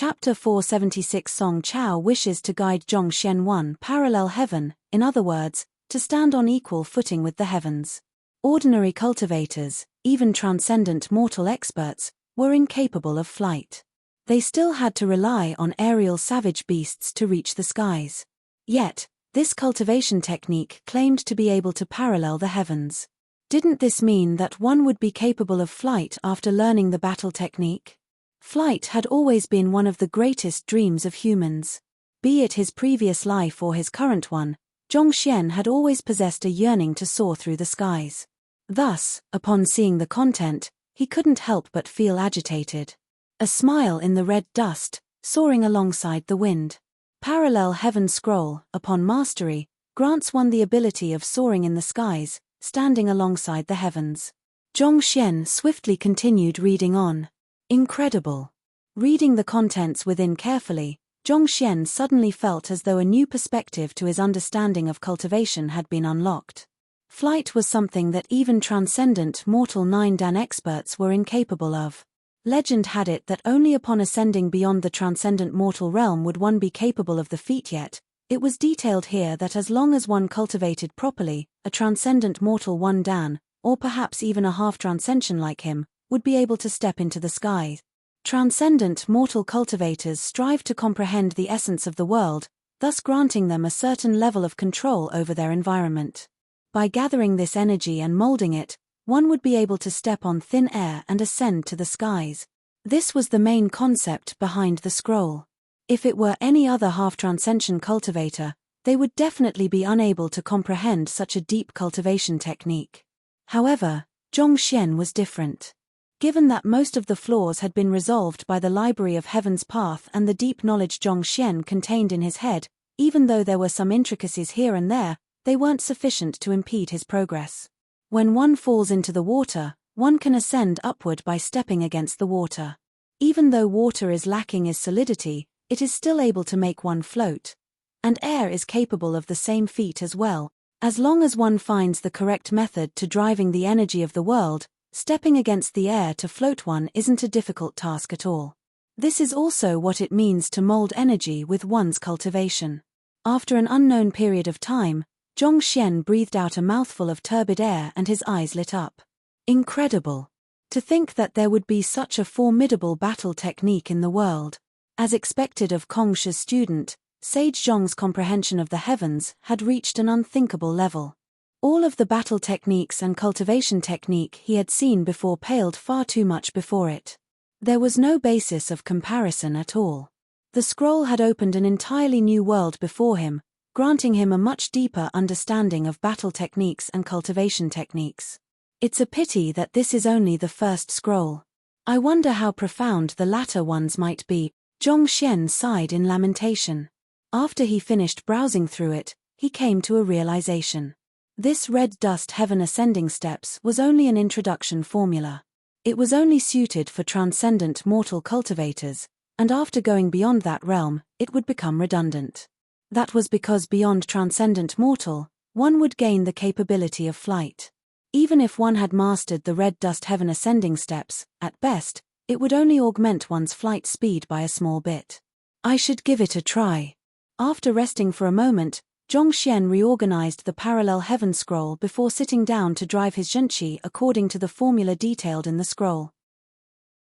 Chapter 476 Song Chao wishes to guide Zhongxian 1 parallel heaven, in other words, to stand on equal footing with the heavens. Ordinary cultivators, even transcendent mortal experts, were incapable of flight. They still had to rely on aerial savage beasts to reach the skies. Yet, this cultivation technique claimed to be able to parallel the heavens. Didn't this mean that one would be capable of flight after learning the battle technique? Flight had always been one of the greatest dreams of humans. Be it his previous life or his current one, Zhongxian had always possessed a yearning to soar through the skies. Thus, upon seeing the content, he couldn't help but feel agitated. A smile in the red dust, soaring alongside the wind. Parallel Heaven Scroll, upon mastery, grants one the ability of soaring in the skies, standing alongside the heavens. Zhongxian swiftly continued reading on. Incredible. Reading the contents within carefully, Zhongxian suddenly felt as though a new perspective to his understanding of cultivation had been unlocked. Flight was something that even transcendent mortal 9-dan experts were incapable of. Legend had it that only upon ascending beyond the transcendent mortal realm would one be capable of the feat, yet it was detailed here that as long as one cultivated properly, a transcendent mortal 1-dan, or perhaps even a half-transcension like him, would be able to step into the sky. Transcendent mortal cultivators strive to comprehend the essence of the world, thus granting them a certain level of control over their environment. By gathering this energy and molding it, one would be able to step on thin air and ascend to the skies. This was the main concept behind the scroll. If it were any other half-transcension cultivator, they would definitely be unable to comprehend such a deep cultivation technique. However, Zhongxian was different. Given that most of the flaws had been resolved by the Library of Heaven's Path and the deep knowledge Zhongxian contained in his head, even though there were some intricacies here and there, they weren't sufficient to impede his progress. When one falls into the water, one can ascend upward by stepping against the water. Even though water is lacking its solidity, it is still able to make one float. And air is capable of the same feat as well, as long as one finds the correct method to driving the energy of the world. Stepping against the air to float one isn't a difficult task at all. This is also what it means to mold energy with one's cultivation. After an unknown period of time, Zhongxian breathed out a mouthful of turbid air and his eyes lit up. Incredible. To think that there would be such a formidable battle technique in the world. As expected of Kongshi's student, Sage Zhong's comprehension of the heavens had reached an unthinkable level. All of the battle techniques and cultivation technique he had seen before paled far too much before it. There was no basis of comparison at all. The scroll had opened an entirely new world before him, granting him a much deeper understanding of battle techniques and cultivation techniques. It's a pity that this is only the first scroll. I wonder how profound the latter ones might be. Zhongxian sighed in lamentation. After he finished browsing through it, he came to a realization. This red dust heaven ascending steps was only an introduction formula. It was only suited for transcendent mortal cultivators, and after going beyond that realm, it would become redundant. That was because beyond transcendent mortal, one would gain the capability of flight. Even if one had mastered the red dust heaven ascending steps, at best, it would only augment one's flight speed by a small bit. I should give it a try. After resting for a moment, Zhongxian reorganized the parallel heaven scroll before sitting down to drive his zhenqi according to the formula detailed in the scroll.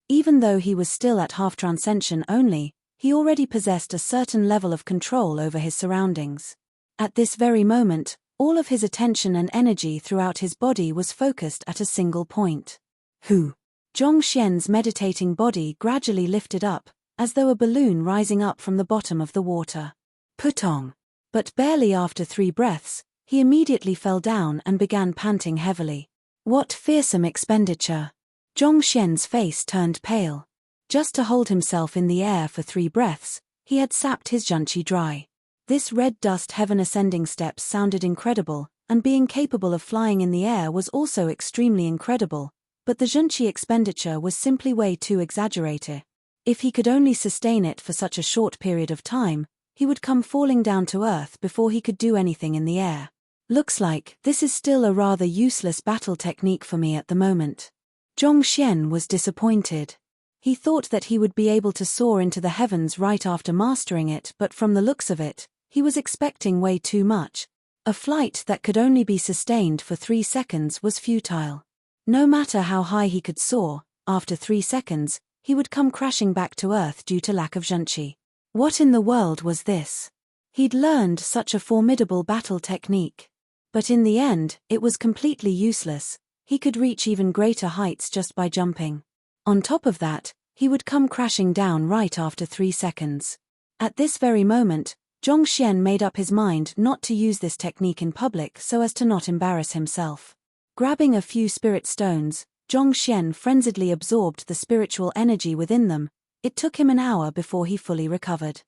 Even though he was still at half-transcension only, he already possessed a certain level of control over his surroundings. At this very moment, all of his attention and energy throughout his body was focused at a single point. Hu. Zhongxian's meditating body gradually lifted up, as though a balloon rising up from the bottom of the water. Putong. But barely after 3 breaths, he immediately fell down and began panting heavily. What fearsome expenditure! Zhongxian's face turned pale. Just to hold himself in the air for 3 breaths, he had sapped his zhenqi dry. This red dust heaven ascending steps sounded incredible, and being capable of flying in the air was also extremely incredible, but the zhenqi expenditure was simply way too exaggerated. If he could only sustain it for such a short period of time, he would come falling down to earth before he could do anything in the air. Looks like this is still a rather useless battle technique for me at the moment. Zhongxian was disappointed. He thought that he would be able to soar into the heavens right after mastering it, but from the looks of it, he was expecting way too much. A flight that could only be sustained for 3 seconds was futile. No matter how high he could soar, after 3 seconds, he would come crashing back to Earth due to lack of junchi. What in the world was this? He'd learned such a formidable battle technique. But in the end, it was completely useless. He could reach even greater heights just by jumping. On top of that, he would come crashing down right after 3 seconds. At this very moment, Zhongxian made up his mind not to use this technique in public so as to not embarrass himself. Grabbing a few spirit stones, Zhongxian frenziedly absorbed the spiritual energy within them. It took him an hour before he fully recovered.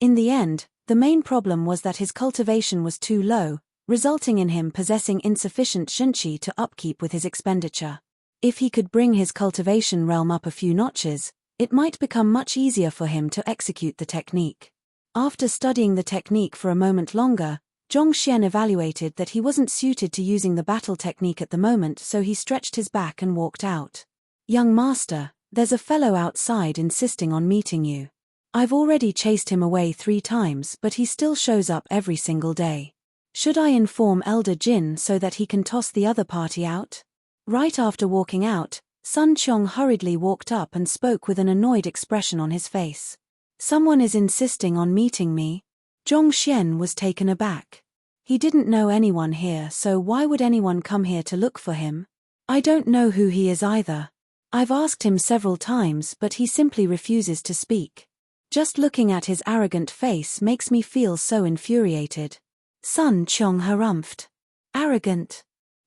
In the end, the main problem was that his cultivation was too low, resulting in him possessing insufficient junchi to upkeep with his expenditure. If he could bring his cultivation realm up a few notches, it might become much easier for him to execute the technique. After studying the technique for a moment longer, Zhongxian evaluated that he wasn't suited to using the battle technique at the moment, so he stretched his back and walked out. "Young master, there's a fellow outside insisting on meeting you. I've already chased him away 3 times, but he still shows up every single day. Should I inform Elder Jin so that he can toss the other party out?" Right after walking out, Sun Qiong hurriedly walked up and spoke with an annoyed expression on his face. "Someone is insisting on meeting me?" Zhongxian was taken aback. He didn't know anyone here, so why would anyone come here to look for him? "I don't know who he is either. I've asked him several times, but he simply refuses to speak. Just looking at his arrogant face makes me feel so infuriated." Sun Qiong harumphed. Arrogant?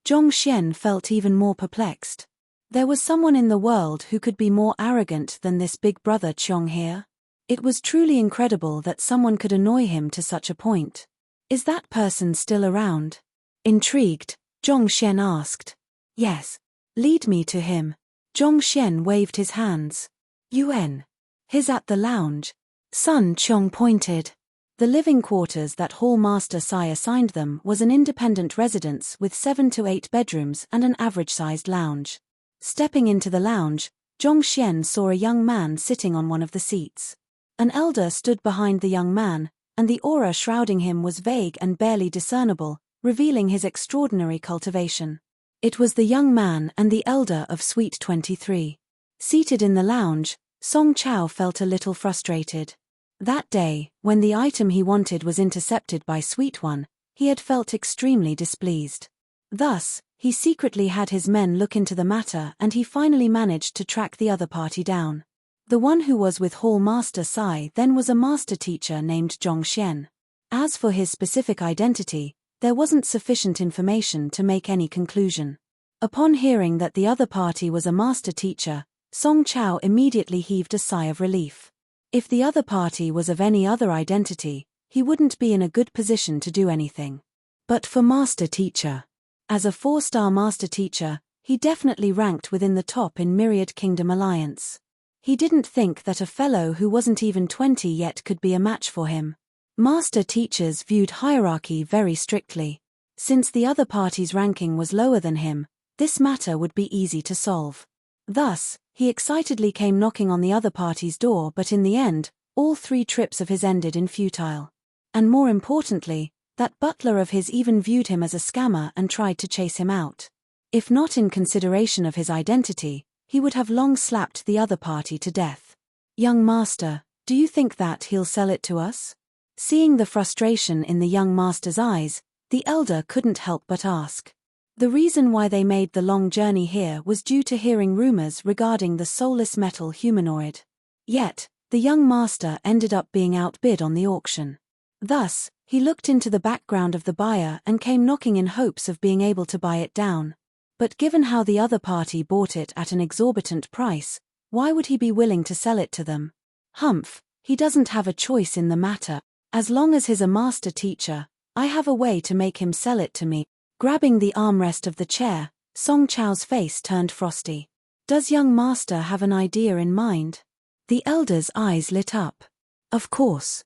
Zhongxian felt even more perplexed. There was someone in the world who could be more arrogant than this big brother Qiong here. It was truly incredible that someone could annoy him to such a point. "Is that person still around?" Intrigued, Zhongxian asked. "Yes. Lead me to him." Zhongxian waved his hands. "Yuan. He's at the lounge." Sun Qiong pointed. The living quarters that Hall Master Sai assigned them was an independent residence with 7 to 8 bedrooms and an average-sized lounge. Stepping into the lounge, Zhongxian saw a young man sitting on one of the seats. An elder stood behind the young man, and the aura shrouding him was vague and barely discernible, revealing his extraordinary cultivation. It was the young man and the elder of Suite 23. Seated in the lounge, Song Chao felt a little frustrated. That day, when the item he wanted was intercepted by Sweet One, he had felt extremely displeased. Thus, he secretly had his men look into the matter and he finally managed to track the other party down. The one who was with Hall Master Sai then was a master teacher named Zhongxian. As for his specific identity, there wasn't sufficient information to make any conclusion. Upon hearing that the other party was a master teacher, Song Chao immediately heaved a sigh of relief. If the other party was of any other identity, he wouldn't be in a good position to do anything. But for master teacher, as a 4-star master teacher, he definitely ranked within the top in Myriad Kingdom Alliance. He didn't think that a fellow who wasn't even 20 yet could be a match for him. Master teachers viewed hierarchy very strictly. Since the other party's ranking was lower than him, this matter would be easy to solve. Thus, he excitedly came knocking on the other party's door, but in the end, all 3 trips of his ended in futile. And more importantly, that butler of his even viewed him as a scammer and tried to chase him out. If not in consideration of his identity, he would have long slapped the other party to death. "Young master, do you think that he'll sell it to us?" Seeing the frustration in the young master's eyes, the elder couldn't help but ask. The reason why they made the long journey here was due to hearing rumors regarding the soulless metal humanoid. Yet, the young master ended up being outbid on the auction. Thus, he looked into the background of the buyer and came knocking in hopes of being able to buy it down. But given how the other party bought it at an exorbitant price, why would he be willing to sell it to them? Humph, he doesn't have a choice in the matter. As long as he's a master teacher, I have a way to make him sell it to me. Grabbing the armrest of the chair, Song Chao's face turned frosty. Does young master have an idea in mind? The elder's eyes lit up. Of course.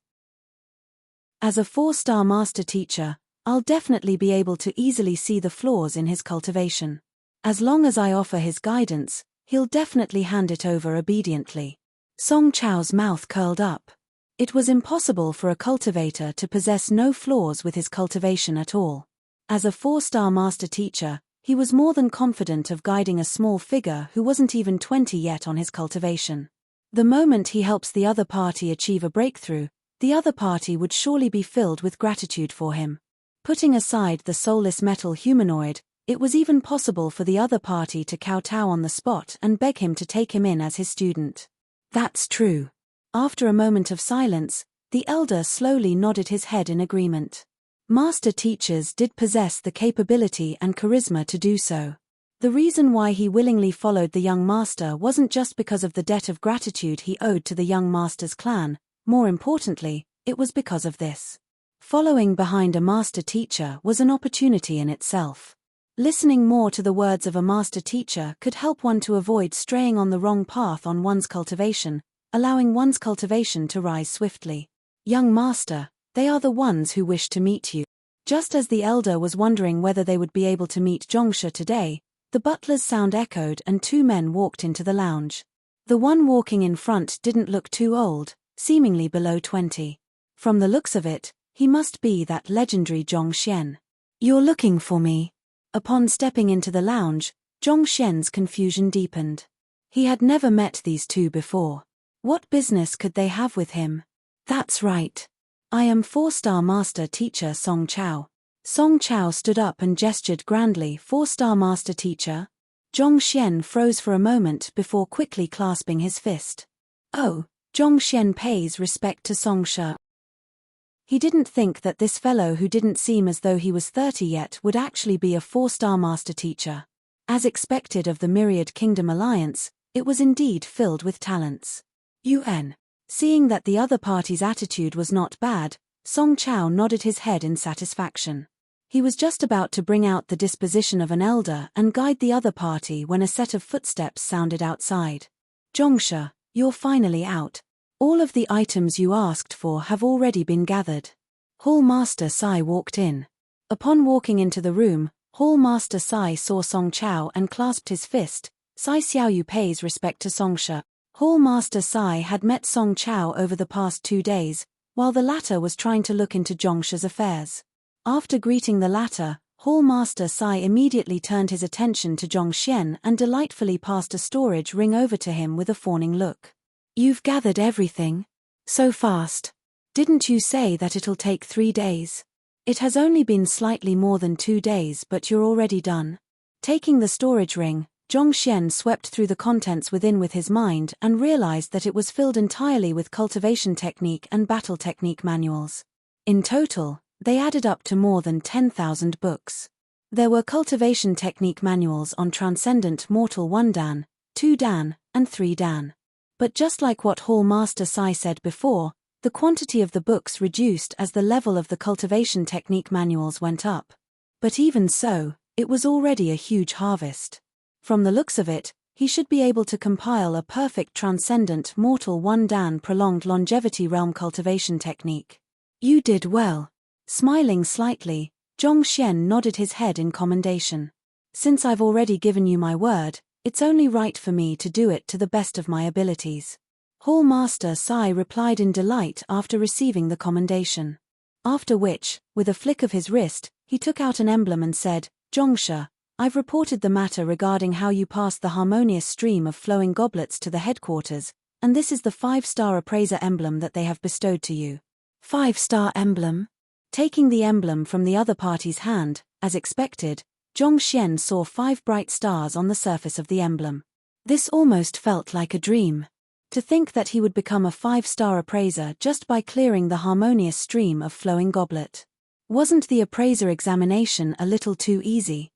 As a 4-star master teacher, I'll definitely be able to easily see the flaws in his cultivation. As long as I offer his guidance, He'll definitely hand it over obediently. Song Chao's mouth curled up. It was impossible for a cultivator to possess no flaws with his cultivation at all. As a 4-star master teacher, he was more than confident of guiding a small figure who wasn't even 20 yet on his cultivation. The moment he helps the other party achieve a breakthrough, the other party would surely be filled with gratitude for him. Putting aside the soulless metal humanoid, it was even possible for the other party to kowtow on the spot and beg him to take him in as his student. That's true. After a moment of silence, the elder slowly nodded his head in agreement. Master teachers did possess the capability and charisma to do so. The reason why he willingly followed the young master wasn't just because of the debt of gratitude he owed to the young master's clan, more importantly, it was because of this. Following behind a master teacher was an opportunity in itself. Listening more to the words of a master teacher could help one to avoid straying on the wrong path on one's cultivation, allowing one's cultivation to rise swiftly. Young master, they are the ones who wish to meet you. Just as the elder was wondering whether they would be able to meet Zhongshe today, the butler's sound echoed and 2 men walked into the lounge. The one walking in front didn't look too old, seemingly below 20. From the looks of it, he must be that legendary Zhongxian. You're looking for me? Upon stepping into the lounge, Zhongxian's confusion deepened. He had never met these 2 before. What business could they have with him? That's right. I am 4-star master teacher Song Chao. Song Chao stood up and gestured grandly. 4-star master teacher? Zhongxian froze for a moment before quickly clasping his fist. Oh, Zhongxian pays respect to Songshe. He didn't think that this fellow who didn't seem as though he was 30 yet would actually be a 4-star master teacher. As expected of the Myriad Kingdom Alliance, it was indeed filled with talents. UN. Seeing that the other party's attitude was not bad, Song Chao nodded his head in satisfaction. He was just about to bring out the disposition of an elder and guide the other party when a set of footsteps sounded outside. Zhongshe, you're finally out. All of the items you asked for have already been gathered. Hall Master Sai walked in. Upon walking into the room, Hall Master Sai saw Song Chao and clasped his fist. Sai Xiaoyu pays respect to Songshe. Hall Master Sai had met Song Chao over the past 2 days, while the latter was trying to look into Zhongshe's affairs. After greeting the latter, Hall Master Sai immediately turned his attention to Zhongxian and delightfully passed a storage ring over to him with a fawning look. You've gathered everything? So fast. Didn't you say that it'll take 3 days? It has only been slightly more than 2 days, but you're already done. Taking the storage ring, Zhongxian swept through the contents within with his mind and realized that it was filled entirely with cultivation technique and battle technique manuals. In total, they added up to more than 10,000 books. There were cultivation technique manuals on Transcendent Mortal 1 Dan, 2 Dan, and 3 Dan. But just like what Hall Master Sai said before, the quantity of the books reduced as the level of the cultivation technique manuals went up. But even so, it was already a huge harvest. From the looks of it, he should be able to compile a perfect Transcendent Mortal 1 Dan prolonged longevity realm cultivation technique. You did well. Smiling slightly, Zhongxian nodded his head in commendation. Since I've already given you my word, it's only right for me to do it to the best of my abilities. Hall Master Sai replied in delight after receiving the commendation. After which, with a flick of his wrist, he took out an emblem and said, Zhongshe, I've reported the matter regarding how you passed the harmonious stream of flowing goblets to the headquarters, and this is the 5-star appraiser emblem that they have bestowed to you. 5-star emblem? Taking the emblem from the other party's hand, as expected, Zhongxian saw 5 bright stars on the surface of the emblem. This almost felt like a dream. To think that he would become a 5-star appraiser just by clearing the harmonious stream of flowing goblet. Wasn't the appraiser examination a little too easy?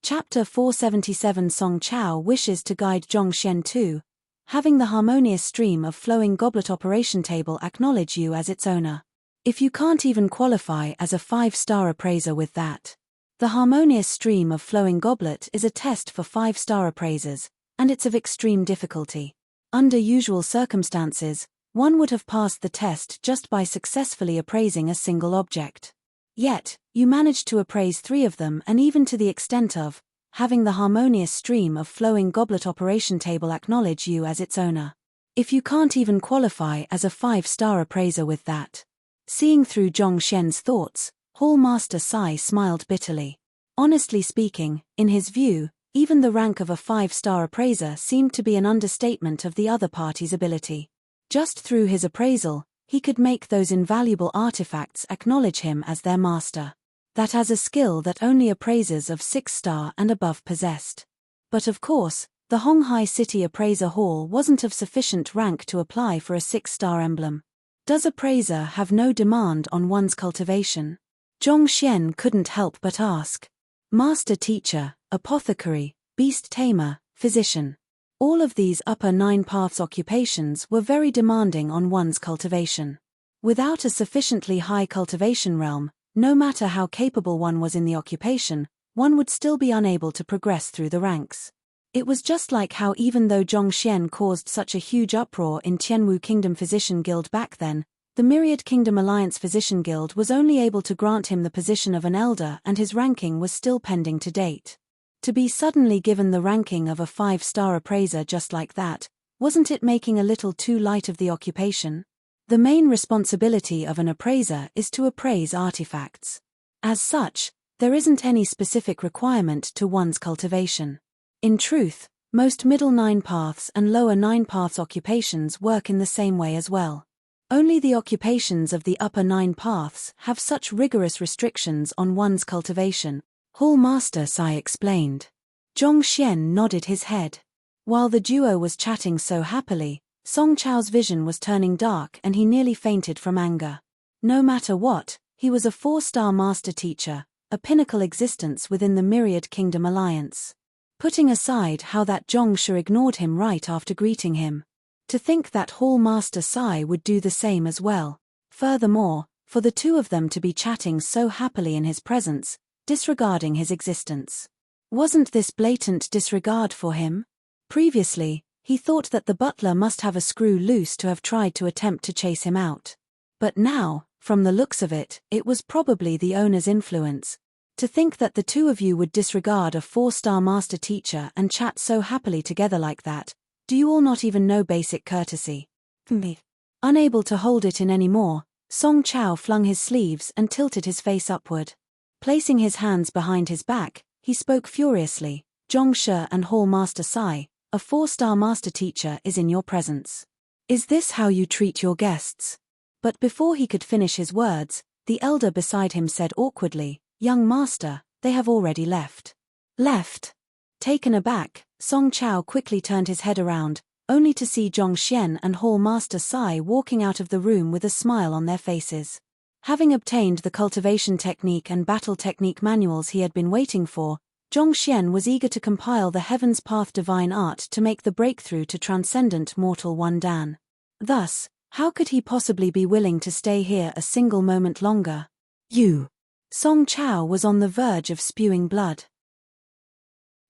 Chapter 477 Song Chao wishes to guide Zhongxian to having the harmonious stream of flowing goblet operation table acknowledge you as its owner. If you can't even qualify as a 5-star appraiser with that. The harmonious stream of flowing goblet is a test for 5-star appraisers, and it's of extreme difficulty. Under usual circumstances, one would have passed the test just by successfully appraising a single object. Yet, you managed to appraise 3 of them, and even to the extent of having the harmonious stream of flowing goblet operation table acknowledge you as its owner. If you can't even qualify as a 5-star appraiser with that. Seeing through Zhongxian's thoughts, Hall Master Sai smiled bitterly. Honestly speaking, in his view, even the rank of a 5-star appraiser seemed to be an understatement of the other party's ability. Just through his appraisal, he could make those invaluable artifacts acknowledge him as their master. That as a skill that only appraisers of 6-star and above possessed. But of course, the Honghai City Appraiser Hall wasn't of sufficient rank to apply for a 6-star emblem. Does appraiser have no demand on one's cultivation? Zhongxian couldn't help but ask. Master teacher, apothecary, beast tamer, physician. All of these upper 9 paths occupations were very demanding on one's cultivation. Without a sufficiently high cultivation realm, no matter how capable one was in the occupation, one would still be unable to progress through the ranks. It was just like how even though Zhongxian caused such a huge uproar in Tianwu Kingdom Physician Guild back then, the Myriad Kingdom Alliance Physician Guild was only able to grant him the position of an elder and his ranking was still pending to date. To be suddenly given the ranking of a 5-star appraiser just like that, wasn't it making a little too light of the occupation? The main responsibility of an appraiser is to appraise artifacts. As such, there isn't any specific requirement to one's cultivation. In truth, most middle 9 paths and lower 9 paths occupations work in the same way as well. Only the occupations of the upper 9 paths have such rigorous restrictions on one's cultivation, Hall Master Sai explained. Zhongxian nodded his head. While the duo was chatting so happily, Song Chao's vision was turning dark and he nearly fainted from anger. No matter what, he was a 4-star master teacher, a pinnacle existence within the Myriad Kingdom Alliance. Putting aside how that Zhongshu ignored him right after greeting him. To think that Hall Master Sai would do the same as well. Furthermore, for the two of them to be chatting so happily in his presence, disregarding his existence. Wasn't this blatant disregard for him? Previously, he thought that the butler must have a screw loose to have tried to attempt to chase him out. But now, from the looks of it, it was probably the owner's influence. To think that the two of you would disregard a 4-star master teacher and chat so happily together like that, do you all not even know basic courtesy? Unable to hold it in any more, Song Chao flung his sleeves and tilted his face upward. Placing his hands behind his back, he spoke furiously, Zhongshu and Hall Master Sai, a 4-star master teacher is in your presence. Is this how you treat your guests? But before he could finish his words, the elder beside him said awkwardly, Young master, they have already left. Left? Taken aback, Song Chao quickly turned his head around, only to see Zhongxian and Hall Master Sai walking out of the room with a smile on their faces. Having obtained the cultivation technique and battle technique manuals he had been waiting for, Zhongxian was eager to compile the Heaven's Path divine art to make the breakthrough to transcendent mortal one Dan. Thus, how could he possibly be willing to stay here a single moment longer? You. Song Chao was on the verge of spewing blood.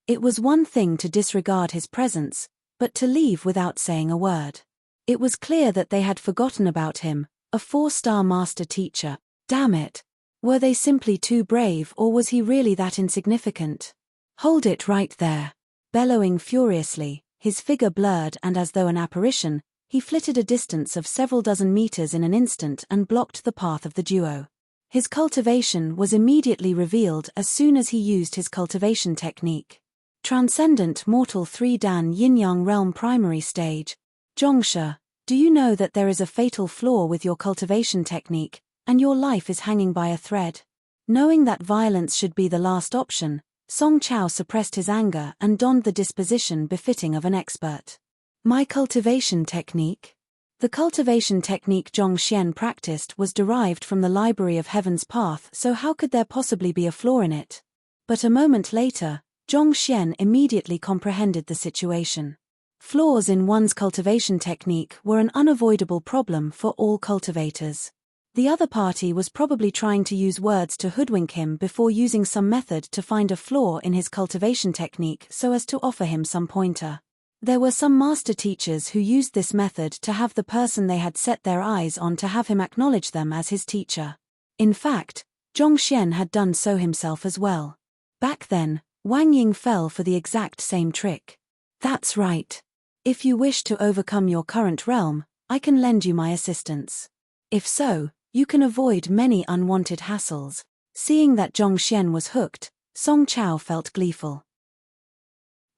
It was one thing to disregard his presence, but to leave without saying a word. It was clear that they had forgotten about him, a 4-star master teacher. Damn it. Were they simply too brave or was he really that insignificant? Hold it right there. Bellowing furiously, his figure blurred and as though an apparition, he flitted a distance of several dozen meters in an instant and blocked the path of the duo. His cultivation was immediately revealed as soon as he used his cultivation technique. Transcendent Mortal 3 Dan Yin-Yang Realm Primary Stage. Zhongshu, do you know that there is a fatal flaw with your cultivation technique, and your life is hanging by a thread? Knowing that violence should be the last option, Song Chao suppressed his anger and donned the disposition befitting of an expert. My cultivation technique? The cultivation technique Zhongxian practiced was derived from the Library of Heaven's Path, so how could there possibly be a flaw in it? But a moment later, Zhongxian immediately comprehended the situation. Flaws in one's cultivation technique were an unavoidable problem for all cultivators. The other party was probably trying to use words to hoodwink him before using some method to find a flaw in his cultivation technique so as to offer him some pointer. There were some master teachers who used this method to have the person they had set their eyes on to have him acknowledge them as his teacher. In fact, Zhongxian had done so himself as well. Back then, Wang Ying fell for the exact same trick. That's right. If you wish to overcome your current realm, I can lend you my assistance. If so, you can avoid many unwanted hassles. Seeing that Zhongxian was hooked, Song Chao felt gleeful.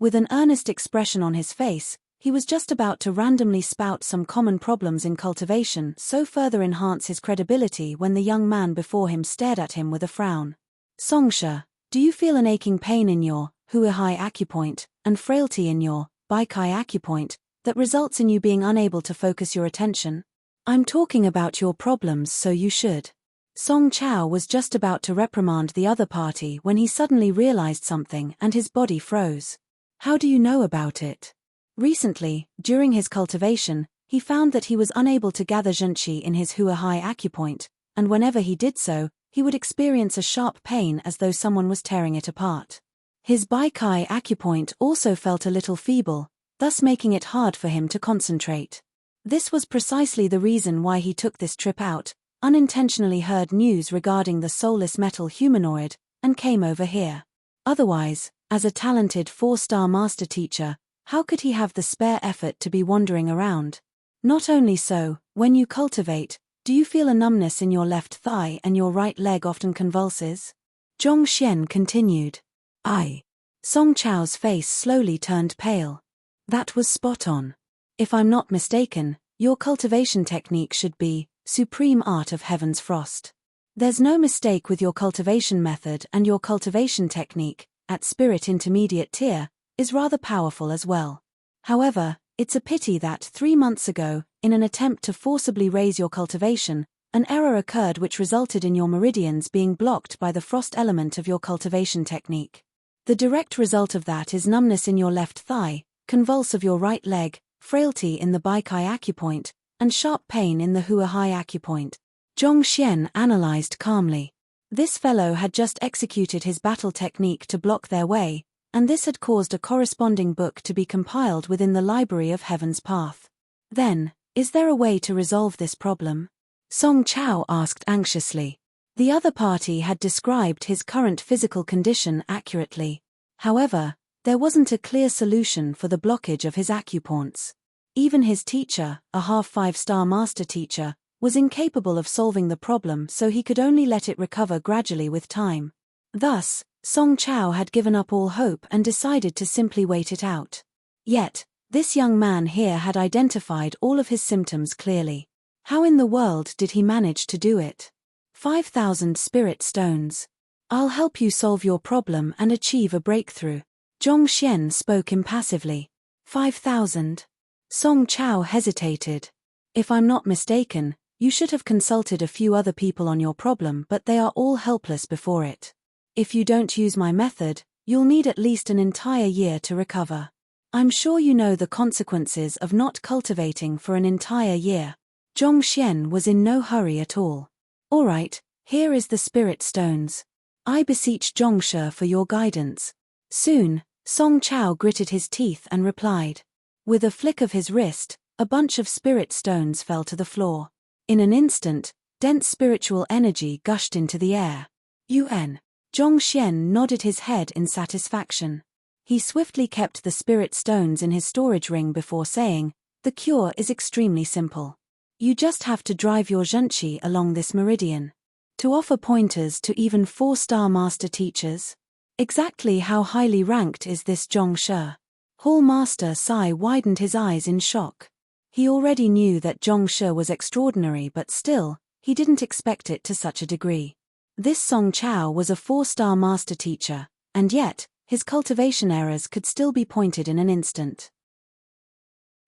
With an earnest expression on his face, he was just about to randomly spout some common problems in cultivation so further enhance his credibility when the young man before him stared at him with a frown. Songshe, do you feel an aching pain in your Huihai acupoint and frailty in your Baikai acupoint that results in you being unable to focus your attention? I'm talking about your problems, so you should. Song Chao was just about to reprimand the other party when he suddenly realized something and his body froze. How do you know about it? Recently, during his cultivation, he found that he was unable to gather zhenqi in his Huihai acupoint, and whenever he did so, he would experience a sharp pain as though someone was tearing it apart. His Baikai acupoint also felt a little feeble, thus making it hard for him to concentrate. This was precisely the reason why he took this trip out, unintentionally heard news regarding the soulless metal humanoid, and came over here. Otherwise, as a talented 4-star master teacher, how could he have the spare effort to be wandering around? Not only so, when you cultivate, do you feel a numbness in your left thigh and your right leg often convulses? Zhongxian continued. Aye. Song Chao's face slowly turned pale. That was spot on. If I'm not mistaken, your cultivation technique should be Supreme Art of Heaven's Frost. There's no mistake with your cultivation method, and your cultivation technique, at Spirit Intermediate Tier, is rather powerful as well. However, it's a pity that 3 months ago, in an attempt to forcibly raise your cultivation, an error occurred which resulted in your meridians being blocked by the frost element of your cultivation technique. The direct result of that is numbness in your left thigh, convulse of your right leg, frailty in the Baikai acupoint, and sharp pain in the Huihai acupoint. Zhongxian analyzed calmly. This fellow had just executed his battle technique to block their way, and this had caused a corresponding book to be compiled within the Library of Heaven's Path. Then, is there a way to resolve this problem? Song Chao asked anxiously. The other party had described his current physical condition accurately. However, there wasn't a clear solution for the blockage of his acupoints. Even his teacher, a half 5-star master teacher, was incapable of solving the problem, so he could only let it recover gradually with time. Thus, Song Chao had given up all hope and decided to simply wait it out. Yet, this young man here had identified all of his symptoms clearly. How in the world did he manage to do it? 5,000 spirit stones. I'll help you solve your problem and achieve a breakthrough. Zhongxian spoke impassively. 5,000. Song Chao hesitated. If I'm not mistaken, you should have consulted a few other people on your problem, but they are all helpless before it. If you don't use my method, you'll need at least an entire year to recover. I'm sure you know the consequences of not cultivating for an entire year. Zhongxian was in no hurry at all. All right, here is the spirit stones. I beseech Zhongshe for your guidance. Soon, Song Chao gritted his teeth and replied. With a flick of his wrist, a bunch of spirit stones fell to the floor. In an instant, dense spiritual energy gushed into the air. Yuan. Zhongxian nodded his head in satisfaction. He swiftly kept the spirit stones in his storage ring before saying, the cure is extremely simple. You just have to drive your zhenqi along this meridian. To offer pointers to even 4-star master teachers? Exactly how highly ranked is this Zhongshe? Hall Master Sai widened his eyes in shock. He already knew that Zhongshe was extraordinary, but still, he didn't expect it to such a degree. This Song Chao was a 4-star master teacher, and yet, his cultivation errors could still be pointed in an instant.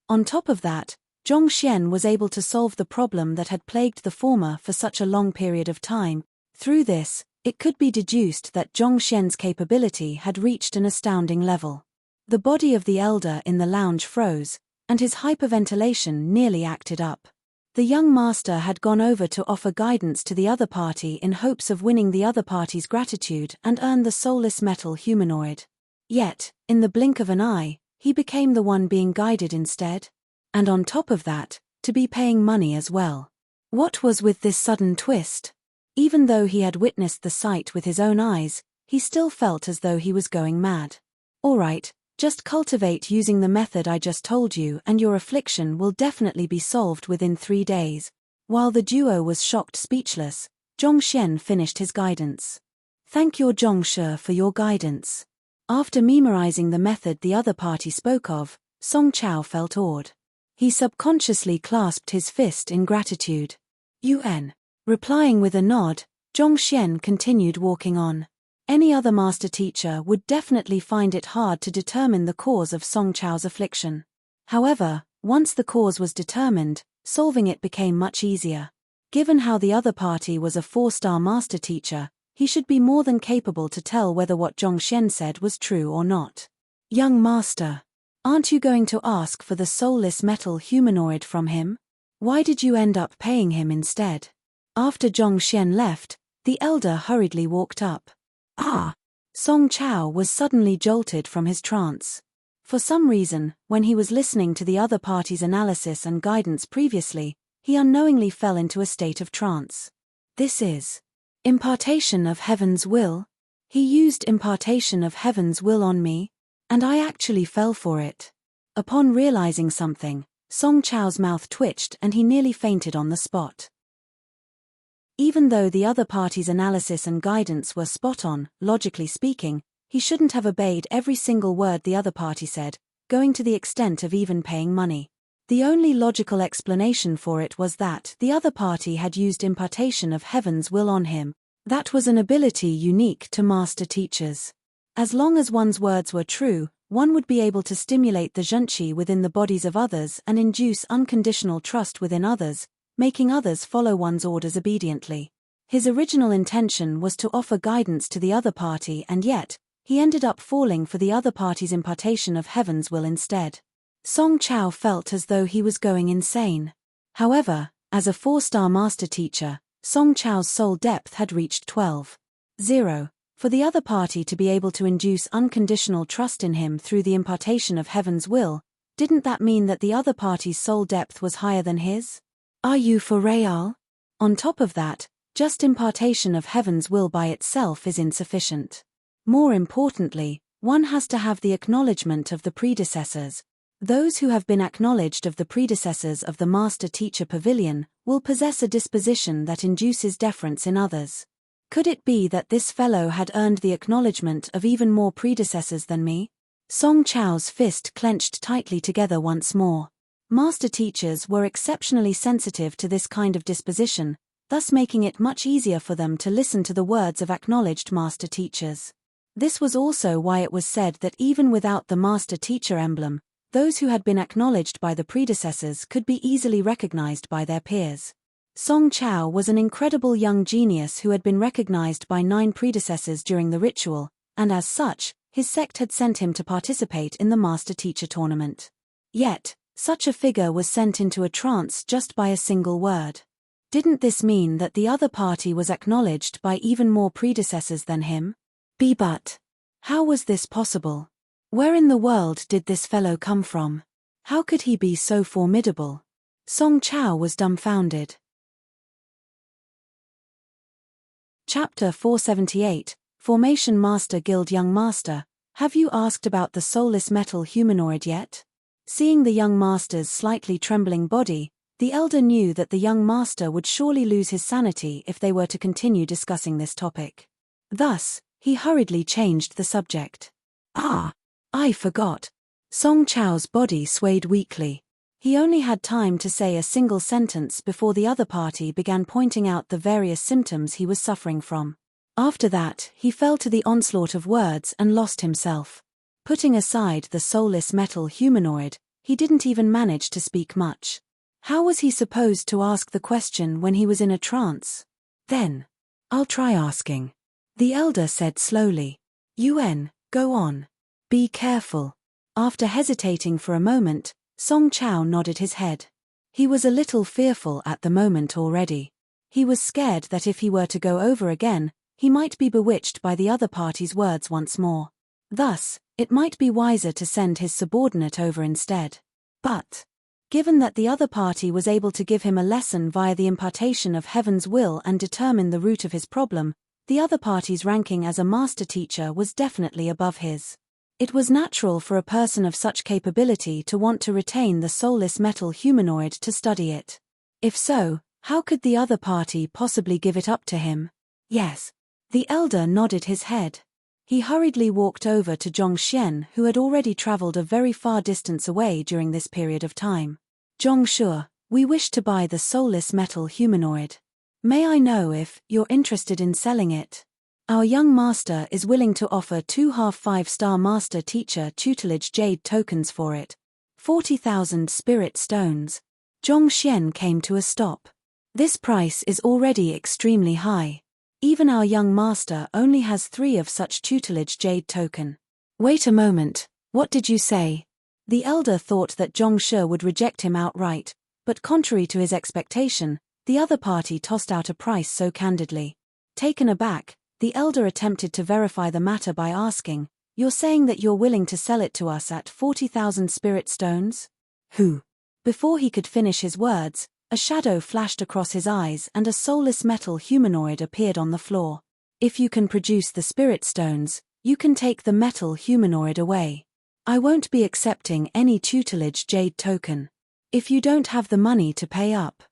On top of that, Zhongxian was able to solve the problem that had plagued the former for such a long period of time. Through this, it could be deduced that Zhongxian's capability had reached an astounding level. The body of the elder in the lounge froze, and his hyperventilation nearly acted up. The young master had gone over to offer guidance to the other party in hopes of winning the other party's gratitude and earn the soulless metal humanoid. Yet, in the blink of an eye, he became the one being guided instead. And on top of that, to be paying money as well. What was with this sudden twist? Even though he had witnessed the sight with his own eyes, he still felt as though he was going mad. "All right, just cultivate using the method I just told you and your affliction will definitely be solved within 3 days." While the duo was shocked speechless, Zhongxian finished his guidance. "Thank your Zhongshe for your guidance." After memorizing the method the other party spoke of, Song Chao felt awed. He subconsciously clasped his fist in gratitude. "Yuan." Replying with a nod, Zhongxian continued walking on. Any other master teacher would definitely find it hard to determine the cause of Song Chao's affliction. However, once the cause was determined, solving it became much easier. Given how the other party was a 4-star master teacher, he should be more than capable to tell whether what Zhongxian said was true or not. "Young master, aren't you going to ask for the soulless metal humanoid from him? Why did you end up paying him instead?" After Zhongxian left, the elder hurriedly walked up. "Ah!" Song Chao was suddenly jolted from his trance. For some reason, when he was listening to the other party's analysis and guidance previously, he unknowingly fell into a state of trance. "This is impartation of heaven's will?" He used impartation of heaven's will on me, and I actually fell for it. Upon realizing something, Song Chao's mouth twitched and he nearly fainted on the spot. Even though the other party's analysis and guidance were spot on, logically speaking, he shouldn't have obeyed every single word the other party said, going to the extent of even paying money. The only logical explanation for it was that the other party had used impartation of heaven's will on him. That was an ability unique to master teachers. As long as one's words were true, one would be able to stimulate the zhenqi within the bodies of others and induce unconditional trust within others, making others follow one's orders obediently. His original intention was to offer guidance to the other party, and yet, he ended up falling for the other party's impartation of heaven's will instead. Song Chao felt as though he was going insane. However, as a 4-star master teacher, Song Chao's soul depth had reached 12.0. For the other party to be able to induce unconditional trust in him through the impartation of heaven's will, didn't that mean that the other party's soul depth was higher than his? Are you for real? On top of that, just impartation of heaven's will by itself is insufficient. More importantly, one has to have the acknowledgement of the predecessors. Those who have been acknowledged of the predecessors of the Master Teacher Pavilion will possess a disposition that induces deference in others. Could it be that this fellow had earned the acknowledgement of even more predecessors than me? Song Chao's fist clenched tightly together once more. Master teachers were exceptionally sensitive to this kind of disposition, thus making it much easier for them to listen to the words of acknowledged master teachers. This was also why it was said that even without the master teacher emblem, those who had been acknowledged by the predecessors could be easily recognized by their peers. Song Chao was an incredible young genius who had been recognized by 9 predecessors during the ritual, and as such, his sect had sent him to participate in the master teacher tournament. Yet, such a figure was sent into a trance just by a single word. Didn't this mean that the other party was acknowledged by even more predecessors than him? But how was this possible? Where in the world did this fellow come from? How could he be so formidable? Song Chao was dumbfounded. Chapter 478, Formation Master Guild. Young Master, have you asked about the soulless metal humanoid yet? Seeing the young master's slightly trembling body, the elder knew that the young master would surely lose his sanity if they were to continue discussing this topic. Thus, he hurriedly changed the subject. I forgot. Song Chao's body swayed weakly. He only had time to say a single sentence before the other party began pointing out the various symptoms he was suffering from. After that, he fell to the onslaught of words and lost himself. Putting aside the soulless metal humanoid, he didn't even manage to speak much. How was he supposed to ask the question when he was in a trance? Then, I'll try asking. The elder said slowly. Yuan, go on. Be careful. After hesitating for a moment, Song Chao nodded his head. He was a little fearful at the moment already. He was scared that if he were to go over again, he might be bewitched by the other party's words once more. Thus, it might be wiser to send his subordinate over instead. But, given that the other party was able to give him a lesson via the impartation of heaven's will and determine the root of his problem, the other party's ranking as a master teacher was definitely above his. It was natural for a person of such capability to want to retain the soulless metal humanoid to study it. If so, how could the other party possibly give it up to him? Yes. The elder nodded his head. He hurriedly walked over to Zhongxian, who had already traveled a very far distance away during this period of time. Zhongshu, we wish to buy the soulless metal humanoid. May I know if you're interested in selling it? Our young master is willing to offer 2 half 5-star master teacher tutelage jade tokens for it. 40,000 spirit stones. Zhongxian came to a stop. This price is already extremely high. Even our young master only has 3 of such tutelage jade token. Wait a moment, what did you say? The elder thought that Zhongshu would reject him outright, but contrary to his expectation, the other party tossed out a price so candidly. Taken aback, the elder attempted to verify the matter by asking, "You're saying that you're willing to sell it to us at 40,000 spirit stones?" Who? Before he could finish his words, a shadow flashed across his eyes and a soulless metal humanoid appeared on the floor. If you can produce the spirit stones, you can take the metal humanoid away. I won't be accepting any tutelage jade token. If you don't have the money to pay up,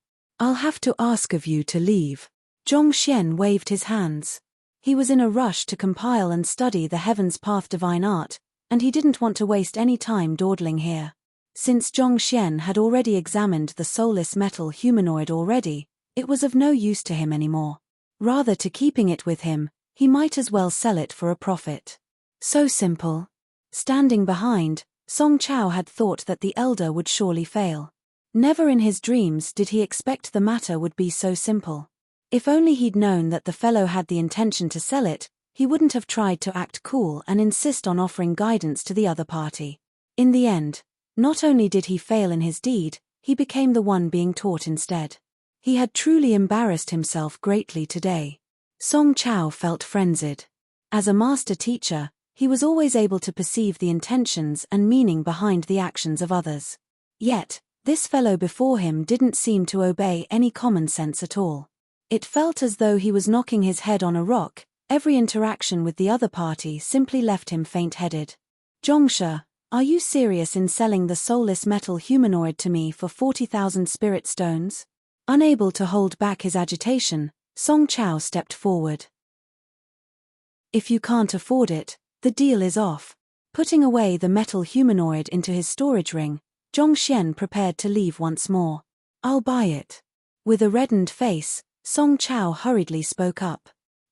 I'll have to ask of you to leave. Zhongxian waved his hands. He was in a rush to compile and study the Heaven's Path divine art, and he didn't want to waste any time dawdling here. Since Zhongxian had already examined the soulless metal humanoid already, it was of no use to him anymore. Rather to keeping it with him, he might as well sell it for a profit. So simple. Standing behind, Song Chao had thought that the elder would surely fail. Never in his dreams did he expect the matter would be so simple. If only he'd known that the fellow had the intention to sell it, he wouldn't have tried to act cool and insist on offering guidance to the other party. In the end, not only did he fail in his deed, he became the one being taught instead. He had truly embarrassed himself greatly today. Song Chao felt frenzied. As a master teacher, he was always able to perceive the intentions and meaning behind the actions of others. Yet, this fellow before him didn't seem to obey any common sense at all. It felt as though he was knocking his head on a rock. Every interaction with the other party simply left him faint-headed. Zhongshu, are you serious in selling the soulless metal humanoid to me for 40,000 spirit stones? Unable to hold back his agitation, Song Chao stepped forward. If you can't afford it, the deal is off. Putting away the metal humanoid into his storage ring, Zhongxian prepared to leave once more. I'll buy it. With a reddened face, Song Chao hurriedly spoke up.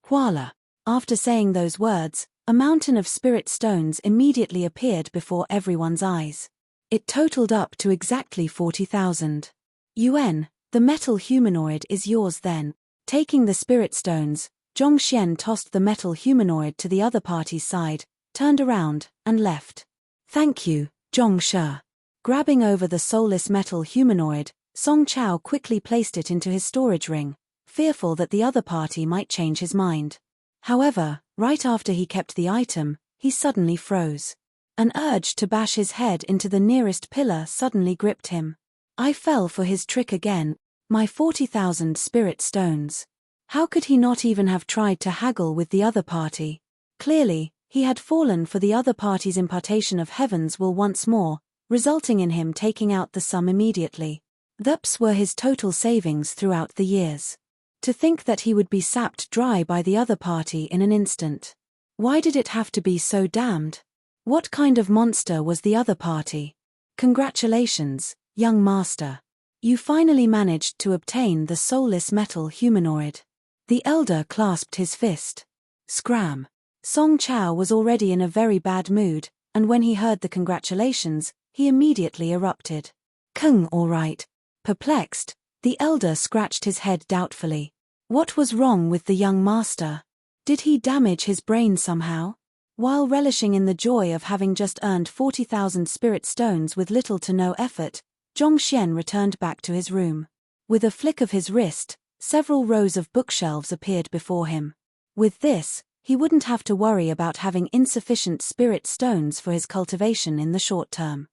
Voila! After saying those words, a mountain of spirit stones immediately appeared before everyone's eyes. It totaled up to exactly 40,000 yuan. The metal humanoid is yours then. Taking the spirit stones, Zhongxian tossed the metal humanoid to the other party's side, turned around, and left. Thank you, Zhongshu. Grabbing over the soulless metal humanoid, Song Chao quickly placed it into his storage ring, fearful that the other party might change his mind. However, right after he kept the item, he suddenly froze. An urge to bash his head into the nearest pillar suddenly gripped him. I fell for his trick again. My 40,000 spirit stones. How could he not even have tried to haggle with the other party? Clearly, he had fallen for the other party's impartation of heaven's will once more, resulting in him taking out the sum immediately. Thus were his total savings throughout the years. To think that he would be sapped dry by the other party in an instant. Why did it have to be so damned? What kind of monster was the other party? Congratulations, young master. You finally managed to obtain the soulless metal humanoid. The elder clasped his fist. Scram. Song Chao was already in a very bad mood, and when he heard the congratulations, he immediately erupted. Kung, all right. Perplexed, the elder scratched his head doubtfully. What was wrong with the young master? Did he damage his brain somehow? While relishing in the joy of having just earned 40,000 spirit stones with little to no effort, Zhongxian returned back to his room. With a flick of his wrist, several rows of bookshelves appeared before him. With this, he wouldn't have to worry about having insufficient spirit stones for his cultivation in the short term.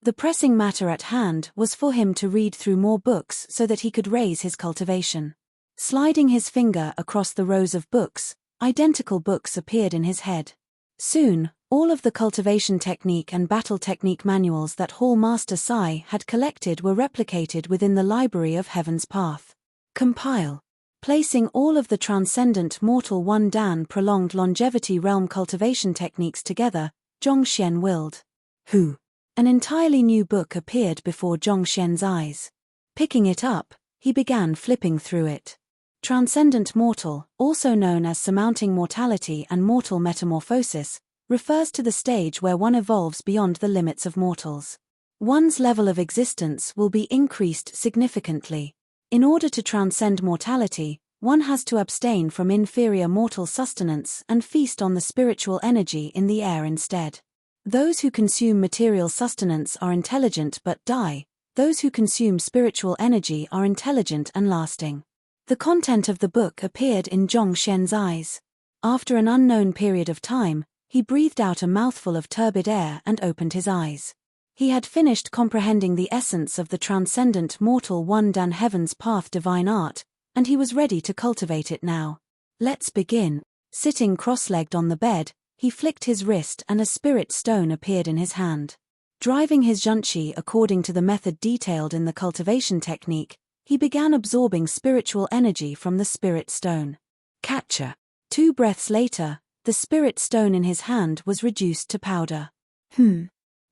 The pressing matter at hand was for him to read through more books so that he could raise his cultivation. Sliding his finger across the rows of books, identical books appeared in his head. Soon, all of the cultivation technique and battle technique manuals that Hall Master Sai had collected were replicated within the library of Heaven's Path. Compile. Placing all of the transcendent mortal one Dan prolonged longevity realm cultivation techniques together, Zhongxian willed. Who? An entirely new book appeared before Zhongxian's eyes. Picking it up, he began flipping through it. Transcendent Mortal, also known as Surmounting Mortality and Mortal Metamorphosis, refers to the stage where one evolves beyond the limits of mortals. One's level of existence will be increased significantly. In order to transcend mortality, one has to abstain from inferior mortal sustenance and feast on the spiritual energy in the air instead. Those who consume material sustenance are intelligent but die. Those who consume spiritual energy are intelligent and lasting. The content of the book appeared in Zhongxian's eyes. After an unknown period of time, he breathed out a mouthful of turbid air and opened his eyes. He had finished comprehending the essence of the transcendent mortal one Dan Heaven's Path divine art, and he was ready to cultivate it now. Let's begin. Sitting cross-legged on the bed, he flicked his wrist and a spirit stone appeared in his hand. Driving his zhongqi according to the method detailed in the cultivation technique, he began absorbing spiritual energy from the spirit stone. Catcher. 2 breaths later, the spirit stone in his hand was reduced to powder.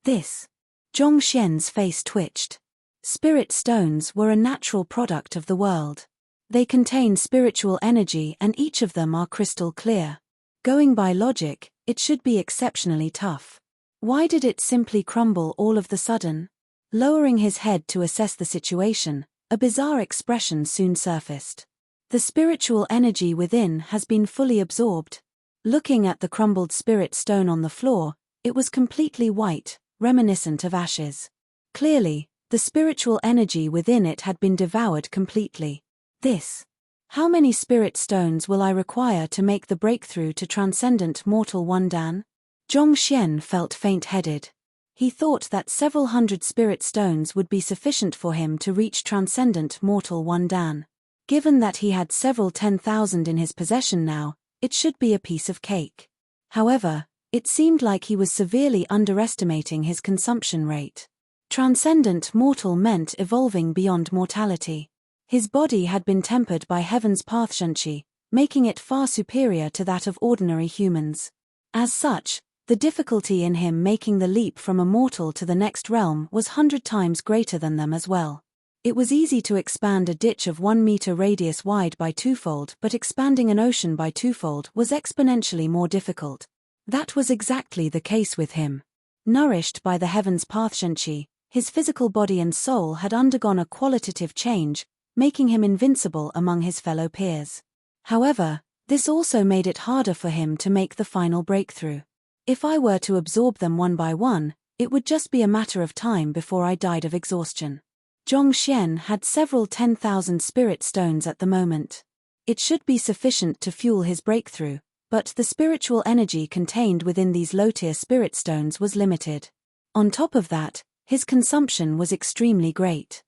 This. Zhongxian's face twitched. Spirit stones were a natural product of the world. They contain spiritual energy and each of them are crystal clear. Going by logic, it should be exceptionally tough. Why did it simply crumble all of the sudden? Lowering his head to assess the situation, a bizarre expression soon surfaced. The spiritual energy within has been fully absorbed. Looking at the crumbled spirit stone on the floor, it was completely white, reminiscent of ashes. Clearly, the spiritual energy within it had been devoured completely. This. How many spirit stones will I require to make the breakthrough to transcendent mortal one Dan? Zhongxian felt faint-headed. He thought that several hundred spirit stones would be sufficient for him to reach transcendent mortal one Dan. Given that he had several 10,000 in his possession now, it should be a piece of cake. However, it seemed like he was severely underestimating his consumption rate. Transcendent mortal meant evolving beyond mortality. His body had been tempered by Heaven's Path zhongqi, making it far superior to that of ordinary humans. As such, the difficulty in him making the leap from a mortal to the next realm was 100 times greater than them as well. It was easy to expand a ditch of 1 meter radius wide by twofold, but expanding an ocean by twofold was exponentially more difficult. That was exactly the case with him. Nourished by the Heaven's Path zhongqi, his physical body and soul had undergone a qualitative change, making him invincible among his fellow peers. However, this also made it harder for him to make the final breakthrough. If I were to absorb them one by one, it would just be a matter of time before I died of exhaustion. Zhongxian had several 10,000 spirit stones at the moment. It should be sufficient to fuel his breakthrough, but the spiritual energy contained within these low-tier spirit stones was limited. On top of that, his consumption was extremely great.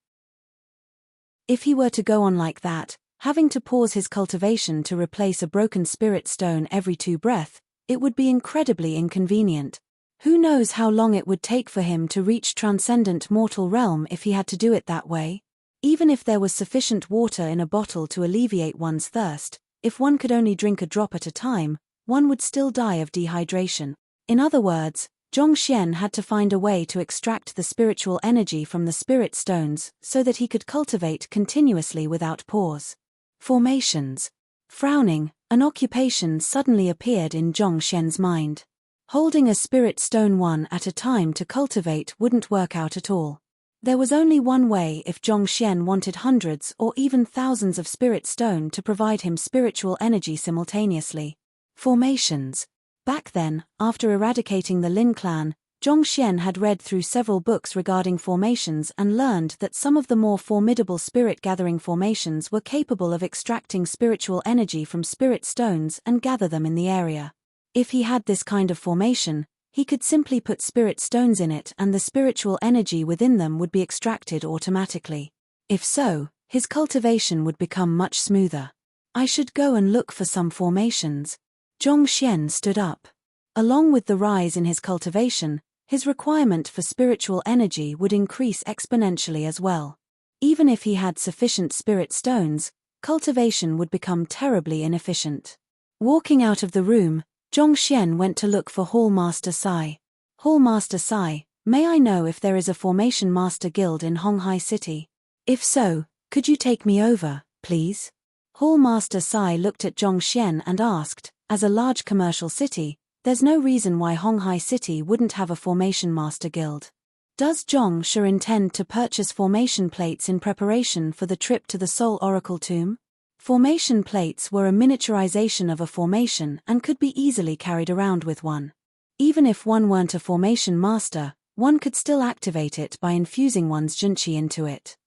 If he were to go on like that, having to pause his cultivation to replace a broken spirit stone every 2 breaths, it would be incredibly inconvenient. Who knows how long it would take for him to reach transcendent mortal realm if he had to do it that way? Even if there was sufficient water in a bottle to alleviate one's thirst, if one could only drink a drop at a time, one would still die of dehydration. In other words, Zhongxian had to find a way to extract the spiritual energy from the spirit stones so that he could cultivate continuously without pause. Formations. Frowning, an occupation suddenly appeared in Zhongxian's mind. Holding a spirit stone one at a time to cultivate wouldn't work out at all. There was only one way if Zhongxian wanted hundreds or even thousands of spirit stone to provide him spiritual energy simultaneously. Formations. Back then, after eradicating the Lin clan, Zhongxian had read through several books regarding formations and learned that some of the more formidable spirit-gathering formations were capable of extracting spiritual energy from spirit stones and gather them in the area. If he had this kind of formation, he could simply put spirit stones in it and the spiritual energy within them would be extracted automatically. If so, His cultivation would become much smoother. I should go and look for some formations. Zhongxian stood up. Along with the rise in his cultivation, his requirement for spiritual energy would increase exponentially as well. Even if he had sufficient spirit stones, cultivation would become terribly inefficient. Walking out of the room, Zhongxian went to look for Hall Master Sai. Hall Master Sai, may I know if there is a Formation Master Guild in Honghai City? If so, could you take me over, please? Hall Master Sai looked at Zhongxian and asked, as a large commercial city, there's no reason why Honghai City wouldn't have a Formation Master Guild. Does Zhongsha intend to purchase formation plates in preparation for the trip to the Soul Oracle Tomb? Formation plates were a miniaturization of a formation and could be easily carried around with one. Even if one weren't a formation master, one could still activate it by infusing one's junqi into it.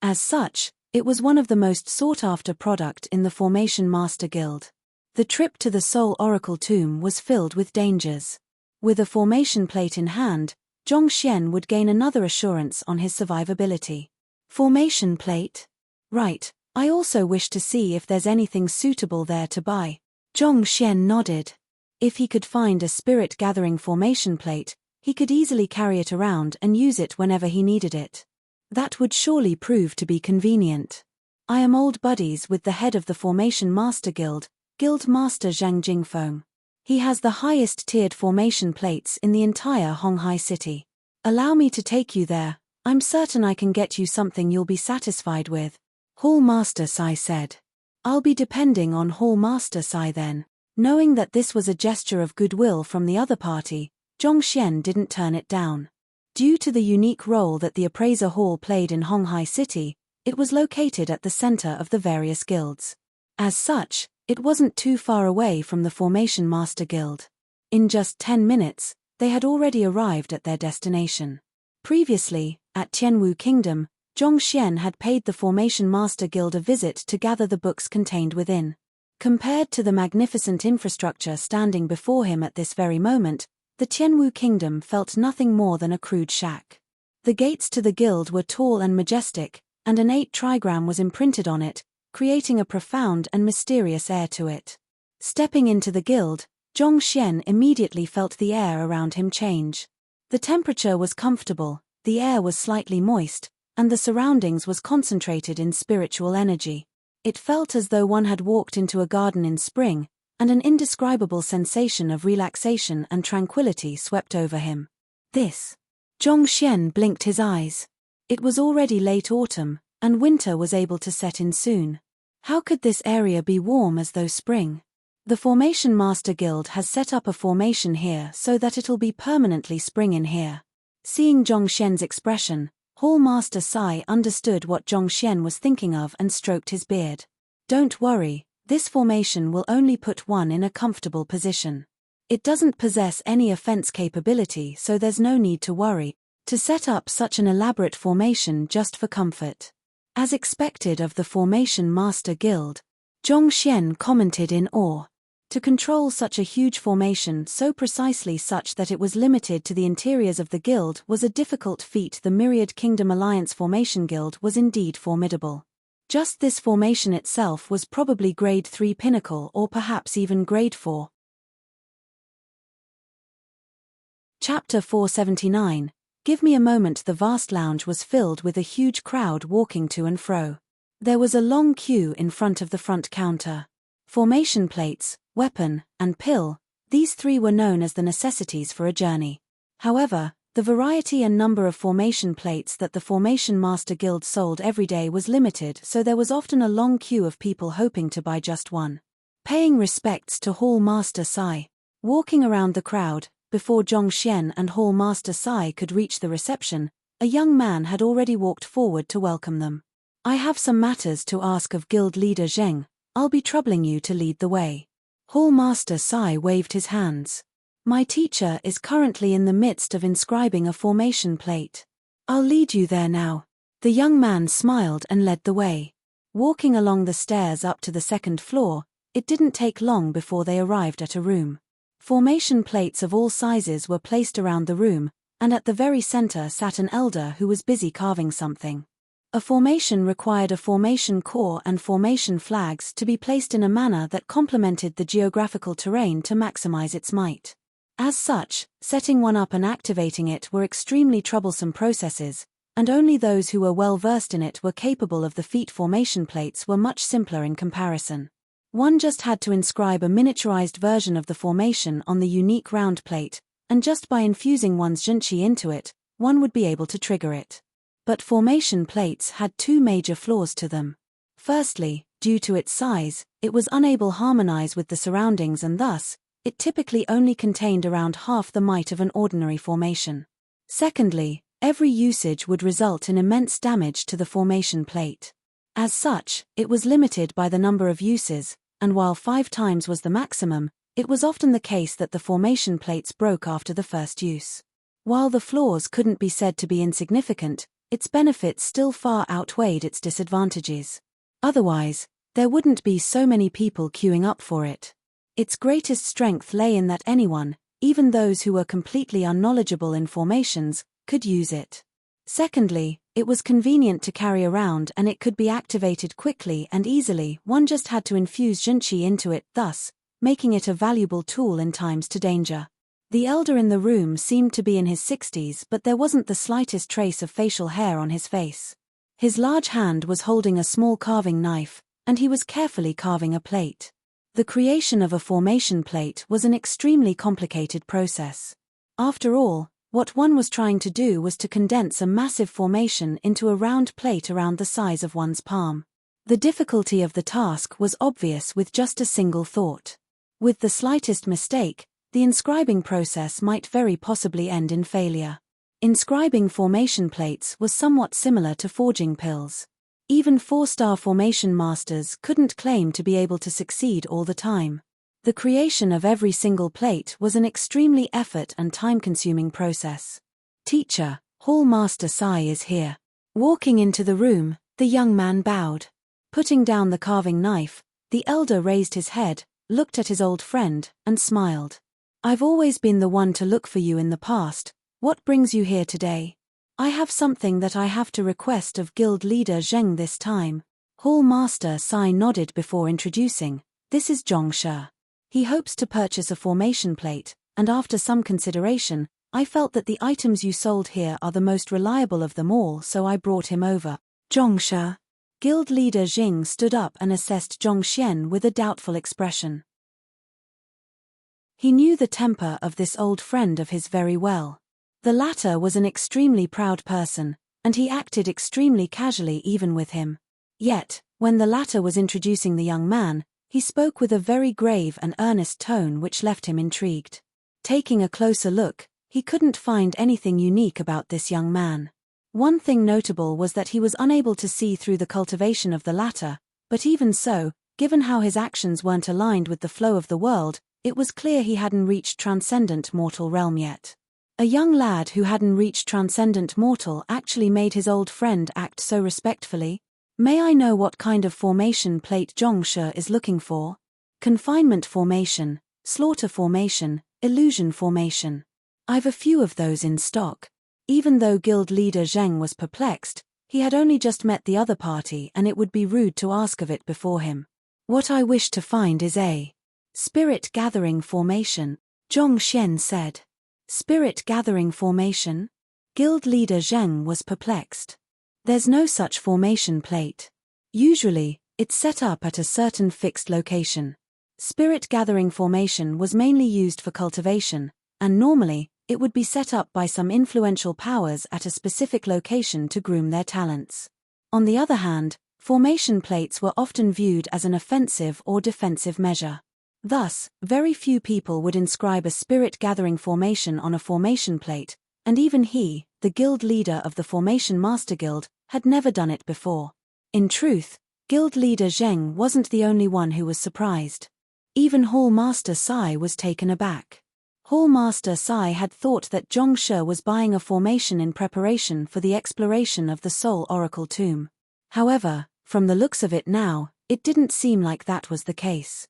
As such, it was one of the most sought-after product in the Formation Master Guild. The trip to the Soul Oracle Tomb was filled with dangers. With a formation plate in hand, Zhongxian would gain another assurance on his survivability. Formation plate? Right, I also wish to see if there's anything suitable there to buy. Zhongxian nodded. If he could find a spirit-gathering formation plate, he could easily carry it around and use it whenever he needed it. That would surely prove to be convenient. I am old buddies with the head of the Formation Master Guild, Guild Master Zhang Jingfeng. He has the highest tiered formation plates in the entire Honghai City. Allow me to take you there, I'm certain I can get you something you'll be satisfied with. Hall Master Sai said. I'll be depending on Hall Master Sai then. Knowing that this was a gesture of goodwill from the other party, Zhongxian didn't turn it down. Due to the unique role that the Appraiser Hall played in Honghai City, it was located at the center of the various guilds. As such, it wasn't too far away from the Formation Master Guild. In just 10 minutes, they had already arrived at their destination. Previously, at Tianwu Kingdom, Zhongxian had paid the Formation Master Guild a visit to gather the books contained within. Compared to the magnificent infrastructure standing before him at this very moment, the Tianwu Kingdom felt nothing more than a crude shack. The gates to the guild were tall and majestic, and an 8 trigram was imprinted on it, creating a profound and mysterious air to it. Stepping into the guild, Zhongxian immediately felt the air around him change. The temperature was comfortable, the air was slightly moist, and the surroundings was concentrated in spiritual energy. It felt as though one had walked into a garden in spring, and an indescribable sensation of relaxation and tranquility swept over him. Zhongxian blinked his eyes. It was already late autumn, and winter was able to set in soon. How could this area be warm as though spring? The Formation Master Guild has set up a formation here so that it'll be permanently spring in here. Seeing Zhongxian's expression, Hall Master Sai understood what Zhongxian was thinking of and stroked his beard. Don't worry, this formation will only put one in a comfortable position. It doesn't possess any offense capability, so there's no need to worry to set up such an elaborate formation just for comfort. As expected of the Formation Master Guild, Zhongxian commented in awe. To control such a huge formation so precisely such that it was limited to the interiors of the guild was a difficult feat. The Myriad Kingdom Alliance Formation Guild was indeed formidable. Just this formation itself was probably grade 3 pinnacle or perhaps even grade 4. Chapter 479. Give me a moment. The vast lounge was filled with a huge crowd walking to and fro. There was a long queue in front of the front counter. Formation plates, weapon, and pill, these three were known as the necessities for a journey. However, the variety and number of formation plates that the Formation Master Guild sold every day was limited, so there was often a long queue of people hoping to buy just one. Paying respects to Hall Master Sai. Walking around the crowd, before Zhongxian and Hall Master Sai could reach the reception, a young man had already walked forward to welcome them. I have some matters to ask of Guild Leader Zheng. I'll be troubling you to lead the way. Hall Master Sai waved his hands. My teacher is currently in the midst of inscribing a formation plate. I'll lead you there now. The young man smiled and led the way. Walking along the stairs up to the second floor, it didn't take long before they arrived at a room. Formation plates of all sizes were placed around the room, and at the very center sat an elder who was busy carving something. A formation required a formation core and formation flags to be placed in a manner that complemented the geographical terrain to maximize its might. As such, setting one up and activating it were extremely troublesome processes, and only those who were well versed in it were capable of the feat. Formation plates were much simpler in comparison. One just had to inscribe a miniaturized version of the formation on the unique round plate, and just by infusing one's junchi into it, one would be able to trigger it. But formation plates had two major flaws to them. Firstly, due to its size, it was unable to harmonize with the surroundings, and thus, it typically only contained around half the might of an ordinary formation. Secondly, every usage would result in immense damage to the formation plate. As such, it was limited by the number of uses, and while 5 times was the maximum, it was often the case that the formation plates broke after the first use. While the flaws couldn't be said to be insignificant, its benefits still far outweighed its disadvantages. Otherwise, there wouldn't be so many people queuing up for it. Its greatest strength lay in that anyone, even those who were completely unknowledgeable in formations, could use it. Secondly, it was convenient to carry around, and it could be activated quickly and easily. One just had to infuse junchi into it, thus making it a valuable tool in times to danger. The elder in the room seemed to be in his 60s, but there wasn't the slightest trace of facial hair on his face. His large hand was holding a small carving knife, and he was carefully carving a plate. The creation of a formation plate was an extremely complicated process. After all, what one was trying to do was to condense a massive formation into a round plate around the size of one's palm. The difficulty of the task was obvious with just a single thought. With the slightest mistake, the inscribing process might very possibly end in failure. Inscribing formation plates was somewhat similar to forging pills. Even 4-star formation masters couldn't claim to be able to succeed all the time. The creation of every single plate was an extremely effort and time-consuming process. "Teacher, Hall Master Sai is here." Walking into the room, the young man bowed. Putting down the carving knife, the elder raised his head, looked at his old friend, and smiled. "I've always been the one to look for you in the past. What brings you here today?" "I have something that I have to request of guild leader Zheng this time." Hall Master Sai nodded before introducing, "This is Zhongshe. He hopes to purchase a formation plate, and after some consideration, I felt that the items you sold here are the most reliable of them all, so I brought him over." "Zhongshe." Guild leader Jing stood up and assessed Zhongxian with a doubtful expression. He knew the temper of this old friend of his very well. The latter was an extremely proud person, and he acted extremely casually even with him. Yet, when the latter was introducing the young man, he spoke with a very grave and earnest tone which left him intrigued. Taking a closer look, he couldn't find anything unique about this young man. One thing notable was that he was unable to see through the cultivation of the latter, but even so, given how his actions weren't aligned with the flow of the world, it was clear he hadn't reached transcendent mortal realm yet. A young lad who hadn't reached transcendent mortal actually made his old friend act so respectfully. "May I know what kind of formation plate Zhongshe is looking for?" "Confinement formation, slaughter formation, illusion formation. I've a few of those in stock." Even though guild leader Zheng was perplexed, he had only just met the other party and it would be rude to ask of it before him. "What I wish to find is a spirit gathering formation," Zhongxian said. "Spirit gathering formation?" Guild leader Zheng was perplexed. "There's no such formation plate. Usually, it's set up at a certain fixed location. Spirit gathering formation was mainly used for cultivation, and normally, it would be set up by some influential powers at a specific location to groom their talents. On the other hand, formation plates were often viewed as an offensive or defensive measure. Thus, very few people would inscribe a spirit-gathering formation on a formation plate, and even he, the guild leader of the Formation Master Guild, had never done it before. In truth, guild leader Zheng wasn't the only one who was surprised. Even Hall Master Sai was taken aback. Hall Master Sai had thought that Zhongshe was buying a formation in preparation for the exploration of the Soul Oracle tomb. However, from the looks of it now, it didn't seem like that was the case.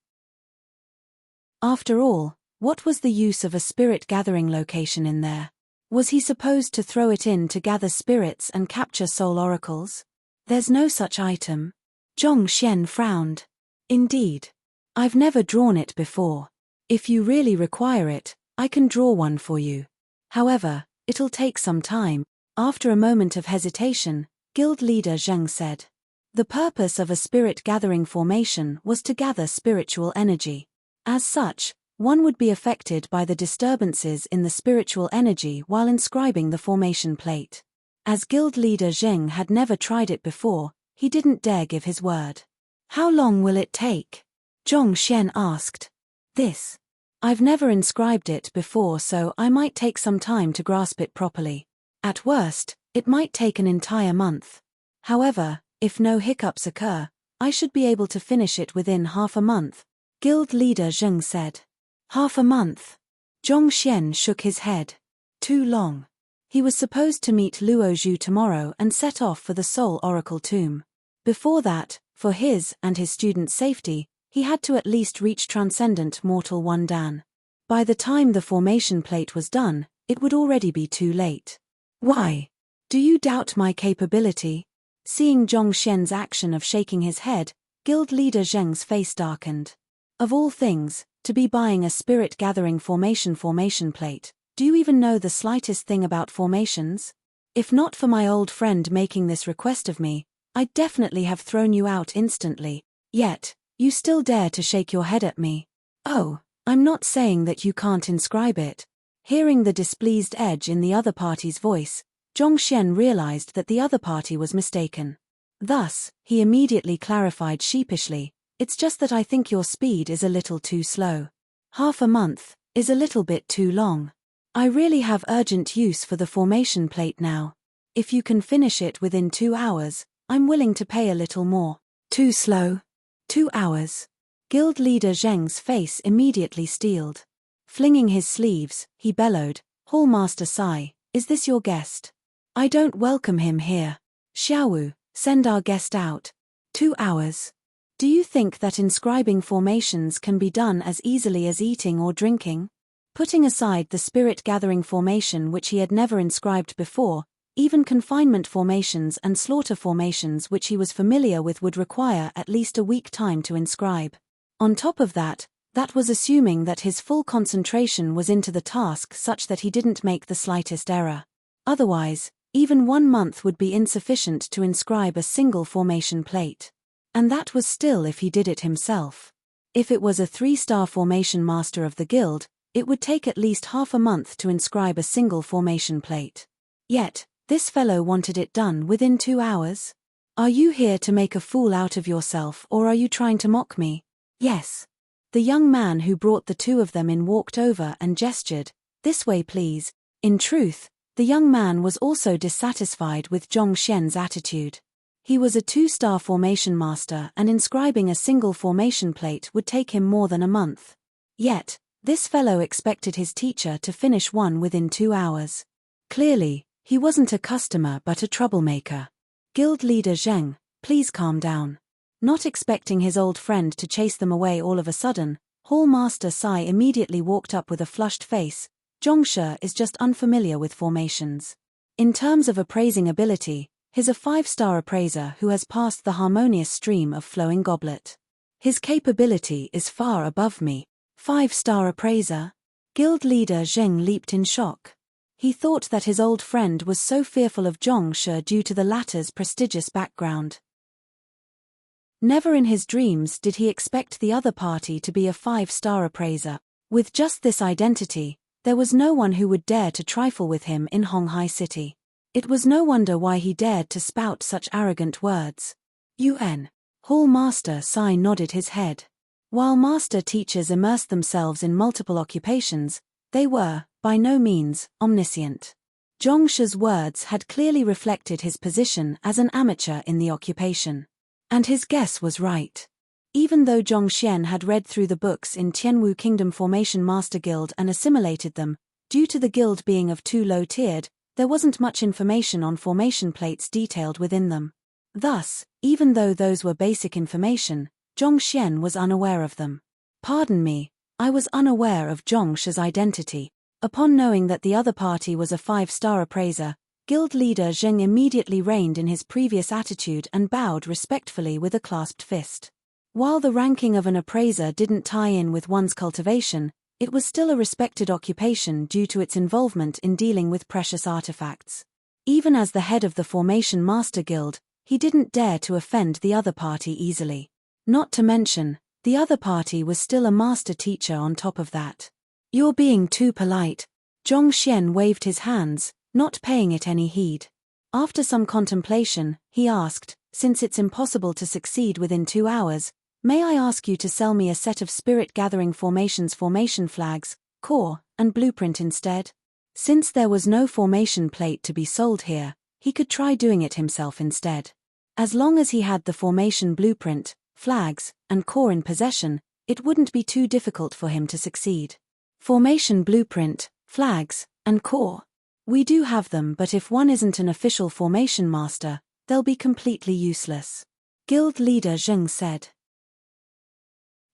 After all, what was the use of a spirit-gathering location in there? Was he supposed to throw it in to gather spirits and capture soul oracles? There's no such item. Zhong Xian frowned. Indeed. I've never drawn it before. If you really require it, I can draw one for you. However, it'll take some time. After a moment of hesitation, guild leader Zheng said. The purpose of a spirit-gathering formation was to gather spiritual energy. As such, one would be affected by the disturbances in the spiritual energy while inscribing the formation plate. As guild leader Zheng had never tried it before, he didn't dare give his word. How long will it take? Zhong Xian asked. This. I've never inscribed it before, so I might take some time to grasp it properly. At worst, it might take an entire month. However, if no hiccups occur, I should be able to finish it within half a month, guild leader Zheng said. Half a month? Zhong Xian shook his head. Too long. He was supposed to meet Luo Zhu tomorrow and set off for the Soul Oracle tomb. Before that, for his and his students' safety, he had to at least reach Transcendent Mortal 1 Dan. By the time the formation plate was done, it would already be too late. Why? Do you doubt my capability? Seeing Zhong Xian's action of shaking his head, guild leader Zheng's face darkened. Of all things, to be buying a spirit-gathering formation plate, do you even know the slightest thing about formations? If not for my old friend making this request of me, I'd definitely have thrown you out instantly. Yet, you still dare to shake your head at me. Oh, I'm not saying that you can't inscribe it. Hearing the displeased edge in the other party's voice, Zhong Xian realized that the other party was mistaken. Thus, he immediately clarified sheepishly, it's just that I think your speed is a little too slow. Half a month is a little bit too long. I really have urgent use for the formation plate now. If you can finish it within 2 hours, I'm willing to pay a little more. Too slow? 2 hours. Guild leader Zheng's face immediately steeled. Flinging his sleeves, he bellowed, Hallmaster Sai, is this your guest? I don't welcome him here. Xiaowu, send our guest out. 2 hours. Do you think that inscribing formations can be done as easily as eating or drinking? Putting aside the spirit-gathering formation which he had never inscribed before, even confinement formations and slaughter formations which he was familiar with would require at least a week time to inscribe. On top of that, that was assuming that his full concentration was into the task such that he didn't make the slightest error. Otherwise, even 1 month would be insufficient to inscribe a single formation plate. And that was still if he did it himself. If it was a 3-star formation master of the guild, it would take at least half a month to inscribe a single formation plate. Yet, this fellow wanted it done within 2 hours? Are you here to make a fool out of yourself, or are you trying to mock me? Yes. The young man who brought the two of them in walked over and gestured, this way please. In truth, the young man was also dissatisfied with Zhong Xian's attitude. He was a 2-star formation master and inscribing a single formation plate would take him more than a month. Yet, this fellow expected his teacher to finish one within 2 hours. Clearly, he wasn't a customer but a troublemaker. Guild leader Zheng, please calm down. Not expecting his old friend to chase them away all of a sudden, Hallmaster Sai immediately walked up with a flushed face. Zhongshe is just unfamiliar with formations. In terms of appraising ability, he's a 5-star appraiser who has passed the harmonious stream of flowing goblet. His capability is far above me. 5-star appraiser? Guild leader Zheng leaped in shock. He thought that his old friend was so fearful of Zhongshe due to the latter's prestigious background. Never in his dreams did he expect the other party to be a 5-star appraiser. With just this identity, there was no one who would dare to trifle with him in Honghai City. It was no wonder why he dared to spout such arrogant words. UN. Hallmaster Sai nodded his head. While master teachers immersed themselves in multiple occupations, they were, by no means, omniscient. Zhongshe's words had clearly reflected his position as an amateur in the occupation. And his guess was right. Even though Zhong Xian had read through the books in Tianwu Kingdom Formation Master Guild and assimilated them, due to the guild being of too low-tiered, there wasn't much information on formation plates detailed within them. Thus, even though those were basic information, Zhong Xian was unaware of them. Pardon me, I was unaware of Zhongshe's identity. Upon knowing that the other party was a 5-star appraiser, Guild leader Zheng immediately reined in his previous attitude and bowed respectfully with a clasped fist. While the ranking of an appraiser didn't tie in with one's cultivation, it was still a respected occupation due to its involvement in dealing with precious artifacts. Even as the head of the Formation Master Guild, he didn't dare to offend the other party easily. Not to mention, the other party was still a master teacher on top of that. "You're being too polite." Zhong Xian waved his hands, not paying it any heed. After some contemplation, he asked, "Since it's impossible to succeed within 2 hours, may I ask you to sell me a set of spirit-gathering formations formation flags, core, and blueprint instead?" Since there was no formation plate to be sold here, he could try doing it himself instead. As long as he had the formation blueprint, flags, and core in possession, it wouldn't be too difficult for him to succeed. Formation blueprint, flags, and core. We do have them, but if one isn't an official formation master, they'll be completely useless. Guild leader Zheng said.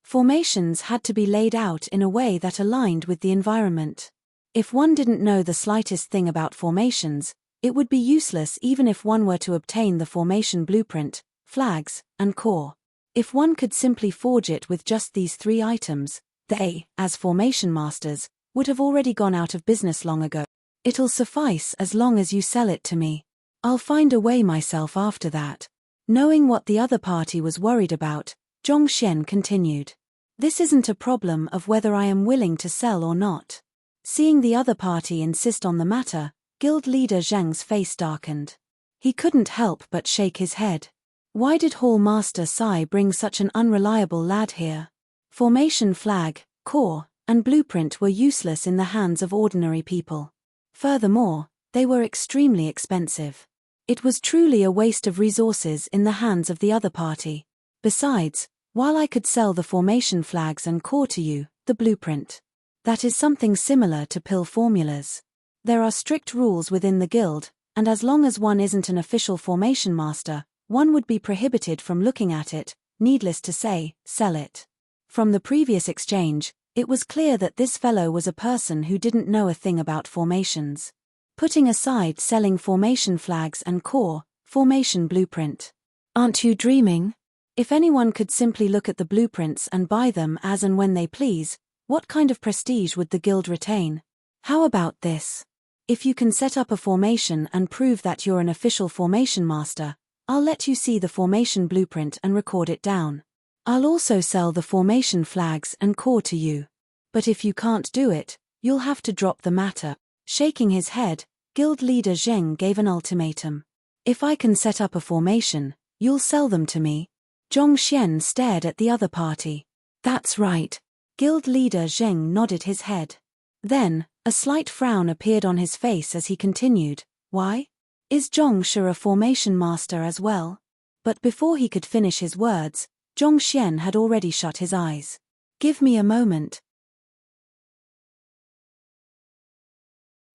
Formations had to be laid out in a way that aligned with the environment. If one didn't know the slightest thing about formations, it would be useless even if one were to obtain the formation blueprint, flags, and core. If one could simply forge it with just these 3 items, they, as formation masters, would have already gone out of business long ago. "It'll suffice as long as you sell it to me. I'll find a way myself after that." Knowing what the other party was worried about, Zhong Xian continued. "This isn't a problem of whether I am willing to sell or not." Seeing the other party insist on the matter, Guild leader Zheng's face darkened. He couldn't help but shake his head. Why did Hall Master Sai bring such an unreliable lad here? Formation flag, core, and blueprint were useless in the hands of ordinary people. Furthermore, they were extremely expensive. It was truly a waste of resources in the hands of the other party. Besides, while I could sell the formation flags and core to you, the blueprint. That is something similar to pill formulas. There are strict rules within the guild, and as long as one isn't an official formation master, one would be prohibited from looking at it, needless to say, sell it. From the previous exchange, it was clear that this fellow was a person who didn't know a thing about formations. Putting aside selling formation flags and core, formation blueprint. Aren't you dreaming? If anyone could simply look at the blueprints and buy them as and when they please, what kind of prestige would the guild retain? How about this? If you can set up a formation and prove that you're an official formation master, I'll let you see the formation blueprint and record it down. I'll also sell the formation flags and core to you. But if you can't do it, you'll have to drop the matter. Shaking his head, guild leader Zheng gave an ultimatum. If I can set up a formation, you'll sell them to me. Zhong Xian stared at the other party. That's right. Guild leader Zheng nodded his head. Then, a slight frown appeared on his face as he continued, "Why? Is Zhong Shi a formation master as well?" But before he could finish his words, Zhong Xian had already shut his eyes. "Give me a moment."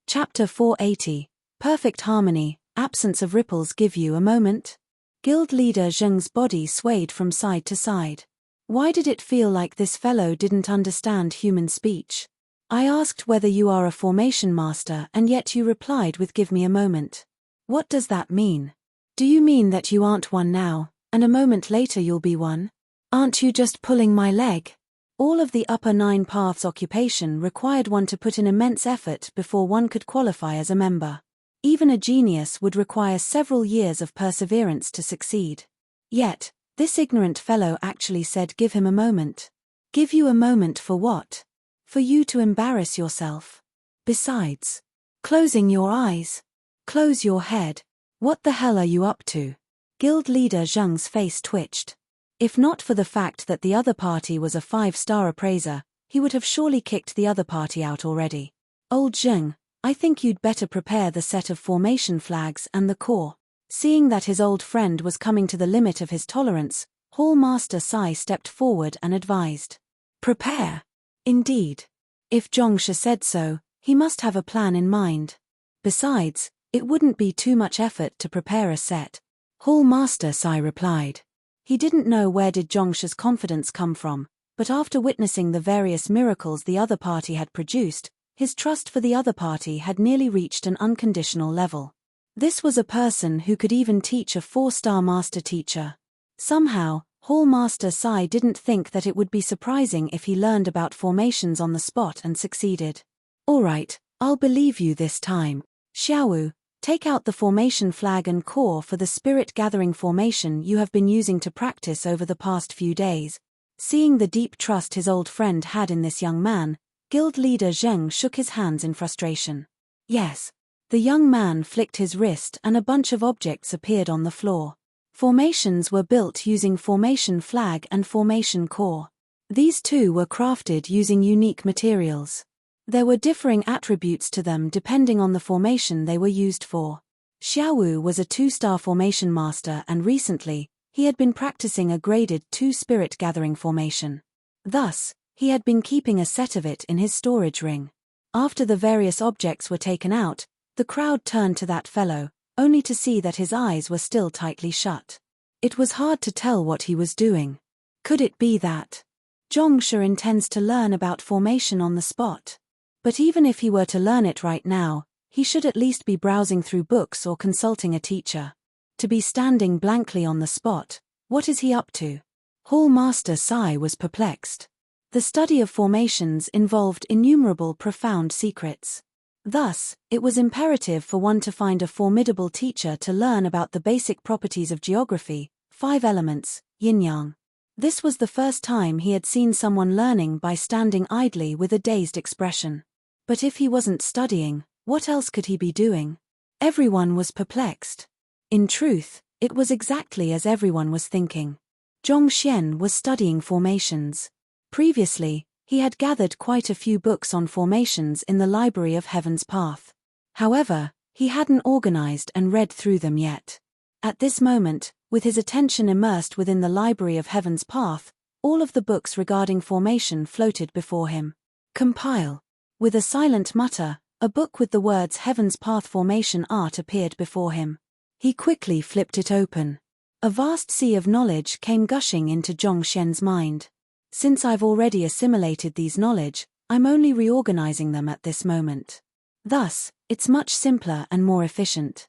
Chapter 480. Perfect harmony, absence of ripples. Give you a moment? Guild leader Zheng's body swayed from side to side. Why did it feel like this fellow didn't understand human speech? I asked whether you are a formation master and yet you replied with "give me a moment." What does that mean? Do you mean that you aren't one now, and a moment later you'll be one? Aren't you just pulling my leg? All of the upper 9 paths occupation required one to put in immense effort before one could qualify as a member. Even a genius would require several years of perseverance to succeed. Yet, this ignorant fellow actually said give him a moment. Give you a moment for what? For you to embarrass yourself. Besides, closing your eyes. Close your head. What the hell are you up to? Guild leader Zheng's face twitched. If not for the fact that the other party was a 5-star appraiser, he would have surely kicked the other party out already. Old Zheng, I think you'd better prepare the set of formation flags and the core. Seeing that his old friend was coming to the limit of his tolerance, Hall Master Sai stepped forward and advised. Prepare? Indeed. If Zhong Shi said so, he must have a plan in mind. Besides, it wouldn't be too much effort to prepare a set. Hall Master Sai replied. He didn't know where did Zhong Shi's confidence come from, but after witnessing the various miracles the other party had produced, his trust for the other party had nearly reached an unconditional level. This was a person who could even teach a 4-star master teacher. Somehow, Hall Master Sai didn't think that it would be surprising if he learned about formations on the spot and succeeded. Alright, I'll believe you this time. Xiaowu, take out the formation flag and core for the spirit gathering formation you have been using to practice over the past few days. Seeing the deep trust his old friend had in this young man, guild leader Zheng shook his hands in frustration. Yes. The young man flicked his wrist and a bunch of objects appeared on the floor. Formations were built using formation flag and formation core. These two were crafted using unique materials. There were differing attributes to them depending on the formation they were used for. Xiaowu was a 2-star formation master and recently, he had been practicing a graded 2 spirit gathering formation. Thus, he had been keeping a set of it in his storage ring. After the various objects were taken out, the crowd turned to that fellow, only to see that his eyes were still tightly shut. It was hard to tell what he was doing. Could it be that Zhongshe intends to learn about formation on the spot? But even if he were to learn it right now, he should at least be browsing through books or consulting a teacher. To be standing blankly on the spot, what is he up to? Hall Master Sai was perplexed. The study of formations involved innumerable profound secrets. Thus, it was imperative for one to find a formidable teacher to learn about the basic properties of geography, 5 elements, yin-yang. This was the first time he had seen someone learning by standing idly with a dazed expression. But if he wasn't studying, what else could he be doing? Everyone was perplexed. In truth, it was exactly as everyone was thinking. Zhongshe was studying formations. Previously, he had gathered quite a few books on formations in the Library of Heaven's Path. However, he hadn't organized and read through them yet. At this moment, with his attention immersed within the Library of Heaven's Path, all of the books regarding formation floated before him. Compile. With a silent mutter, a book with the words Heaven's Path Formation Art appeared before him. He quickly flipped it open. A vast sea of knowledge came gushing into Zhongshe's mind. Since I've already assimilated these knowledge, I'm only reorganizing them at this moment. Thus, it's much simpler and more efficient.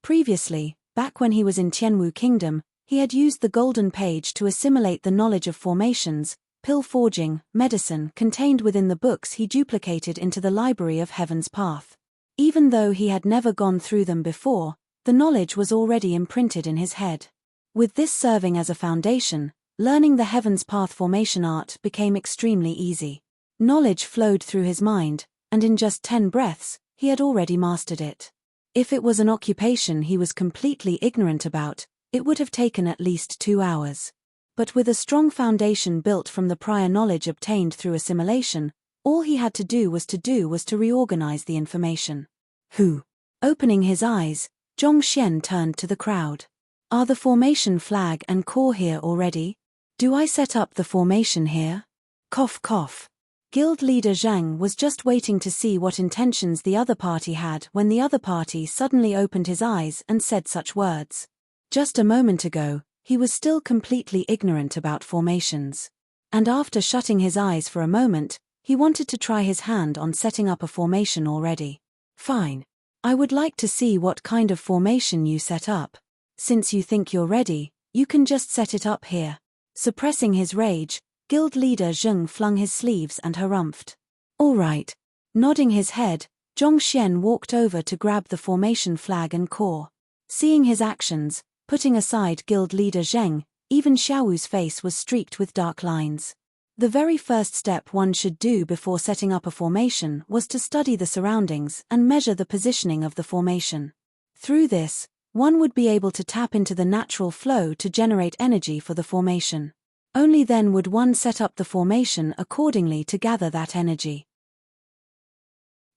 Previously, back when he was in Tianwu Kingdom, he had used the golden page to assimilate the knowledge of formations, pill forging, medicine contained within the books he duplicated into the Library of Heaven's Path. Even though he had never gone through them before, the knowledge was already imprinted in his head. With this serving as a foundation, learning the Heaven's Path formation art became extremely easy. Knowledge flowed through his mind, and in just 10 breaths, he had already mastered it. If it was an occupation he was completely ignorant about, it would have taken at least 2 hours. But with a strong foundation built from the prior knowledge obtained through assimilation, all he had to do was to reorganize the information. Who? Opening his eyes, Zhongshe turned to the crowd. Are the formation flag and core here already? Do I set up the formation here? Cough cough. Guild leader Zhang was just waiting to see what intentions the other party had when the other party suddenly opened his eyes and said such words. Just a moment ago, he was still completely ignorant about formations. And after shutting his eyes for a moment, he wanted to try his hand on setting up a formation already. Fine. I would like to see what kind of formation you set up. Since you think you're ready, you can just set it up here. Suppressing his rage, guild leader Zheng flung his sleeves and harumphed. All right. Nodding his head, Zhongshe walked over to grab the formation flag and core. Seeing his actions, putting aside guild leader Zheng, even Xiaowu's face was streaked with dark lines. The very first step one should do before setting up a formation was to study the surroundings and measure the positioning of the formation. Through this, one would be able to tap into the natural flow to generate energy for the formation. Only then would one set up the formation accordingly to gather that energy.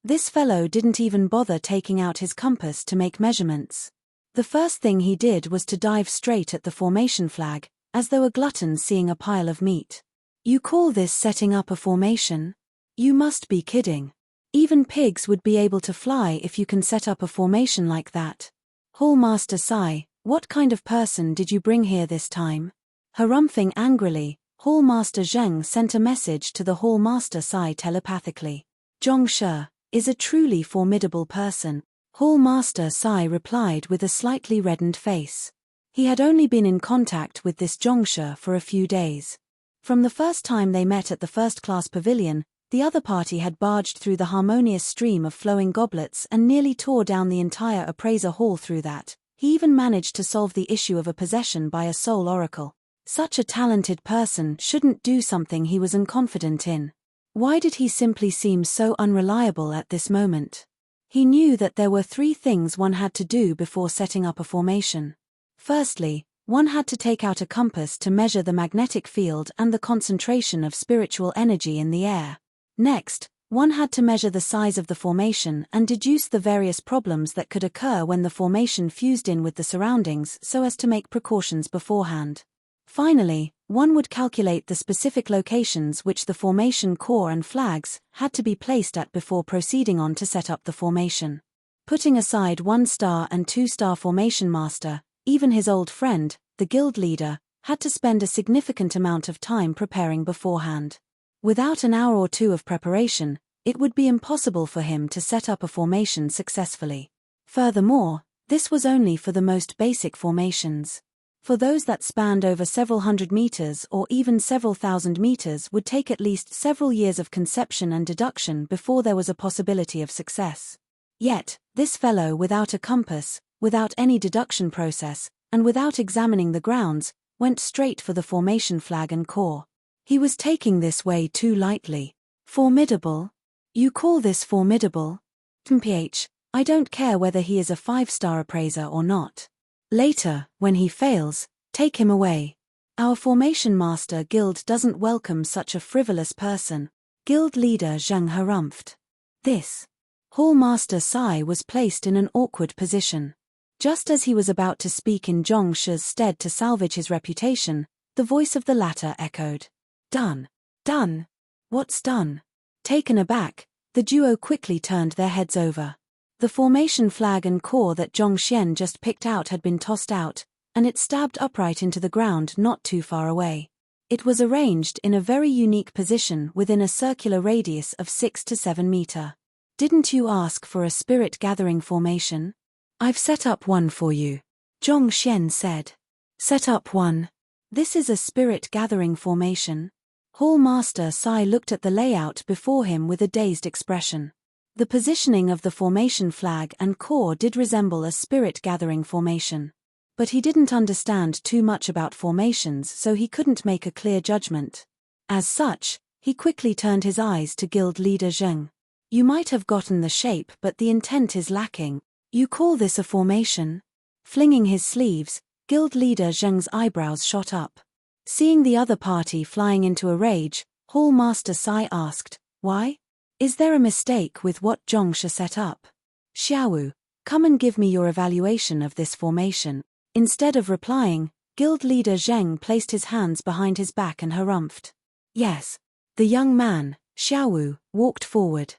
This fellow didn't even bother taking out his compass to make measurements. The first thing he did was to dive straight at the formation flag, as though a glutton seeing a pile of meat. You call this setting up a formation? You must be kidding. Even pigs would be able to fly if you can set up a formation like that. Hall Master Sai, what kind of person did you bring here this time? Harumphing angrily, Hall Master Zheng sent a message to the Hall Master Sai telepathically. Zhongshe is a truly formidable person. Hall Master Sai replied with a slightly reddened face. He had only been in contact with this Zhongshe for a few days. From the first time they met at the first-class pavilion, the other party had barged through the harmonious stream of flowing goblets and nearly tore down the entire appraiser hall through that. He even managed to solve the issue of a possession by a soul oracle. Such a talented person shouldn't do something he was unconfident in. Why did he simply seem so unreliable at this moment? He knew that there were 3 things one had to do before setting up a formation. Firstly, one had to take out a compass to measure the magnetic field and the concentration of spiritual energy in the air. Next, one had to measure the size of the formation and deduce the various problems that could occur when the formation fused in with the surroundings so as to make precautions beforehand. Finally, one would calculate the specific locations which the formation core and flags had to be placed at before proceeding on to set up the formation. Putting aside 1-star and 2-star formation master, even his old friend, the guild leader, had to spend a significant amount of time preparing beforehand. Without an hour or 2 of preparation, it would be impossible for him to set up a formation successfully. Furthermore, this was only for the most basic formations. For those that spanned over several hundred meters or even several thousand meters would take at least several years of conception and deduction before there was a possibility of success. Yet, this fellow without a compass, without any deduction process, and without examining the grounds, went straight for the formation flag and core. He was taking this way too lightly. Formidable? You call this formidable? PH, I don't care whether he is a 5-star appraiser or not. Later, when he fails, take him away. Our formation master guild doesn't welcome such a frivolous person. Guild leader Zheng harumphed. This. Hall Master Sai was placed in an awkward position. Just as he was about to speak in Zhongshe's stead to salvage his reputation, the voice of the latter echoed. Done. Done. What's done? Taken aback, the duo quickly turned their heads over. The formation flag and core that Zhongxian just picked out had been tossed out, and it stabbed upright into the ground not too far away. It was arranged in a very unique position within a circular radius of 6 to 7 meters. Didn't you ask for a spirit-gathering formation? I've set up one for you, Zhongxian said. Set up one? This is a spirit-gathering formation? Hall Master Sai looked at the layout before him with a dazed expression. The positioning of the formation flag and core did resemble a spirit-gathering formation. But he didn't understand too much about formations, so he couldn't make a clear judgment. As such, he quickly turned his eyes to guild leader Zheng. You might have gotten the shape, but the intent is lacking. You call this a formation? Flinging his sleeves, guild leader Zheng's eyebrows shot up. Seeing the other party flying into a rage, Hall Master Sai asked, why? Is there a mistake with what Zhongshe set up? Xiaowu, come and give me your evaluation of this formation. Instead of replying, guild leader Zheng placed his hands behind his back and harumphed. Yes. The young man, Xiaowu, walked forward.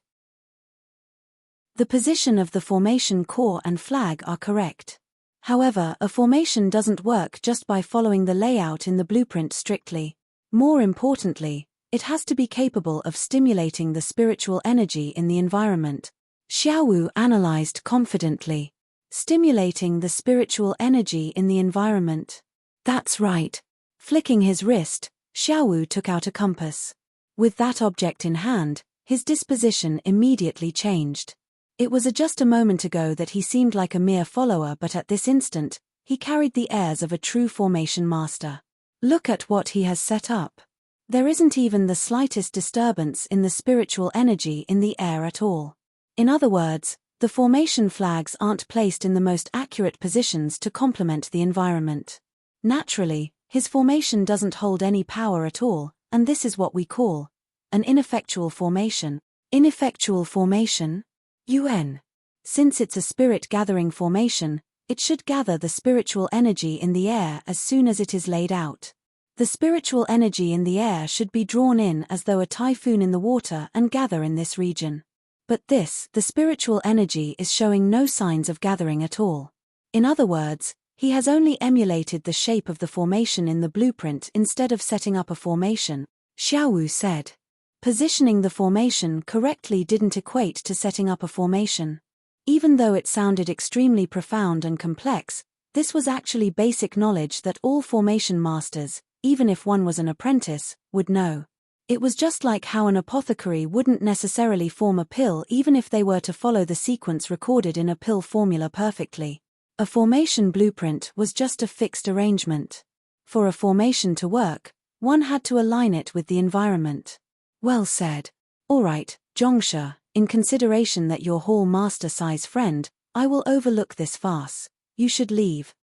The position of the formation core and flag are correct. However, a formation doesn't work just by following the layout in the blueprint strictly. More importantly, it has to be capable of stimulating the spiritual energy in the environment. Xiaowu analyzed confidently. Stimulating the spiritual energy in the environment. That's right. Flicking his wrist, Xiaowu took out a compass. With that object in hand, his disposition immediately changed. It was just a moment ago that he seemed like a mere follower, but at this instant, he carried the airs of a true formation master. Look at what he has set up. There isn't even the slightest disturbance in the spiritual energy in the air at all. In other words, the formation flags aren't placed in the most accurate positions to complement the environment. Naturally, his formation doesn't hold any power at all, and this is what we call an ineffectual formation. Ineffectual formation? UN. Since it's a spirit-gathering formation, it should gather the spiritual energy in the air as soon as it is laid out. The spiritual energy in the air should be drawn in as though a typhoon in the water and gather in this region. But the spiritual energy is showing no signs of gathering at all. In other words, he has only emulated the shape of the formation in the blueprint instead of setting up a formation, Xiaowu said. Positioning the formation correctly didn't equate to setting up a formation. Even though it sounded extremely profound and complex, this was actually basic knowledge that all formation masters, even if one was an apprentice, would know. It was just like how an apothecary wouldn't necessarily form a pill even if they were to follow the sequence recorded in a pill formula perfectly. A formation blueprint was just a fixed arrangement. For a formation to work, one had to align it with the environment. Well said. Alright, Zhongshe, in consideration that you're Hall Master Sai's friend, I will overlook this farce. You should leave.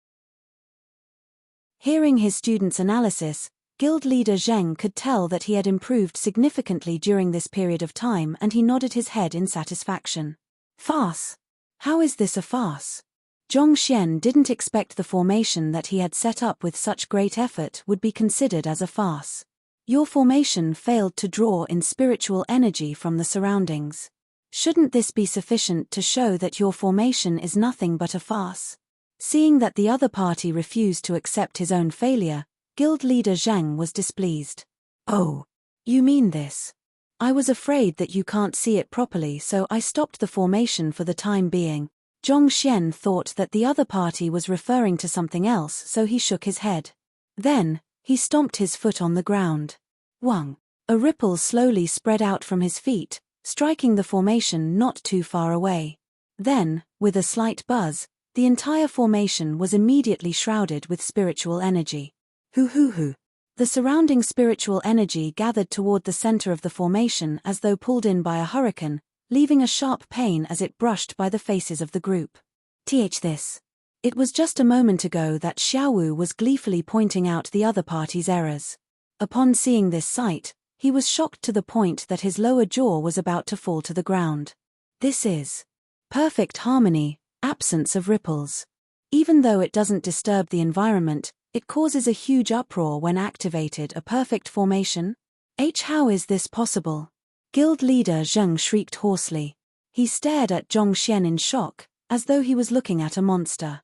Hearing his student's analysis, Guild leader Zheng could tell that he had improved significantly during this period of time, and he nodded his head in satisfaction. Farce? How is this a farce? Zhongxian didn't expect the formation that he had set up with such great effort would be considered as a farce. Your formation failed to draw in spiritual energy from the surroundings. Shouldn't this be sufficient to show that your formation is nothing but a farce? Seeing that the other party refused to accept his own failure, Guild leader Zhang was displeased. Oh, you mean this? I was afraid that you can't see it properly, so I stopped the formation for the time being. Zhongxian thought that the other party was referring to something else, so he shook his head. Then, he stomped his foot on the ground. Wang. A ripple slowly spread out from his feet, striking the formation not too far away. Then, with a slight buzz, the entire formation was immediately shrouded with spiritual energy. Hoo. The surrounding spiritual energy gathered toward the center of the formation as though pulled in by a hurricane, leaving a sharp pain as it brushed by the faces of the group. This. It was just a moment ago that Xiaowu was gleefully pointing out the other party's errors. Upon seeing this sight, he was shocked to the point that his lower jaw was about to fall to the ground. This is perfect harmony, absence of ripples. Even though it doesn't disturb the environment, it causes a huge uproar when activated. A perfect formation? How is this possible? Guild leader Zheng shrieked hoarsely. He stared at Zhongxian in shock, as though he was looking at a monster.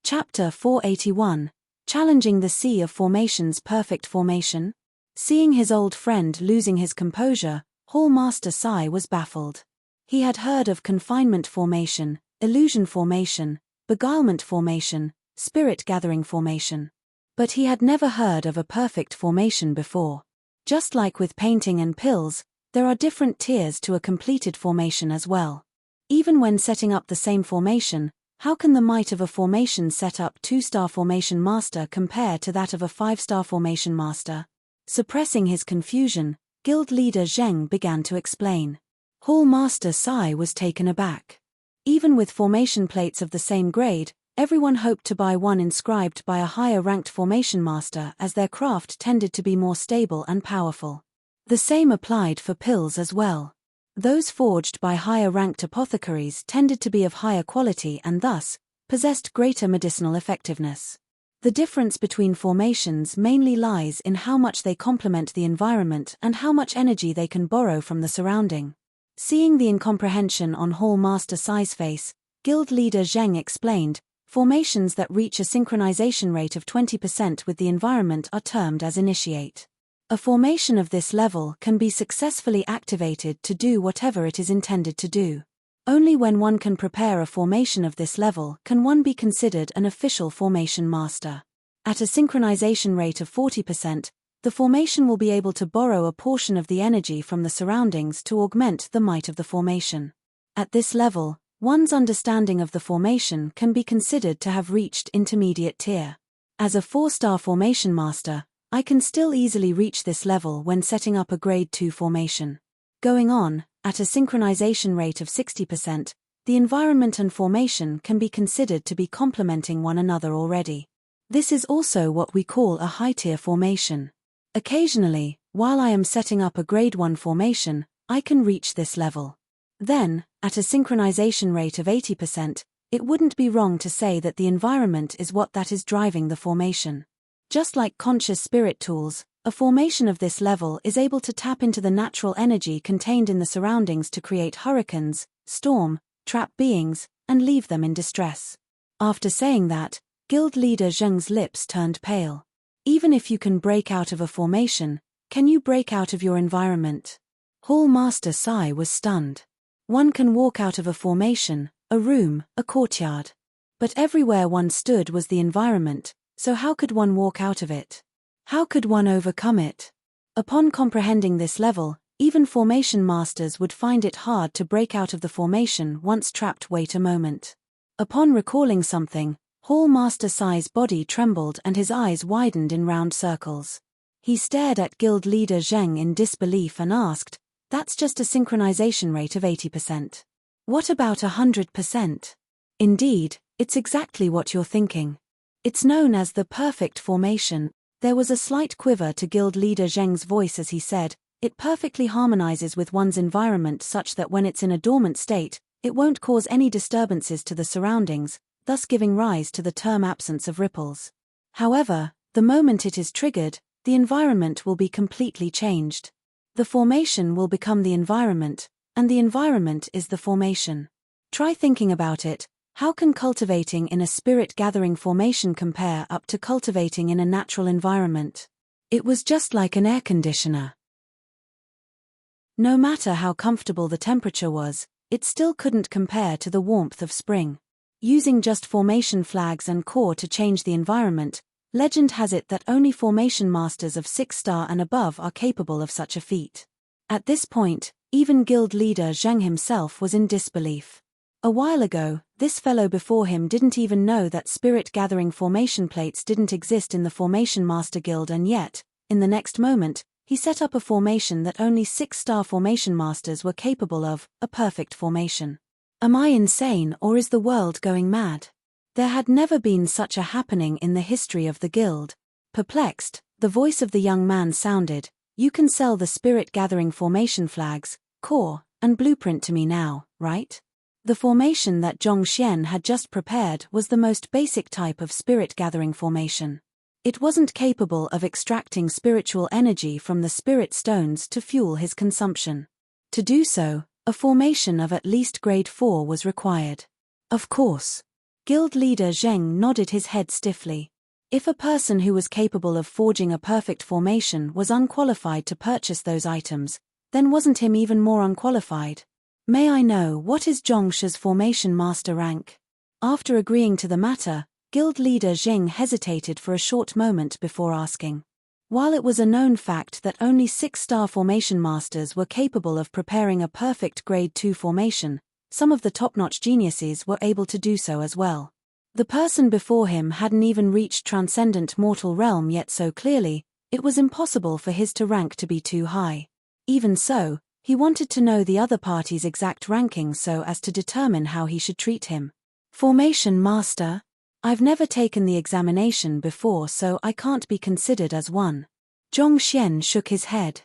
Chapter 481, Challenging the Sea of Formations. Perfect formation? Seeing his old friend losing his composure, Hall Master Sai was baffled. He had heard of confinement formation, illusion formation, beguilement formation, spirit gathering formation. But he had never heard of a perfect formation before. Just like with painting and pills, there are different tiers to a completed formation as well. Even when setting up the same formation, how can the might of a formation set up 2-star formation master compare to that of a 5-star formation master? Suppressing his confusion, Guild leader Zheng began to explain. Hall Master Sai was taken aback. Even with formation plates of the same grade, everyone hoped to buy one inscribed by a higher-ranked formation master as their craft tended to be more stable and powerful. The same applied for pills as well. Those forged by higher-ranked apothecaries tended to be of higher quality and thus, possessed greater medicinal effectiveness. The difference between formations mainly lies in how much they complement the environment and how much energy they can borrow from the surrounding. Seeing the incomprehension on Hall Master Sai's face, Guild leader Zheng explained, formations that reach a synchronization rate of 20% with the environment are termed as initiate. A formation of this level can be successfully activated to do whatever it is intended to do. Only when one can prepare a formation of this level can one be considered an official formation master. At a synchronization rate of 40%, the formation will be able to borrow a portion of the energy from the surroundings to augment the might of the formation. At this level, one's understanding of the formation can be considered to have reached intermediate tier. As a 4-star formation master, I can still easily reach this level when setting up a grade 2 formation. Going on, at a synchronization rate of 60%, the environment and formation can be considered to be complementing one another already. This is also what we call a high-tier formation. Occasionally, while I am setting up a grade 1 formation, I can reach this level. Then, at a synchronization rate of 80%, it wouldn't be wrong to say that the environment is what that is driving the formation. Just like conscious spirit tools, a formation of this level is able to tap into the natural energy contained in the surroundings to create hurricanes, storm, trap beings, and leave them in distress. After saying that, Guild leader Zheng's lips turned pale. Even if you can break out of a formation, can you break out of your environment? Hall Master Sai was stunned. One can walk out of a formation, a room, a courtyard. But everywhere one stood was the environment, so how could one walk out of it? How could one overcome it? Upon comprehending this level, even formation masters would find it hard to break out of the formation once trapped. Wait a moment. Upon recalling something, Hall Master Sai's body trembled and his eyes widened in round circles. He stared at guild leader Zheng in disbelief and asked, "That's just a synchronization rate of 80%. What about 100%? Indeed, it's exactly what you're thinking. It's known as the perfect formation." There was a slight quiver to guild leader Zheng's voice as he said, "It perfectly harmonizes with one's environment such that when it's in a dormant state, it won't cause any disturbances to the surroundings, thus giving rise to the term absence of ripples. However, the moment it is triggered, the environment will be completely changed. The formation will become the environment, and the environment is the formation. Try thinking about it. How can cultivating in a spirit-gathering formation compare up to cultivating in a natural environment? It was just like an air conditioner. No matter how comfortable the temperature was, it still couldn't compare to the warmth of spring. Using just formation flags and core to change the environment, legend has it that only formation masters of 6-star and above are capable of such a feat. At this point, even guild leader Zheng himself was in disbelief. A while ago, this fellow before him didn't even know that spirit-gathering formation plates didn't exist in the Formation Master Guild, and yet, in the next moment, he set up a formation that only 6-star formation masters were capable of, a perfect formation. Am I insane, or is the world going mad? There had never been such a happening in the history of the guild. Perplexed, the voice of the young man sounded, "You can sell the spirit-gathering formation flags, core, and blueprint to me now, right?" The formation that Zhongxian had just prepared was the most basic type of spirit-gathering formation. It wasn't capable of extracting spiritual energy from the spirit stones to fuel his consumption. To do so, a formation of at least grade 4 was required. Of course. Guild leader Zheng nodded his head stiffly. If a person who was capable of forging a perfect formation was unqualified to purchase those items, then wasn't him even more unqualified? "May I know what is Zhongshi's formation master rank?" After agreeing to the matter, guild leader Zheng hesitated for a short moment before asking. While it was a known fact that only 6-star formation masters were capable of preparing a perfect grade 2 formation, some of the top-notch geniuses were able to do so as well. The person before him hadn't even reached transcendent mortal realm yet, so clearly, it was impossible for his rank to be too high. Even so, he wanted to know the other party's exact ranking so as to determine how he should treat him. "Formation Master? I've never taken the examination before, so I can't be considered as one." Zhongxian shook his head.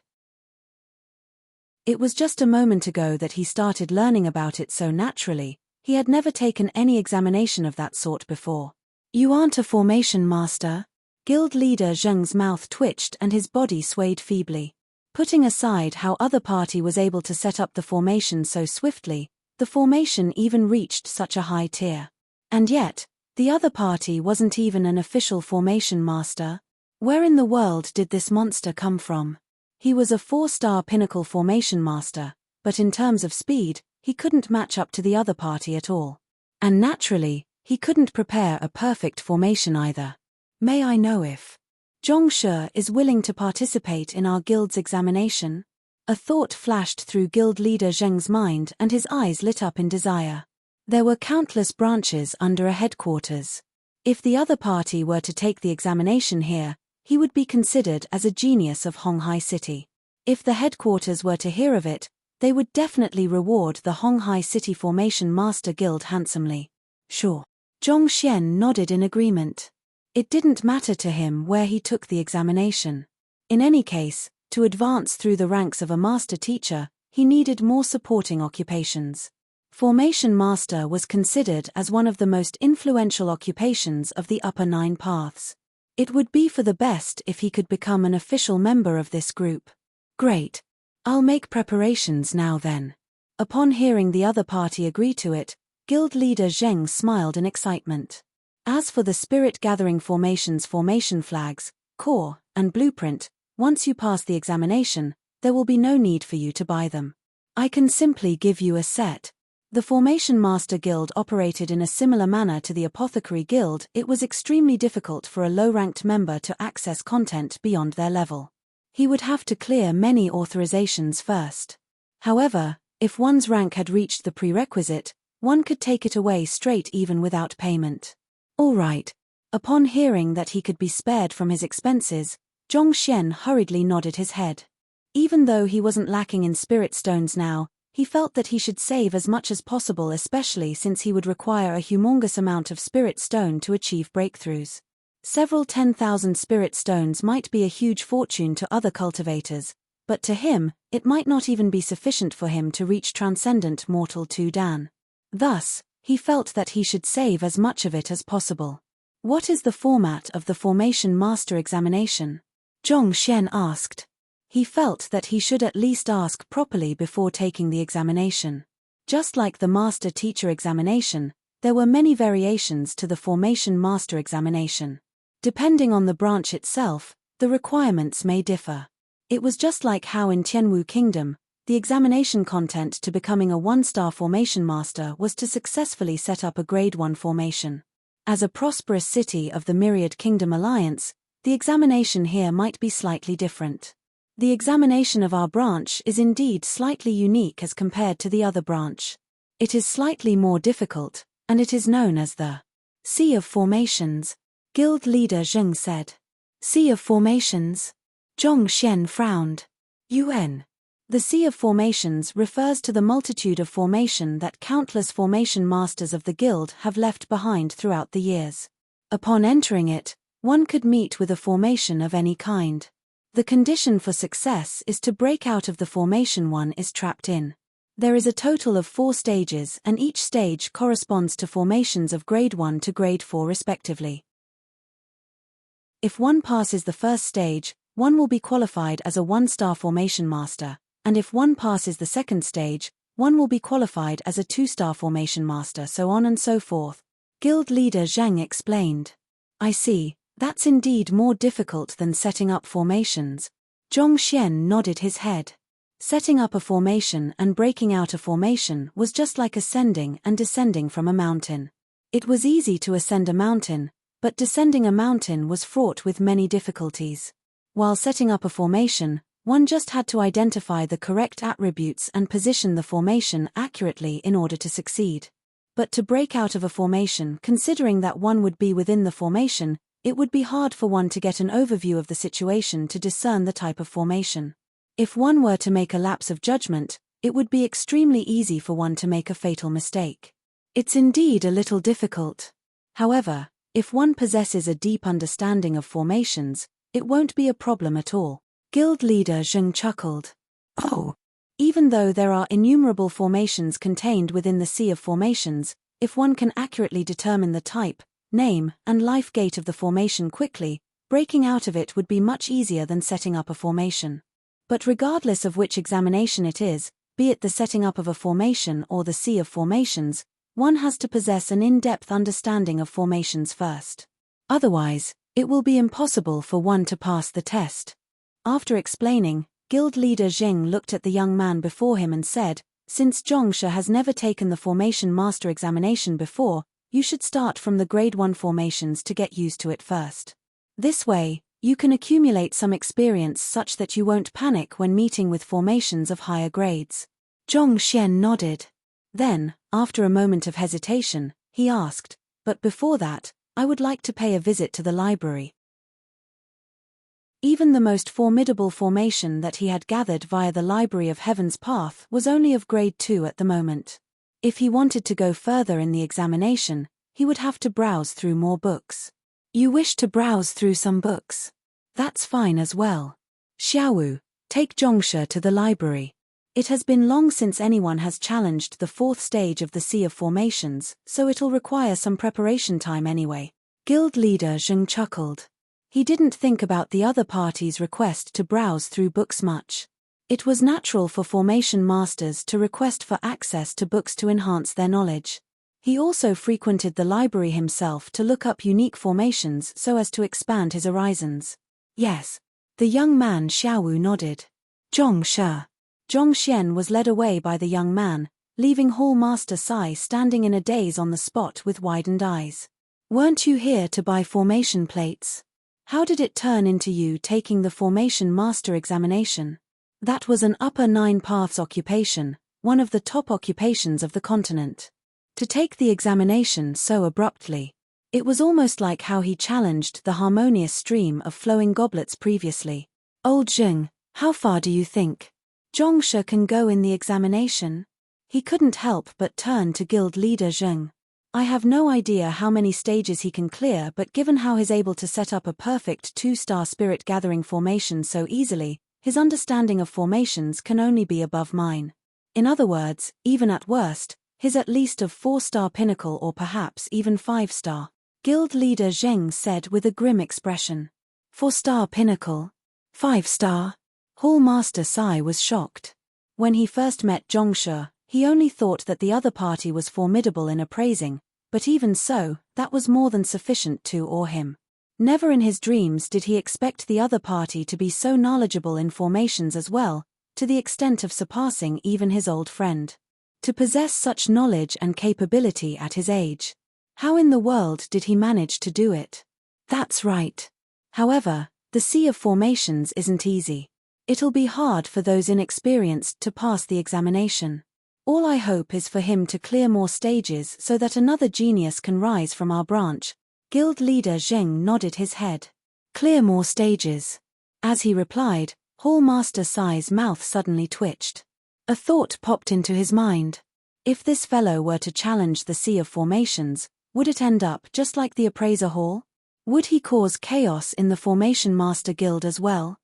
It was just a moment ago that he started learning about it so naturally. He had never taken any examination of that sort before. "You aren't a formation master?" Guild leader Zheng's mouth twitched and his body swayed feebly. Putting aside how other party was able to set up the formation so swiftly, the formation even reached such a high tier. And yet, the other party wasn't even an official formation master. Where in the world did this monster come from? He was a 4-star pinnacle formation master, but in terms of speed, he couldn't match up to the other party at all. And naturally, he couldn't prepare a perfect formation either. "May I know if Zhongshe is willing to participate in our guild's examination?" A thought flashed through guild leader Zheng's mind and his eyes lit up in desire. There were countless branches under a headquarters. If the other party were to take the examination here, he would be considered as a genius of Honghai City. If the headquarters were to hear of it, they would definitely reward the Honghai City Formation Master Guild handsomely. Sure. Zhongxian nodded in agreement. It didn't matter to him where he took the examination. In any case, to advance through the ranks of a master teacher, he needed more supporting occupations. Formation Master was considered as one of the most influential occupations of the upper 9 paths. It would be for the best if he could become an official member of this group. Great. I'll make preparations now then. Upon hearing the other party agree to it, guild leader Zheng smiled in excitement. As for the spirit-gathering formation's formation flags, core, and blueprint, once you pass the examination, there will be no need for you to buy them. I can simply give you a set. The Formation Master Guild operated in a similar manner to the Apothecary Guild. It was extremely difficult for a low-ranked member to access content beyond their level. He would have to clear many authorizations first. However, if one's rank had reached the prerequisite, one could take it away straight even without payment. All right. Upon hearing that he could be spared from his expenses, Zhongxian hurriedly nodded his head. Even though he wasn't lacking in spirit stones now, he felt that he should save as much as possible, especially since he would require a humongous amount of spirit stone to achieve breakthroughs. Several 10,000 spirit stones might be a huge fortune to other cultivators, but to him, it might not even be sufficient for him to reach Transcendent Mortal 2 Dan. Thus, he felt that he should save as much of it as possible. What is the format of the Formation Master Examination? Zhongxian asked. He felt that he should at least ask properly before taking the examination. Just like the Master Teacher Examination, there were many variations to the Formation Master Examination. Depending on the branch itself, the requirements may differ. It was just like how in Tianwu Kingdom, the examination content to becoming a 1-star Formation Master was to successfully set up a Grade 1 formation. As a prosperous city of the Myriad Kingdom Alliance, the examination here might be slightly different. The examination of our branch is indeed slightly unique as compared to the other branch. It is slightly more difficult, and it is known as the Sea of Formations, Guild Leader Zheng said. Sea of Formations? Zhongxian frowned. UN. The Sea of Formations refers to the multitude of formation that countless formation masters of the guild have left behind throughout the years. Upon entering it, one could meet with a formation of any kind. The condition for success is to break out of the formation one is trapped in. There is a total of 4 stages, and each stage corresponds to formations of Grade 1 to Grade 4 respectively. If one passes the first stage, one will be qualified as a 1-star Formation Master, and if one passes the second stage, one will be qualified as a 2-star Formation Master, so on and so forth. Guild Leader Zhang explained. I see. That's indeed more difficult than setting up formations. Zhongxian nodded his head. Setting up a formation and breaking out a formation was just like ascending and descending from a mountain. It was easy to ascend a mountain, but descending a mountain was fraught with many difficulties. While setting up a formation, one just had to identify the correct attributes and position the formation accurately in order to succeed. But to break out of a formation, considering that one would be within the formation, it would be hard for one to get an overview of the situation to discern the type of formation. If one were to make a lapse of judgment, it would be extremely easy for one to make a fatal mistake. It's indeed a little difficult. However, if one possesses a deep understanding of formations, it won't be a problem at all. Guild Leader Zheng chuckled. Oh! Even though there are innumerable formations contained within the Sea of Formations, if one can accurately determine the type, name, and life gate of the formation quickly, breaking out of it would be much easier than setting up a formation. But regardless of which examination it is, be it the setting up of a formation or the Sea of Formations, one has to possess an in-depth understanding of formations first. Otherwise, it will be impossible for one to pass the test. After explaining, Guild Leader Zheng looked at the young man before him and said, since Zhongsha has never taken the Formation Master examination before, you should start from the Grade 1 formations to get used to it first. This way, you can accumulate some experience such that you won't panic when meeting with formations of higher grades. Zhongxian nodded. Then, after a moment of hesitation, he asked, but before that, I would like to pay a visit to the library. Even the most formidable formation that he had gathered via the Library of Heaven's Path was only of Grade 2 at the moment. If he wanted to go further in the examination, he would have to browse through more books. You wish to browse through some books? That's fine as well. Xiaowu, take Zhongsha to the library. It has been long since anyone has challenged the 4th stage of the Sea of Formations, so it'll require some preparation time anyway. Guild Leader Zheng chuckled. He didn't think about the other party's request to browse through books much. It was natural for formation masters to request for access to books to enhance their knowledge. He also frequented the library himself to look up unique formations so as to expand his horizons. Yes. The young man Xiaowu nodded. Zhongshi. Zhongxian was led away by the young man, leaving Hall Master Sai standing in a daze on the spot with widened eyes. Weren't you here to buy formation plates? How did it turn into you taking the Formation Master examination? That was an upper 9 paths occupation, one of the top occupations of the continent. To take the examination so abruptly. It was almost like how he challenged the harmonious stream of flowing goblets previously. Old Zheng, how far do you think Zhongshe can go in the examination? He couldn't help but turn to guild leader Zheng. I have no idea how many stages he can clear, but given how he's able to set up a perfect 2-star spirit gathering formation so easily, his understanding of formations can only be above mine. In other words, even at worst, his at least of 4-star pinnacle or perhaps even 5-star. Guild leader Zheng said with a grim expression. 4-star pinnacle? 5-star? Hall Master Sai was shocked. When he first met Zhongshe, he only thought that the other party was formidable in appraising, but even so, that was more than sufficient to awe him. Never in his dreams did he expect the other party to be so knowledgeable in formations as well, to the extent of surpassing even his old friend. To possess such knowledge and capability at his age. How in the world did he manage to do it? That's right. However, the sea of formations isn't easy. It'll be hard for those inexperienced to pass the examination. All I hope is for him to clear more stages so that another genius can rise from our branch. Guild leader Zheng nodded his head. Clear more stages. As he replied, Hall Master Sai's mouth suddenly twitched. A thought popped into his mind. If this fellow were to challenge the sea of formations, would it end up just like the Appraiser Hall? Would he cause chaos in the Formation Master Guild as well?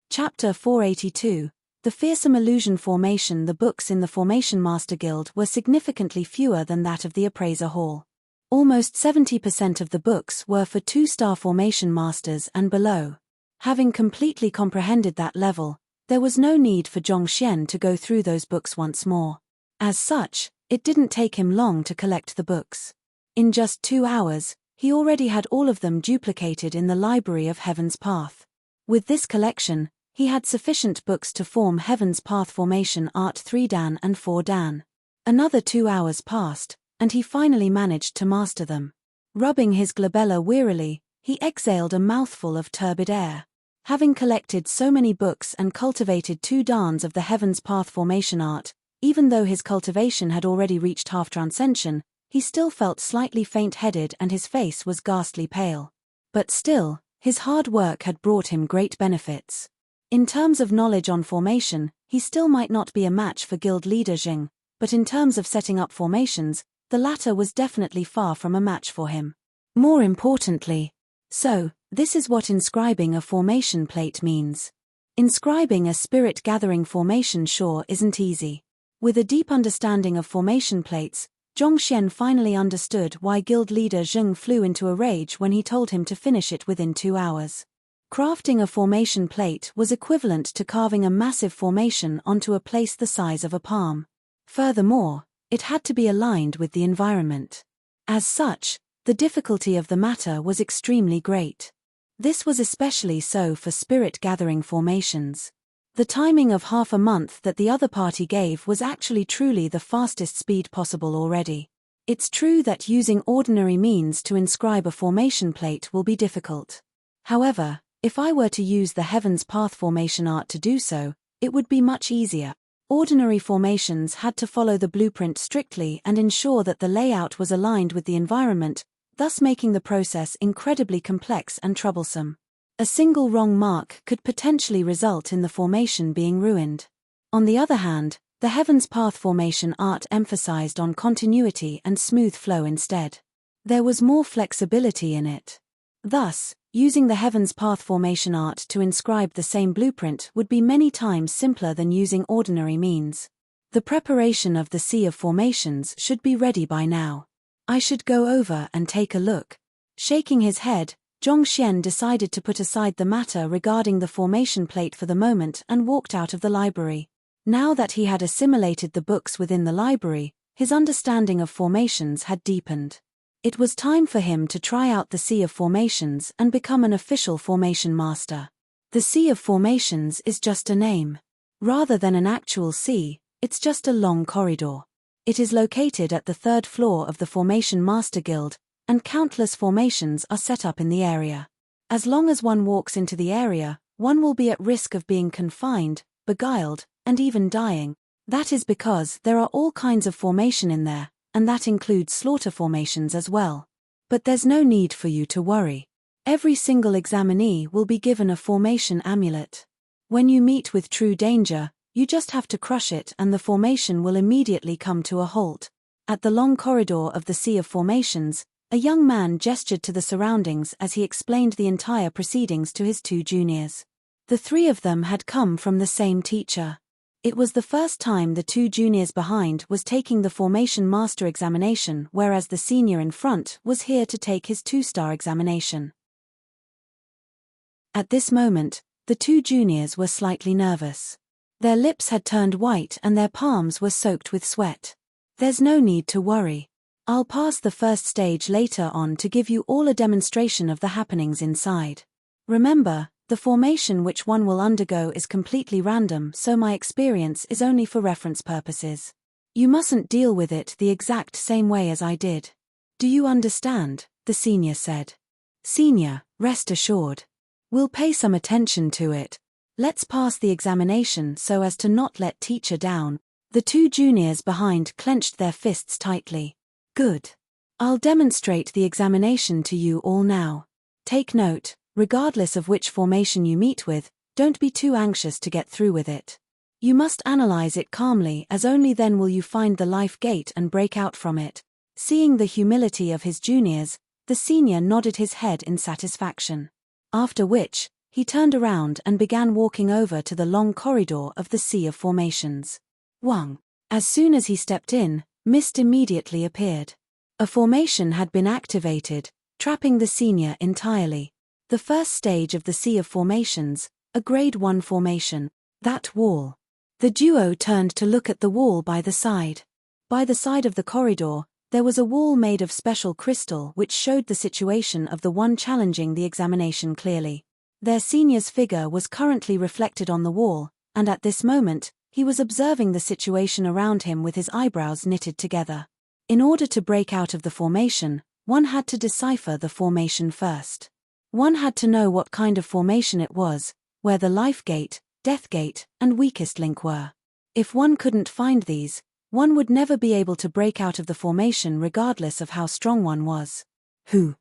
Chapter 482. The Fearsome Illusion Formation. The books in the Formation Master Guild were significantly fewer than that of the Appraiser Hall. Almost 70% of the books were for 2-star Formation Masters and below. Having completely comprehended that level, there was no need for Zhongxian to go through those books once more. As such, it didn't take him long to collect the books. In just 2 hours, he already had all of them duplicated in the Library of Heaven's Path. With this collection, he had sufficient books to form Heaven's Path Formation Art 3 Dan and 4 Dan. Another 2 hours passed, and he finally managed to master them. Rubbing his glabella wearily, he exhaled a mouthful of turbid air. Having collected so many books and cultivated 2 Dans of the Heaven's Path Formation Art, even though his cultivation had already reached half transcension, he still felt slightly faint-headed and his face was ghastly pale. But still, his hard work had brought him great benefits. In terms of knowledge on formation, he still might not be a match for guild leader Zheng, but in terms of setting up formations, the latter was definitely far from a match for him. More importantly, this is what inscribing a formation plate means. Inscribing a spirit-gathering formation sure isn't easy. With a deep understanding of formation plates, Zhongxian finally understood why guild leader Zheng flew into a rage when he told him to finish it within 2 hours. Crafting a formation plate was equivalent to carving a massive formation onto a place the size of a palm. Furthermore, it had to be aligned with the environment. As such, the difficulty of the matter was extremely great. This was especially so for spirit-gathering formations. The timing of half a month that the other party gave was actually truly the fastest speed possible already. It's true that using ordinary means to inscribe a formation plate will be difficult. However, if I were to use the Heaven's Path Formation Art to do so, it would be much easier. Ordinary formations had to follow the blueprint strictly and ensure that the layout was aligned with the environment, thus making the process incredibly complex and troublesome. A single wrong mark could potentially result in the formation being ruined. On the other hand, the Heaven's Path Formation Art emphasized on continuity and smooth flow instead. There was more flexibility in it. Thus, using the Heaven's Path Formation Art to inscribe the same blueprint would be many times simpler than using ordinary means. The preparation of the Sea of Formations should be ready by now. I should go over and take a look. Shaking his head, Zhongxian decided to put aside the matter regarding the formation plate for the moment and walked out of the library. Now that he had assimilated the books within the library, his understanding of formations had deepened. It was time for him to try out the Sea of Formations and become an official formation master. The Sea of Formations is just a name. Rather than an actual sea, it's just a long corridor. It is located at the 3rd floor of the Formation Master Guild, and countless formations are set up in the area. As long as one walks into the area, one will be at risk of being confined, beguiled, and even dying. That is because there are all kinds of formation in there, and that includes slaughter formations as well. But there's no need for you to worry. Every single examinee will be given a formation amulet. When you meet with true danger, you just have to crush it and the formation will immediately come to a halt. At the long corridor of the Sea of Formations, a young man gestured to the surroundings as he explained the entire proceedings to his 2 juniors. The 3 of them had come from the same teacher. It was the first time the 2 juniors behind was taking the Formation Master examination, whereas the senior in front was here to take his 2-star examination. At this moment, the 2 juniors were slightly nervous. Their lips had turned white and their palms were soaked with sweat. There's no need to worry. I'll pass the first stage later on to give you all a demonstration of the happenings inside. Remember, the formation which one will undergo is completely random, so my experience is only for reference purposes. You mustn't deal with it the exact same way as I did. Do you understand? The senior said. Senior, rest assured. We'll pay some attention to it. Let's pass the examination so as to not let teacher down. The 2 juniors behind clenched their fists tightly. Good. I'll demonstrate the examination to you all now. Take note, regardless of which formation you meet with, don't be too anxious to get through with it. You must analyze it calmly, as only then will you find the life gate and break out from it. Seeing the humility of his juniors, the senior nodded his head in satisfaction. After which, he turned around and began walking over to the long corridor of the Sea of Formations. Wang. As soon as he stepped in, mist immediately appeared. A formation had been activated, trapping the senior entirely. The first stage of the Sea of Formations, a grade 1 formation. That wall. The duo turned to look at the wall by the side. By the side of the corridor, there was a wall made of special crystal which showed the situation of the one challenging the examination clearly. Their senior's figure was currently reflected on the wall, and at this moment, he was observing the situation around him with his eyebrows knitted together. In order to break out of the formation, one had to decipher the formation first. One had to know what kind of formation it was, where the life gate, death gate, and weakest link were. If one couldn't find these, one would never be able to break out of the formation regardless of how strong one was. Who?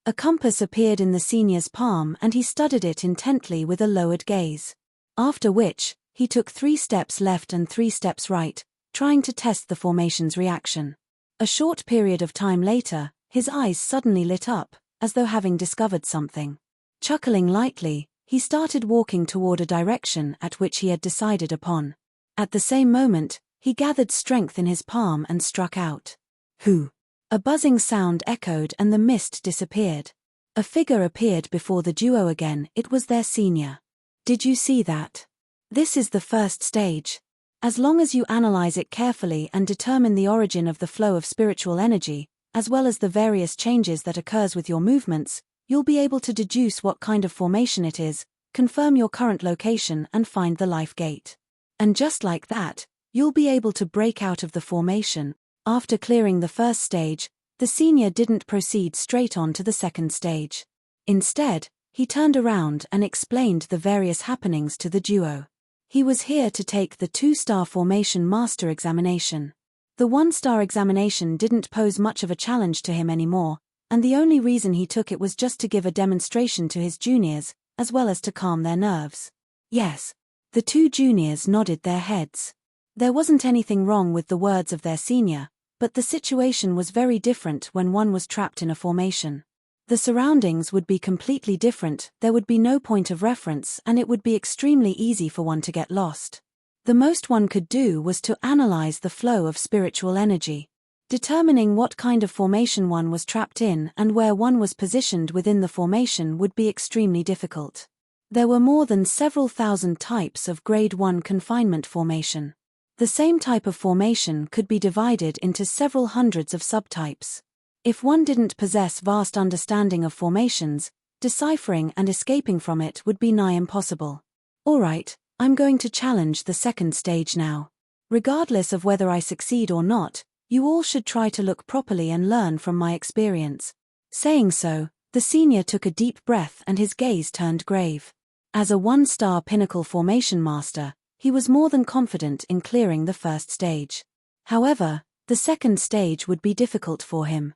A compass appeared in the senior's palm and he studied it intently with a lowered gaze. After which, he took 3 steps left and 3 steps right, trying to test the formation's reaction. A short period of time later, his eyes suddenly lit up, as though having discovered something. Chuckling lightly, he started walking toward a direction at which he had decided upon. At the same moment, he gathered strength in his palm and struck out. Who? A buzzing sound echoed and the mist disappeared. A figure appeared before the duo again. It was their senior. Did you see that? This is the first stage. As long as you analyze it carefully and determine the origin of the flow of spiritual energy, as well as the various changes that occurs with your movements, you'll be able to deduce what kind of formation it is, confirm your current location and find the life gate. And just like that, you'll be able to break out of the formation. After clearing the first stage, the senior didn't proceed straight on to the second stage. Instead, he turned around and explained the various happenings to the duo. He was here to take the 2-star formation master examination. The 1-star examination didn't pose much of a challenge to him anymore, and the only reason he took it was just to give a demonstration to his juniors, as well as to calm their nerves. Yes. The 2 juniors nodded their heads. There wasn't anything wrong with the words of their senior, but the situation was very different when one was trapped in a formation. The surroundings would be completely different, there would be no point of reference and it would be extremely easy for one to get lost. The most one could do was to analyze the flow of spiritual energy. Determining what kind of formation one was trapped in and where one was positioned within the formation would be extremely difficult. There were more than several thousand types of grade 1 confinement formation. The same type of formation could be divided into several hundreds of subtypes. If one didn't possess vast understanding of formations, deciphering and escaping from it would be nigh impossible. Alright, I'm going to challenge the second stage now. Regardless of whether I succeed or not, you all should try to look properly and learn from my experience. Saying so, the senior took a deep breath and his gaze turned grave. As a one-star pinnacle formation master, he was more than confident in clearing the first stage. However, the second stage would be difficult for him.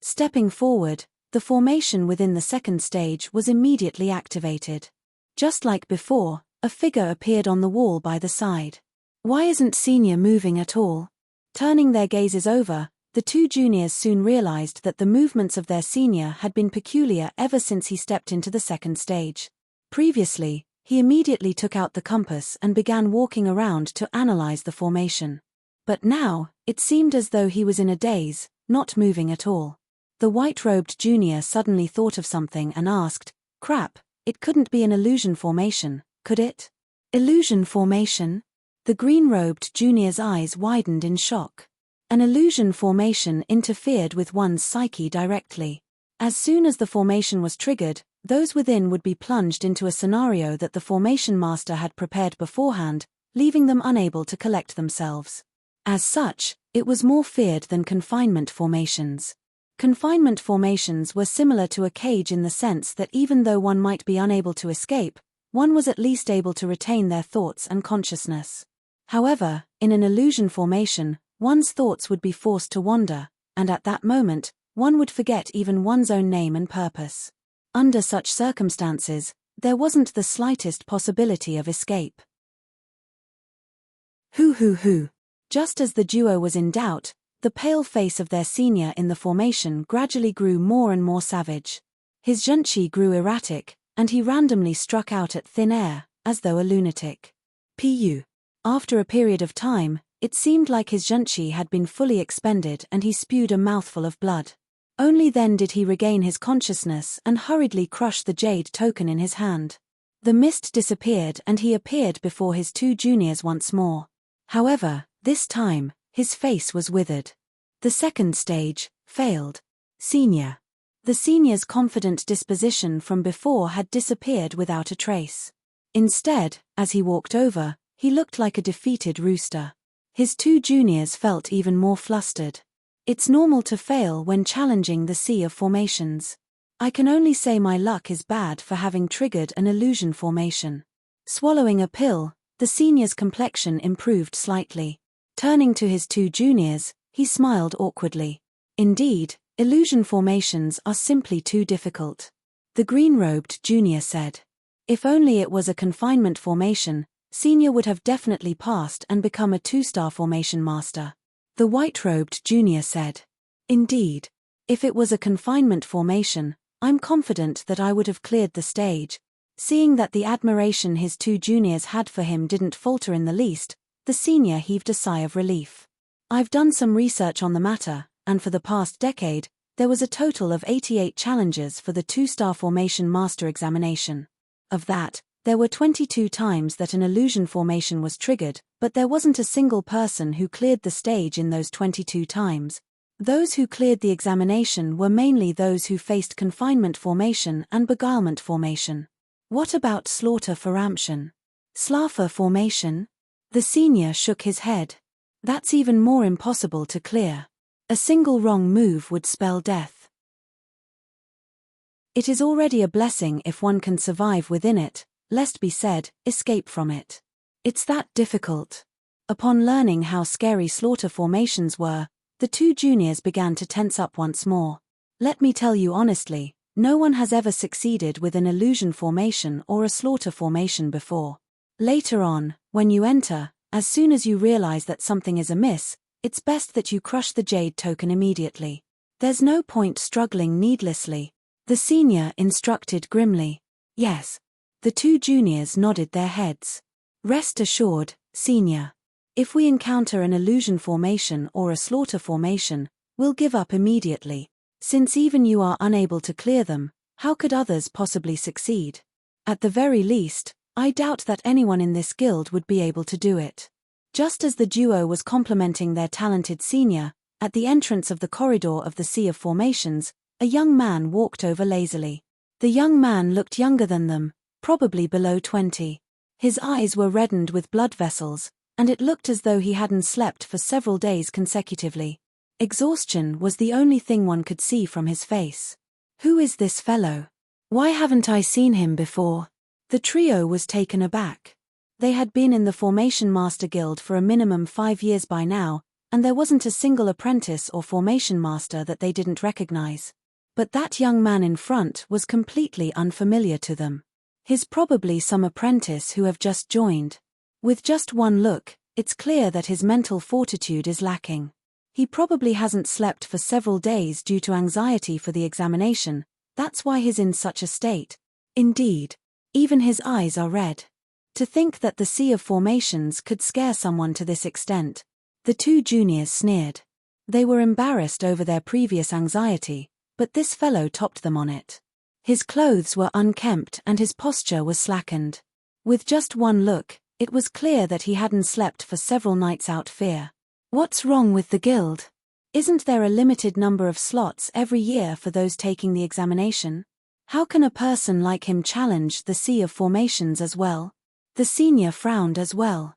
Stepping forward, the formation within the second stage was immediately activated. Just like before, a figure appeared on the wall by the side. Why isn't senior moving at all? Turning their gazes over, the two juniors soon realized that the movements of their senior had been peculiar ever since he stepped into the second stage. Previously, he immediately took out the compass and began walking around to analyze the formation. But now, it seemed as though he was in a daze, not moving at all. The white-robed junior suddenly thought of something and asked, "Crap, it couldn't be an illusion formation, could it?" Illusion formation? The green-robed junior's eyes widened in shock. An illusion formation interfered with one's psyche directly. As soon as the formation was triggered, those within would be plunged into a scenario that the formation master had prepared beforehand, leaving them unable to collect themselves. As such, it was more feared than confinement formations. Confinement formations were similar to a cage in the sense that even though one might be unable to escape, one was at least able to retain their thoughts and consciousness. However, in an illusion formation, one's thoughts would be forced to wander, and at that moment, one would forget even one's own name and purpose. Under such circumstances, there wasn't the slightest possibility of escape. Just as the duo was in doubt, the pale face of their senior in the formation gradually grew more and more savage. His junchi grew erratic, and he randomly struck out at thin air, as though a lunatic. After a period of time, it seemed like his junchi had been fully expended and he spewed a mouthful of blood. Only then did he regain his consciousness and hurriedly crush the jade token in his hand. The mist disappeared and he appeared before his two juniors once more. However, this time, his face was withered. The second stage failed. Senior. The senior's confident disposition from before had disappeared without a trace. Instead, as he walked over, he looked like a defeated rooster. His two juniors felt even more flustered. It's normal to fail when challenging the sea of formations. I can only say my luck is bad for having triggered an illusion formation. Swallowing a pill, the senior's complexion improved slightly. Turning to his two juniors, he smiled awkwardly. Indeed, illusion formations are simply too difficult. The green-robed junior said. If only it was a confinement formation, senior would have definitely passed and become a two-star formation master. The white-robed junior said. Indeed. If it was a confinement formation, I'm confident that I would have cleared the stage. Seeing that the admiration his two juniors had for him didn't falter in the least, the senior heaved a sigh of relief. I've done some research on the matter, and for the past decade, there was a total of 88 challenges for the two-star formation master examination. Of that, there were 22 times that an illusion formation was triggered, but there wasn't a single person who cleared the stage in those 22 times. Those who cleared the examination were mainly those who faced confinement formation and beguilement formation. What about slaughter formation? Slafa formation? The senior shook his head. That's even more impossible to clear. A single wrong move would spell death. It is already a blessing if one can survive within it, lest be said, escape from it. It's that difficult. Upon learning how scary slaughter formations were, the two juniors began to tense up once more. Let me tell you honestly, no one has ever succeeded with an illusion formation or a slaughter formation before. Later on, when you enter, as soon as you realize that something is amiss, it's best that you crush the jade token immediately. There's no point struggling needlessly. The senior instructed grimly. Yes. The two juniors nodded their heads. Rest assured, senior. If we encounter an illusion formation or a slaughter formation, we'll give up immediately. Since even you are unable to clear them, how could others possibly succeed? At the very least, I doubt that anyone in this guild would be able to do it. Just as the duo was complimenting their talented senior, at the entrance of the corridor of the Sea of Formations, a young man walked over lazily. The young man looked younger than them, probably below 20. His eyes were reddened with blood vessels, and it looked as though he hadn't slept for several days consecutively. Exhaustion was the only thing one could see from his face. Who is this fellow? Why haven't I seen him before? The trio was taken aback. They had been in the Formation Master Guild for a minimum 5 years by now, and there wasn't a single apprentice or Formation Master that they didn't recognize. But that young man in front was completely unfamiliar to them. He's probably some apprentice who have just joined. With just one look, it's clear that his mental fortitude is lacking. He probably hasn't slept for several days due to anxiety for the examination, that's why he's in such a state. Indeed, even his eyes are red. To think that the Sea of Formations could scare someone to this extent. The two juniors sneered. They were embarrassed over their previous anxiety, but this fellow topped them on it. His clothes were unkempt and his posture was slackened. With just one look, it was clear that he hadn't slept for several nights out fear. What's wrong with the guild? Isn't there a limited number of slots every year for those taking the examination? How can a person like him challenge the Sea of Formations as well? The senior frowned as well.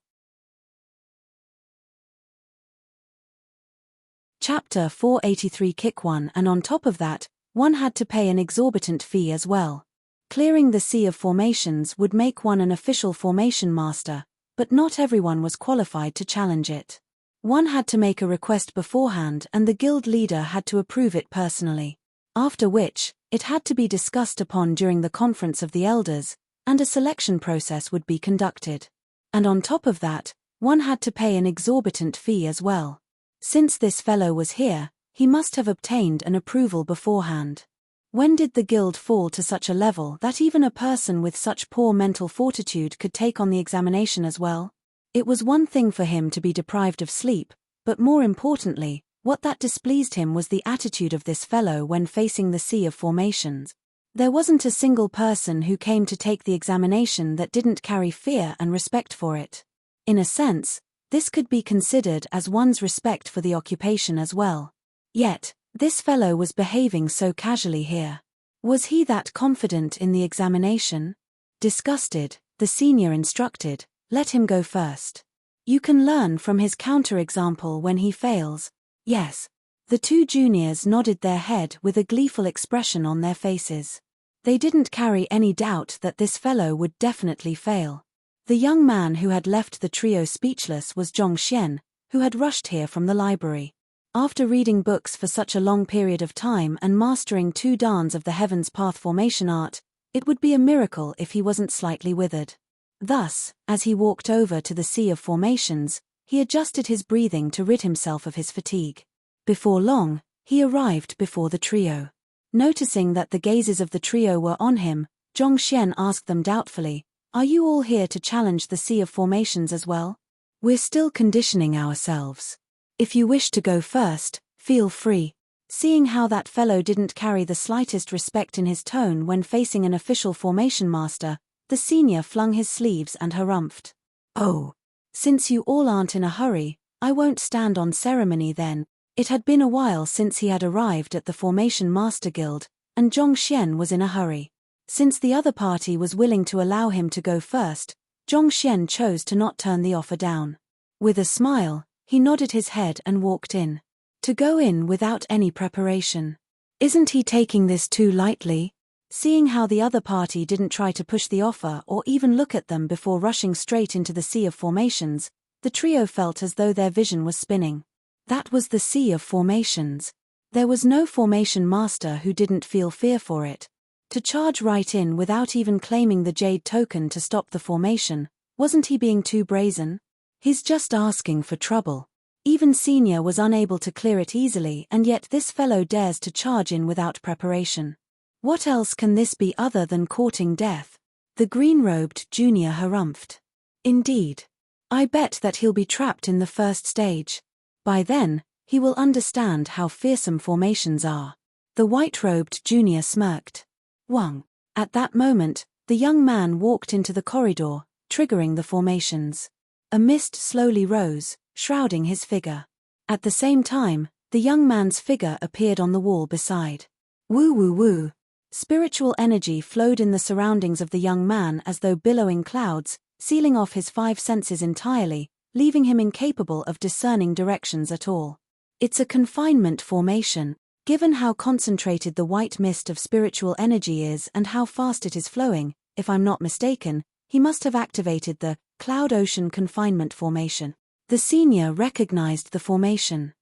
Chapter 483 Kick 1, and on top of that, one had to pay an exorbitant fee as well. Clearing the Sea of Formations would make one an official Formation Master, but not everyone was qualified to challenge it. One had to make a request beforehand and the guild leader had to approve it personally. After which, it had to be discussed upon during the Conference of the Elders, and a selection process would be conducted. And on top of that, one had to pay an exorbitant fee as well. Since this fellow was here, he must have obtained an approval beforehand. When did the guild fall to such a level that even a person with such poor mental fortitude could take on the examination as well? It was one thing for him to be deprived of sleep, but more importantly, what that displeased him was the attitude of this fellow when facing the Sea of Formations. There wasn't a single person who came to take the examination that didn't carry fear and respect for it. In a sense, this could be considered as one's respect for the occupation as well. Yet, this fellow was behaving so casually here. Was he that confident in the examination? Disgusted, the senior instructed, "Let him go first. You can learn from his counterexample when he fails." Yes. The two juniors nodded their head with a gleeful expression on their faces. They didn't carry any doubt that this fellow would definitely fail. The young man who had left the trio speechless was Zhongxian, who had rushed here from the library. After reading books for such a long period of time and mastering 2 dans of the Heaven's Path formation art, it would be a miracle if he wasn't slightly withered. Thus, as he walked over to the Sea of Formations, he adjusted his breathing to rid himself of his fatigue. Before long, he arrived before the trio. Noticing that the gazes of the trio were on him, Zhongxian asked them doubtfully, "Are you all here to challenge the Sea of Formations as well?" "We're still conditioning ourselves. If you wish to go first, feel free." Seeing how that fellow didn't carry the slightest respect in his tone when facing an official Formation Master, the senior flung his sleeves and harumphed. "Oh. Since you all aren't in a hurry, I won't stand on ceremony then." It had been a while since he had arrived at the Formation Master Guild, and Zhongxian was in a hurry. Since the other party was willing to allow him to go first, Zhongxian chose to not turn the offer down. With a smile, he nodded his head and walked in. To go in without any preparation. Isn't he taking this too lightly? Seeing how the other party didn't try to push the offer or even look at them before rushing straight into the Sea of Formations, the trio felt as though their vision was spinning. That was the Sea of Formations. There was no Formation Master who didn't feel fear for it. To charge right in without even claiming the Jade token to stop the formation, wasn't he being too brazen? He's just asking for trouble. Even Senior was unable to clear it easily, and yet this fellow dares to charge in without preparation. What else can this be other than courting death? The green-robed junior harumphed. Indeed. I bet that he'll be trapped in the first stage. By then, he will understand how fearsome formations are. The white-robed junior smirked. Wang. At that moment, the young man walked into the corridor, triggering the formations. A mist slowly rose, shrouding his figure. At the same time, the young man's figure appeared on the wall beside. Woo woo woo. Spiritual energy flowed in the surroundings of the young man as though billowing clouds, sealing off his five senses entirely, leaving him incapable of discerning directions at all. It's a confinement formation. Given how concentrated the white mist of spiritual energy is and how fast it is flowing, if I'm not mistaken, he must have activated the cloud ocean confinement formation. The senior recognized the formation.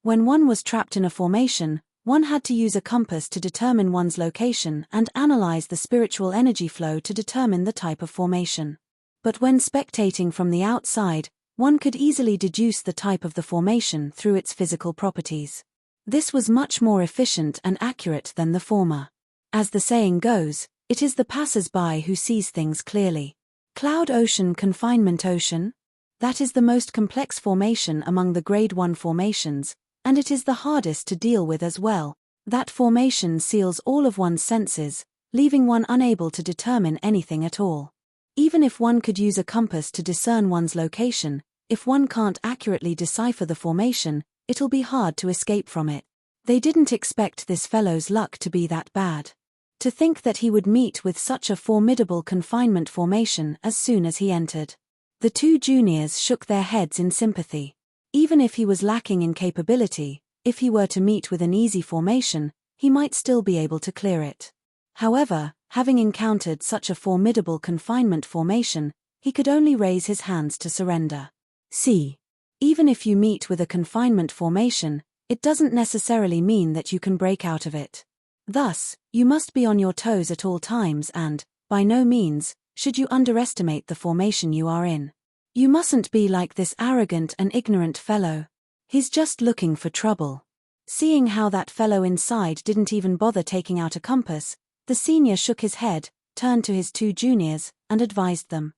When one was trapped in a formation, one had to use a compass to determine one's location and analyze the spiritual energy flow to determine the type of formation. But when spectating from the outside, one could easily deduce the type of the formation through its physical properties. This was much more efficient and accurate than the former. As the saying goes, it is the passers-by who sees things clearly. Cloud ocean confinement ocean? That is the most complex formation among the Grade 1 formations, and it is the hardest to deal with as well. That formation seals all of one's senses, leaving one unable to determine anything at all. Even if one could use a compass to discern one's location, if one can't accurately decipher the formation, it'll be hard to escape from it. They didn't expect this fellow's luck to be that bad. To think that he would meet with such a formidable confinement formation as soon as he entered. The two juniors shook their heads in sympathy. Even if he was lacking in capability, if he were to meet with an easy formation, he might still be able to clear it. However, having encountered such a formidable confinement formation, he could only raise his hands to surrender. See, even if you meet with a confinement formation, it doesn't necessarily mean that you can break out of it. Thus, you must be on your toes at all times and, by no means, should you underestimate the formation you are in. You mustn't be like this arrogant and ignorant fellow. He's just looking for trouble. Seeing how that fellow inside didn't even bother taking out a compass, the senior shook his head, turned to his two juniors, and advised them.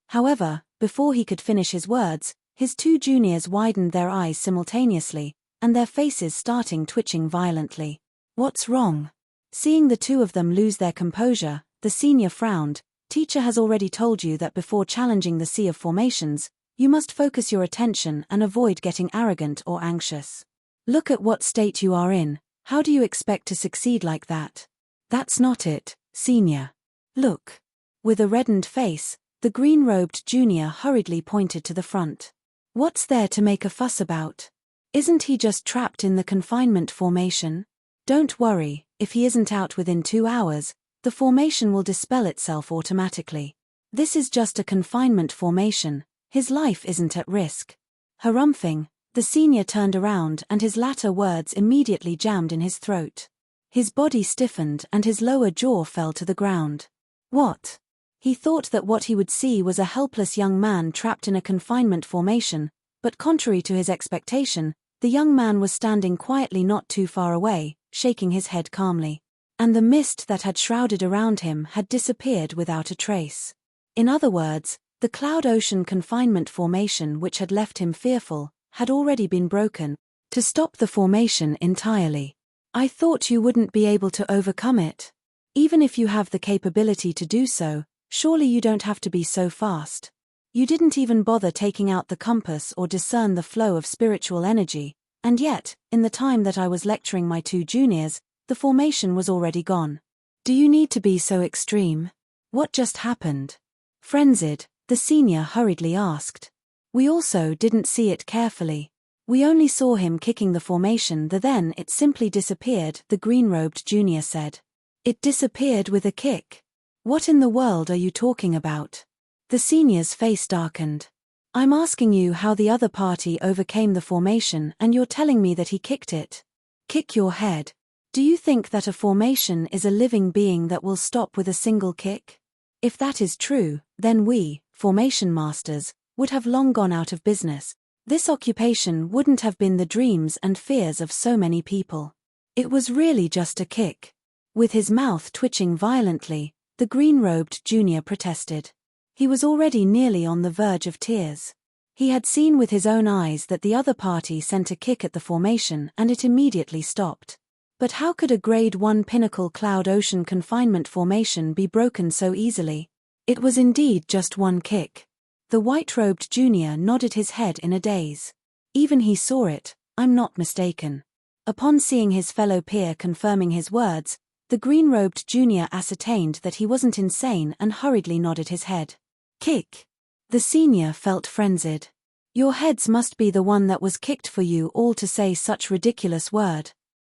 However, before he could finish his words, his two juniors widened their eyes simultaneously, and their faces starting twitching violently. What's wrong? Seeing the two of them lose their composure, the senior frowned. Teacher has already told you that before challenging the sea of formations, you must focus your attention and avoid getting arrogant or anxious. Look at what state you are in. How do you expect to succeed like that? That's not it, senior. Look. With a reddened face, the green-robed junior hurriedly pointed to the front. What's there to make a fuss about? Isn't he just trapped in the confinement formation? Don't worry, if he isn't out within 2 hours, the formation will dispel itself automatically. This is just a confinement formation, his life isn't at risk. Harumphing, the senior turned around and his latter words immediately jammed in his throat. His body stiffened and his lower jaw fell to the ground. What? He thought that what he would see was a helpless young man trapped in a confinement formation, but contrary to his expectation, the young man was standing quietly not too far away, shaking his head calmly. And the mist that had shrouded around him had disappeared without a trace. In other words, the cloud ocean confinement formation which had left him fearful, had already been broken, to stop the formation entirely. I thought you wouldn't be able to overcome it. Even if you have the capability to do so, surely you don't have to be so fast. You didn't even bother taking out the compass or discern the flow of spiritual energy, and yet, in the time that I was lecturing my two juniors, the formation was already gone. Do you need to be so extreme? What just happened? Frenzied, the senior hurriedly asked. We also didn't see it carefully. We only saw him kicking the formation, then it simply disappeared, the green-robed junior said. It disappeared with a kick. What in the world are you talking about? The senior's face darkened. I'm asking you how the other party overcame the formation and you're telling me that he kicked it. Kick your head. Do you think that a formation is a living being that will stop with a single kick? If that is true, then we, formation masters, would have long gone out of business. This occupation wouldn't have been the dreams and fears of so many people. It was really just a kick. With his mouth twitching violently, the green-robed junior protested. He was already nearly on the verge of tears. He had seen with his own eyes that the other party sent a kick at the formation and it immediately stopped. But how could a Grade 1 pinnacle cloud ocean confinement formation be broken so easily? It was indeed just one kick. The white-robed junior nodded his head in a daze. Even he saw it, I'm not mistaken. Upon seeing his fellow peer confirming his words, the green-robed junior ascertained that he wasn't insane and hurriedly nodded his head. Kick. The senior felt frenzied. Your heads must be the one that was kicked for you all to say such ridiculous word.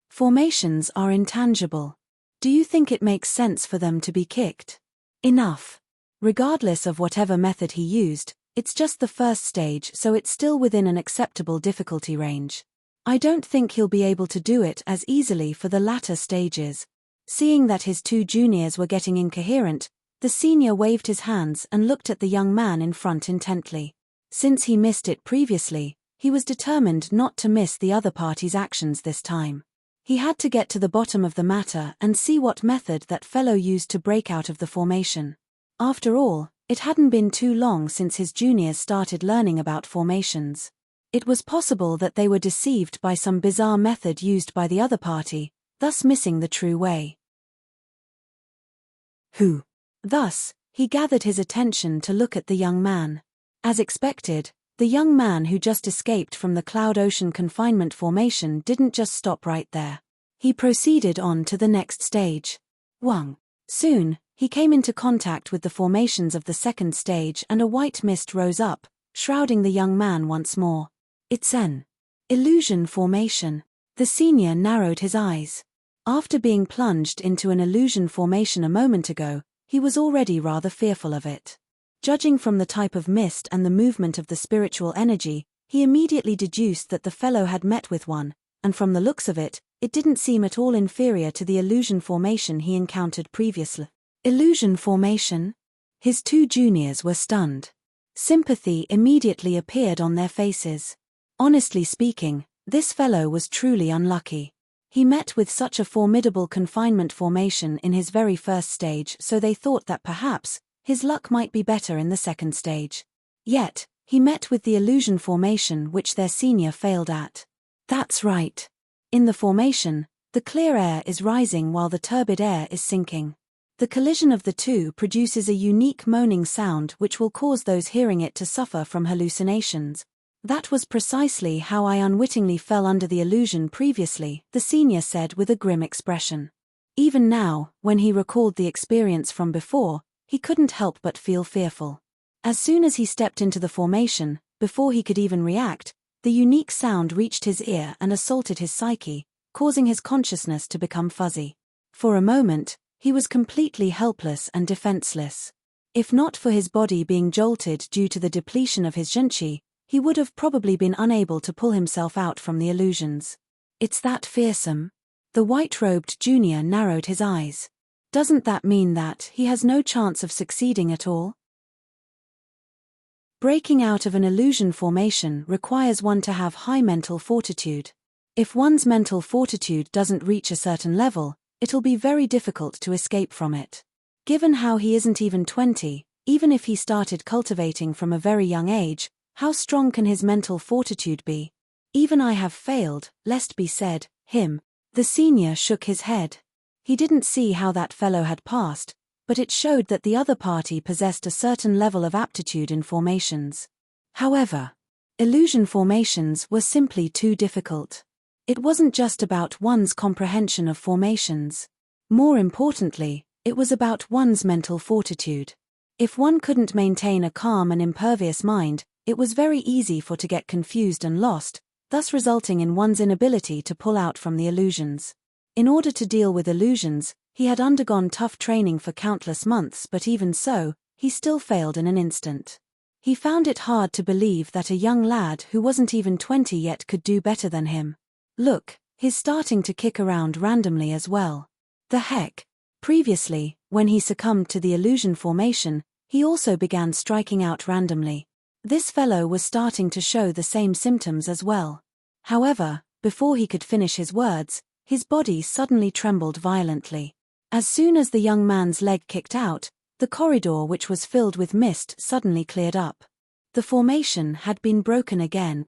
Formations are intangible. Do you think it makes sense for them to be kicked? Enough. Regardless of whatever method he used, it's just the first stage, so it's still within an acceptable difficulty range. I don't think he'll be able to do it as easily for the latter stages. Seeing that his two juniors were getting incoherent, the senior waved his hands and looked at the young man in front intently. Since he missed it previously, he was determined not to miss the other party's actions this time. He had to get to the bottom of the matter and see what method that fellow used to break out of the formation. After all, it hadn't been too long since his juniors started learning about formations. It was possible that they were deceived by some bizarre method used by the other party, thus missing the true way. Who? Thus, he gathered his attention to look at the young man. As expected, the young man who just escaped from the Cloud Ocean confinement formation didn't just stop right there. He proceeded on to the next stage. Wang. Soon, he came into contact with the formations of the second stage and a white mist rose up, shrouding the young man once more. It's an illusion formation. The senior narrowed his eyes. After being plunged into an illusion formation a moment ago, he was already rather fearful of it. Judging from the type of mist and the movement of the spiritual energy, he immediately deduced that the fellow had met with one, and from the looks of it, it didn't seem at all inferior to the illusion formation he encountered previously. Illusion formation? His two juniors were stunned. Sympathy immediately appeared on their faces. Honestly speaking, this fellow was truly unlucky. He met with such a formidable confinement formation in his very first stage, so they thought that perhaps his luck might be better in the second stage. Yet, he met with the illusion formation which their senior failed at. That's right. In the formation, the clear air is rising while the turbid air is sinking. The collision of the two produces a unique moaning sound which will cause those hearing it to suffer from hallucinations. That was precisely how I unwittingly fell under the illusion previously, the senior said with a grim expression. Even now, when he recalled the experience from before, he couldn't help but feel fearful. As soon as he stepped into the formation, before he could even react, the unique sound reached his ear and assaulted his psyche, causing his consciousness to become fuzzy. For a moment, he was completely helpless and defenseless. If not for his body being jolted due to the depletion of his zhenqi, he would have probably been unable to pull himself out from the illusions. It's that fearsome? The white-robed junior narrowed his eyes. Doesn't that mean that he has no chance of succeeding at all? Breaking out of an illusion formation requires one to have high mental fortitude. If one's mental fortitude doesn't reach a certain level, it'll be very difficult to escape from it. Given how he isn't even 20, even if he started cultivating from a very young age, how strong can his mental fortitude be? Even I have failed, lest be said, him. The senior shook his head. He didn't see how that fellow had passed, but it showed that the other party possessed a certain level of aptitude in formations. However, illusion formations were simply too difficult. It wasn't just about one's comprehension of formations. More importantly, it was about one's mental fortitude. If one couldn't maintain a calm and impervious mind, it was very easy to get confused and lost, thus resulting in one's inability to pull out from the illusions. In order to deal with illusions, he had undergone tough training for countless months, but even so, he still failed in an instant. He found it hard to believe that a young lad who wasn't even 20 yet could do better than him. Look, he's starting to kick around randomly as well. The heck? Previously, when he succumbed to the illusion formation, he also began striking out randomly. This fellow was starting to show the same symptoms as well. However, before he could finish his words, his body suddenly trembled violently. As soon as the young man's leg kicked out, the corridor which was filled with mist suddenly cleared up. The formation had been broken again.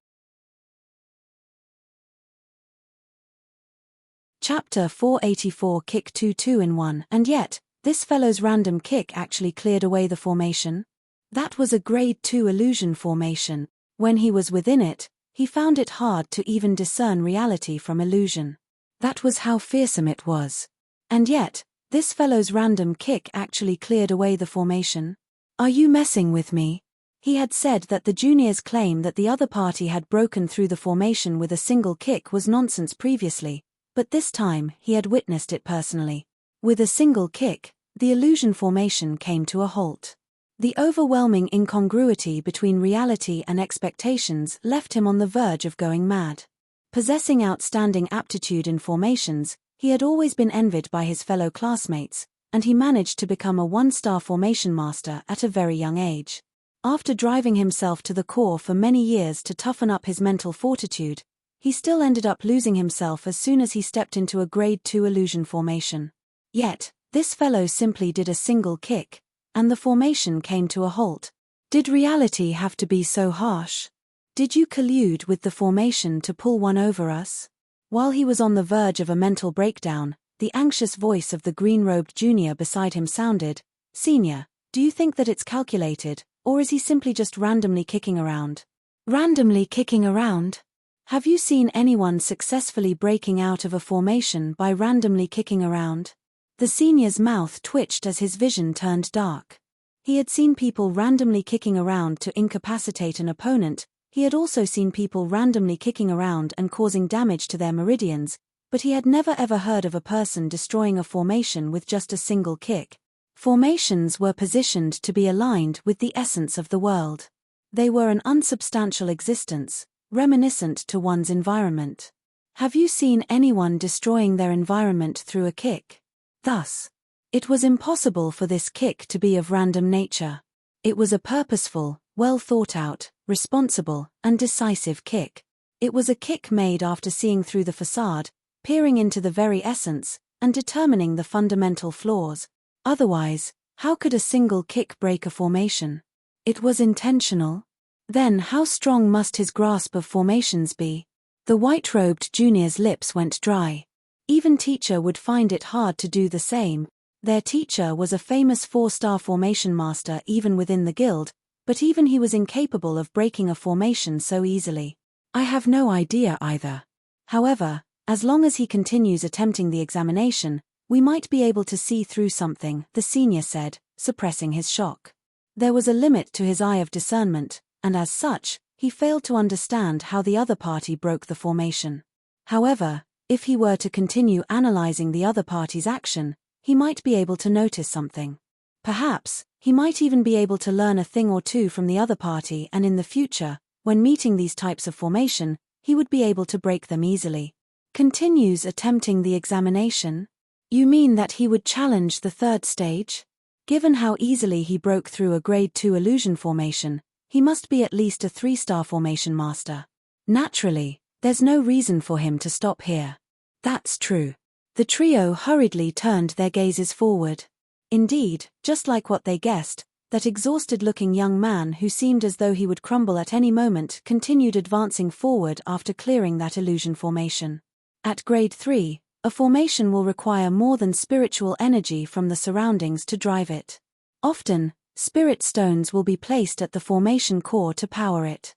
Chapter 484 Kick 2 2 in 1. And yet, This fellow's random kick actually cleared away the formation. That was a grade 2 illusion formation. When he was within it, he found it hard to even discern reality from illusion. That was how fearsome it was. And yet, this fellow's random kick actually cleared away the formation. Are you messing with me? He had said that the junior's claim that the other party had broken through the formation with a single kick was nonsense previously, but this time he had witnessed it personally. With a single kick, the illusion formation came to a halt. The overwhelming incongruity between reality and expectations left him on the verge of going mad. Possessing outstanding aptitude in formations, he had always been envied by his fellow classmates, and he managed to become a 1-star formation master at a very young age. After driving himself to the core for many years to toughen up his mental fortitude, he still ended up losing himself as soon as he stepped into a grade 2 illusion formation. Yet, this fellow simply did a single kick, and the formation came to a halt. Did reality have to be so harsh? Did you collude with the formation to pull one over us? While he was on the verge of a mental breakdown, the anxious voice of the green-robed junior beside him sounded, "Senior, do you think that it's calculated, or is he simply just randomly kicking around?" Randomly kicking around? Have you seen anyone successfully breaking out of a formation by randomly kicking around? The senior's mouth twitched as his vision turned dark. He had seen people randomly kicking around to incapacitate an opponent. He had also seen people randomly kicking around and causing damage to their meridians, but he had never ever heard of a person destroying a formation with just a single kick. Formations were positioned to be aligned with the essence of the world. They were an unsubstantial existence, reminiscent to one's environment. Have you seen anyone destroying their environment through a kick? Thus, it was impossible for this kick to be of random nature. It was a purposeful, well thought out, responsible, and decisive kick. It was a kick made after seeing through the facade, peering into the very essence, and determining the fundamental flaws. Otherwise, how could a single kick break a formation? It was intentional. Then how strong must his grasp of formations be? The white-robed junior's lips went dry. Even teacher would find it hard to do the same. Their teacher was a famous 4-star formation master even within the guild, but even he was incapable of breaking a formation so easily. I have no idea either. However, as long as he continues attempting the examination, we might be able to see through something, the senior said, suppressing his shock. There was a limit to his eye of discernment, and as such, he failed to understand how the other party broke the formation. However, if he were to continue analyzing the other party's action, he might be able to notice something. Perhaps, he might even be able to learn a thing or two from the other party, and in the future, when meeting these types of formation, he would be able to break them easily. Continues attempting the examination? You mean that he would challenge the 3rd stage? Given how easily he broke through a grade 2 illusion formation, he must be at least a 3-star formation master. Naturally, there's no reason for him to stop here. That's true. The trio hurriedly turned their gazes forward. Indeed, just like what they guessed, that exhausted-looking young man who seemed as though he would crumble at any moment continued advancing forward after clearing that illusion formation. At grade 3, a formation will require more than spiritual energy from the surroundings to drive it. Often, spirit stones will be placed at the formation core to power it.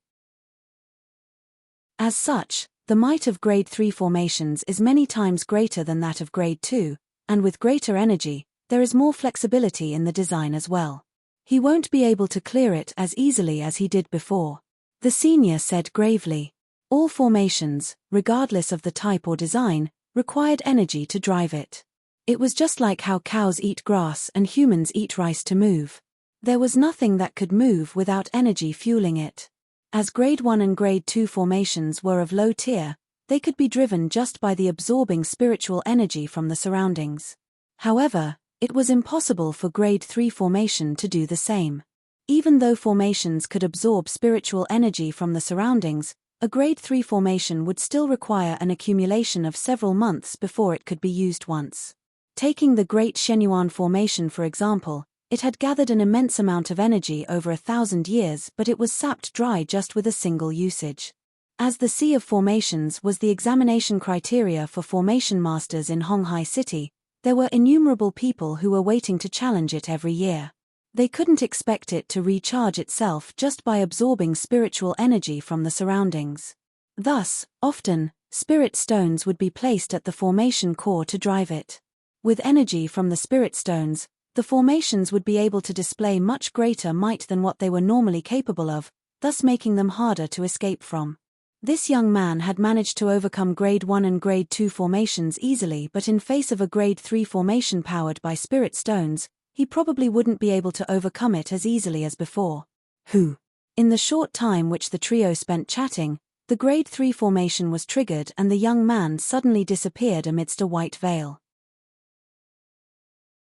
As such, the might of grade 3 formations is many times greater than that of grade 2, and with greater energy, there is more flexibility in the design as well. He won't be able to clear it as easily as he did before. The senior said gravely. All formations, regardless of the type or design, required energy to drive it. It was just like how cows eat grass and humans eat rice to move. There was nothing that could move without energy fueling it. As grade 1 and grade 2 formations were of low tier, they could be driven just by the absorbing spiritual energy from the surroundings. However, it was impossible for grade 3 formation to do the same. Even though formations could absorb spiritual energy from the surroundings, a grade 3 formation would still require an accumulation of several months before it could be used once. Taking the Great Shenyuan formation for example, it had gathered an immense amount of energy over 1,000 years, but it was sapped dry just with a single usage. As the Sea of Formations was the examination criteria for formation masters in Honghai City, There were innumerable people who were waiting to challenge it every year. They couldn't expect it to recharge itself just by absorbing spiritual energy from the surroundings. Thus, often, spirit stones would be placed at the formation core to drive it. With energy from the spirit stones, the formations would be able to display much greater might than what they were normally capable of, thus making them harder to escape from. This young man had managed to overcome Grade 1 and Grade 2 formations easily, but in face of a Grade 3 formation powered by spirit stones, he probably wouldn't be able to overcome it as easily as before. In the short time which the trio spent chatting, the Grade 3 formation was triggered and the young man suddenly disappeared amidst a white veil.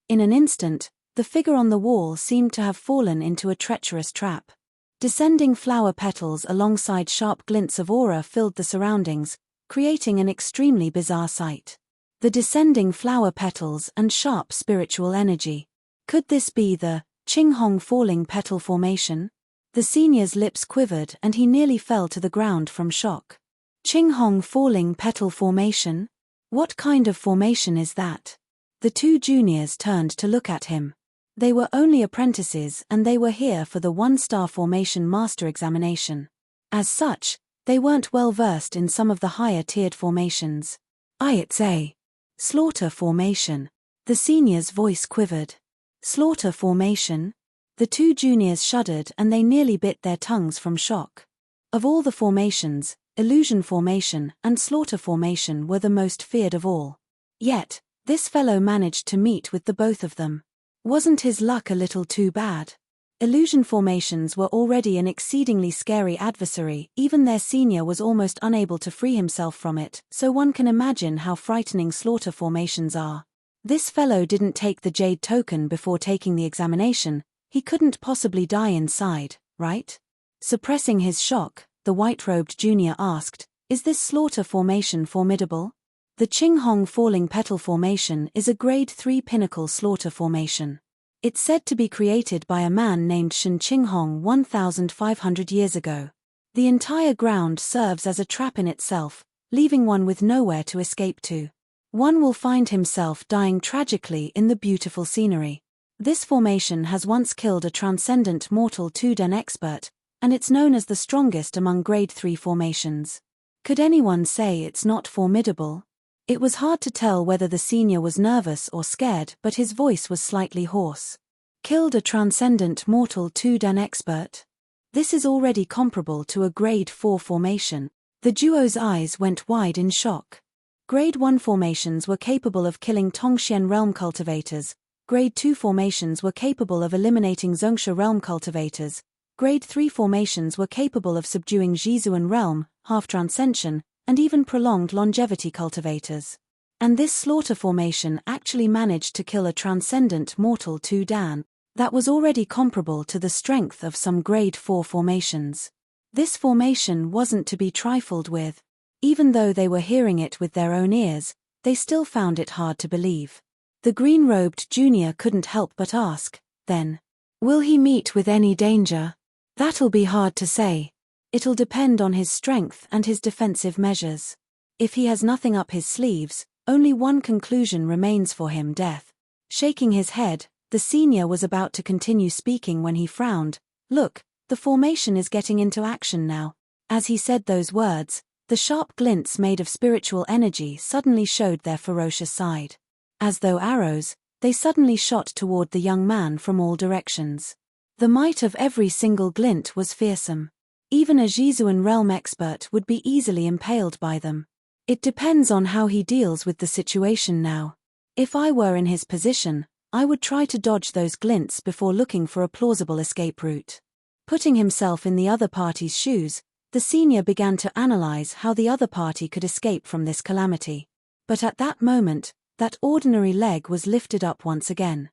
In an instant, the figure on the wall seemed to have fallen into a treacherous trap. Descending flower petals alongside sharp glints of aura filled the surroundings, creating an extremely bizarre sight. The descending flower petals and sharp spiritual energy. Could this be the Qinghong falling petal formation? The senior's lips quivered and he nearly fell to the ground from shock. Qinghong falling petal formation? What kind of formation is that? The two juniors turned to look at him. They were only apprentices and they were here for the one-star formation master examination. As such, they weren't well versed in some of the higher-tiered formations. It's a slaughter formation. The senior's voice quivered. Slaughter formation? The two juniors shuddered and they nearly bit their tongues from shock. Of all the formations, illusion formation and slaughter formation were the most feared of all. Yet, this fellow managed to meet with the both of them. Wasn't his luck a little too bad? Illusion formations were already an exceedingly scary adversary, even their senior was almost unable to free himself from it, so one can imagine how frightening slaughter formations are. This fellow didn't take the jade token before taking the examination, he couldn't possibly die inside, right? Suppressing his shock, the white-robed junior asked, "Is this slaughter formation formidable?" The Qinghong falling petal formation is a Grade 3 pinnacle slaughter formation. It's said to be created by a man named Shen Qinghong 1,500 years ago. The entire ground serves as a trap in itself, leaving one with nowhere to escape to. One will find himself dying tragically in the beautiful scenery. This formation has once killed a transcendent mortal 2D expert, and it's known as the strongest among Grade 3 formations. Could anyone say it's not formidable? It was hard to tell whether the senior was nervous or scared, but his voice was slightly hoarse. Killed a transcendent mortal 2D expert? This is already comparable to a Grade 4 formation. The duo's eyes went wide in shock. Grade 1 formations were capable of killing Tongxian realm cultivators, Grade 2 formations were capable of eliminating Zhongsha realm cultivators, Grade 3 formations were capable of subduing Jizuan realm, half-transcension, and even prolonged longevity cultivators. And this slaughter formation actually managed to kill a transcendent mortal 2D. That was already comparable to the strength of some Grade 4 formations. This formation wasn't to be trifled with. Even though they were hearing it with their own ears, they still found it hard to believe. The green-robed junior couldn't help but ask, then, "Will he meet with any danger?" "That'll be hard to say. It'll depend on his strength and his defensive measures. If he has nothing up his sleeves, only one conclusion remains for him: death." Shaking his head, the senior was about to continue speaking when he frowned. "Look, the formation is getting into action now." As he said those words, the sharp glints made of spiritual energy suddenly showed their ferocious side. As though arrows, they suddenly shot toward the young man from all directions. The might of every single glint was fearsome. Even a Jizuan realm expert would be easily impaled by them. It depends on how he deals with the situation now. If I were in his position, I would try to dodge those glints before looking for a plausible escape route. Putting himself in the other party's shoes, the senior began to analyze how the other party could escape from this calamity. But at that moment, that ordinary leg was lifted up once again.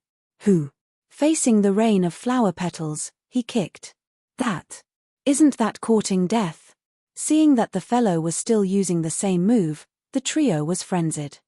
Facing the rain of flower petals, he kicked. Isn't that courting death? Seeing that the fellow was still using the same move, the trio was frenzied.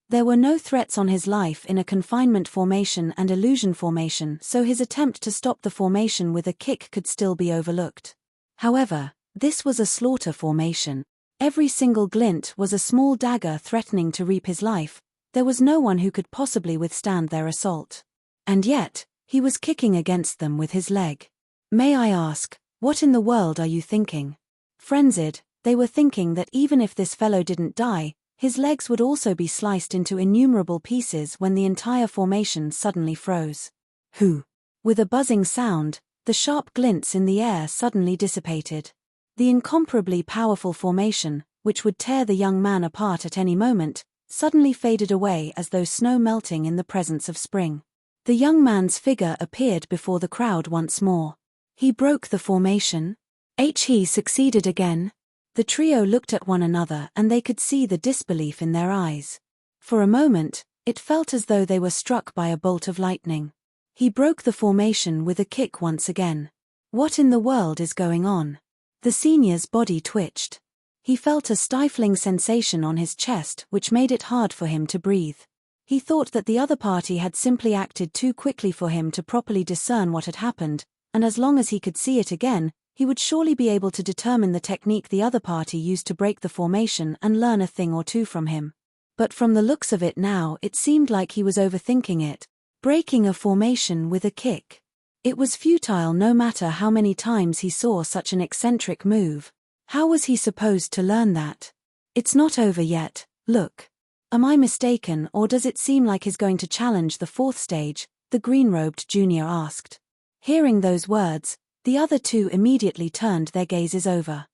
There were no threats on his life in a confinement formation and illusion formation, so his attempt to stop the formation with a kick could still be overlooked. However, this was a slaughter formation. Every single glint was a small dagger threatening to reap his life. There was no one who could possibly withstand their assault. And yet, he was kicking against them with his leg. May I ask, what in the world are you thinking? Frenzied, they were thinking that even if this fellow didn't die, his legs would also be sliced into innumerable pieces when the entire formation suddenly froze. Who? With a buzzing sound, the sharp glints in the air suddenly dissipated. The incomparably powerful formation, which would tear the young man apart at any moment, suddenly faded away as though snow melting in the presence of spring. The young man's figure appeared before the crowd once more. He broke the formation. He succeeded again. The trio looked at one another and they could see the disbelief in their eyes. For a moment, it felt as though they were struck by a bolt of lightning. He broke the formation with a kick once again. What in the world is going on? The senior's body twitched. He felt a stifling sensation on his chest which made it hard for him to breathe. He thought that the other party had simply acted too quickly for him to properly discern what had happened, and as long as he could see it again, he would surely be able to determine the technique the other party used to break the formation and learn a thing or two from him. But from the looks of it now, it seemed like he was overthinking it. Breaking a formation with a kick. It was futile no matter how many times he saw such an eccentric move. How was he supposed to learn that? It's not over yet, look. Am I mistaken, or does it seem like he's going to challenge the fourth stage? The green-robed junior asked. Hearing those words, the other two immediately turned their gazes over.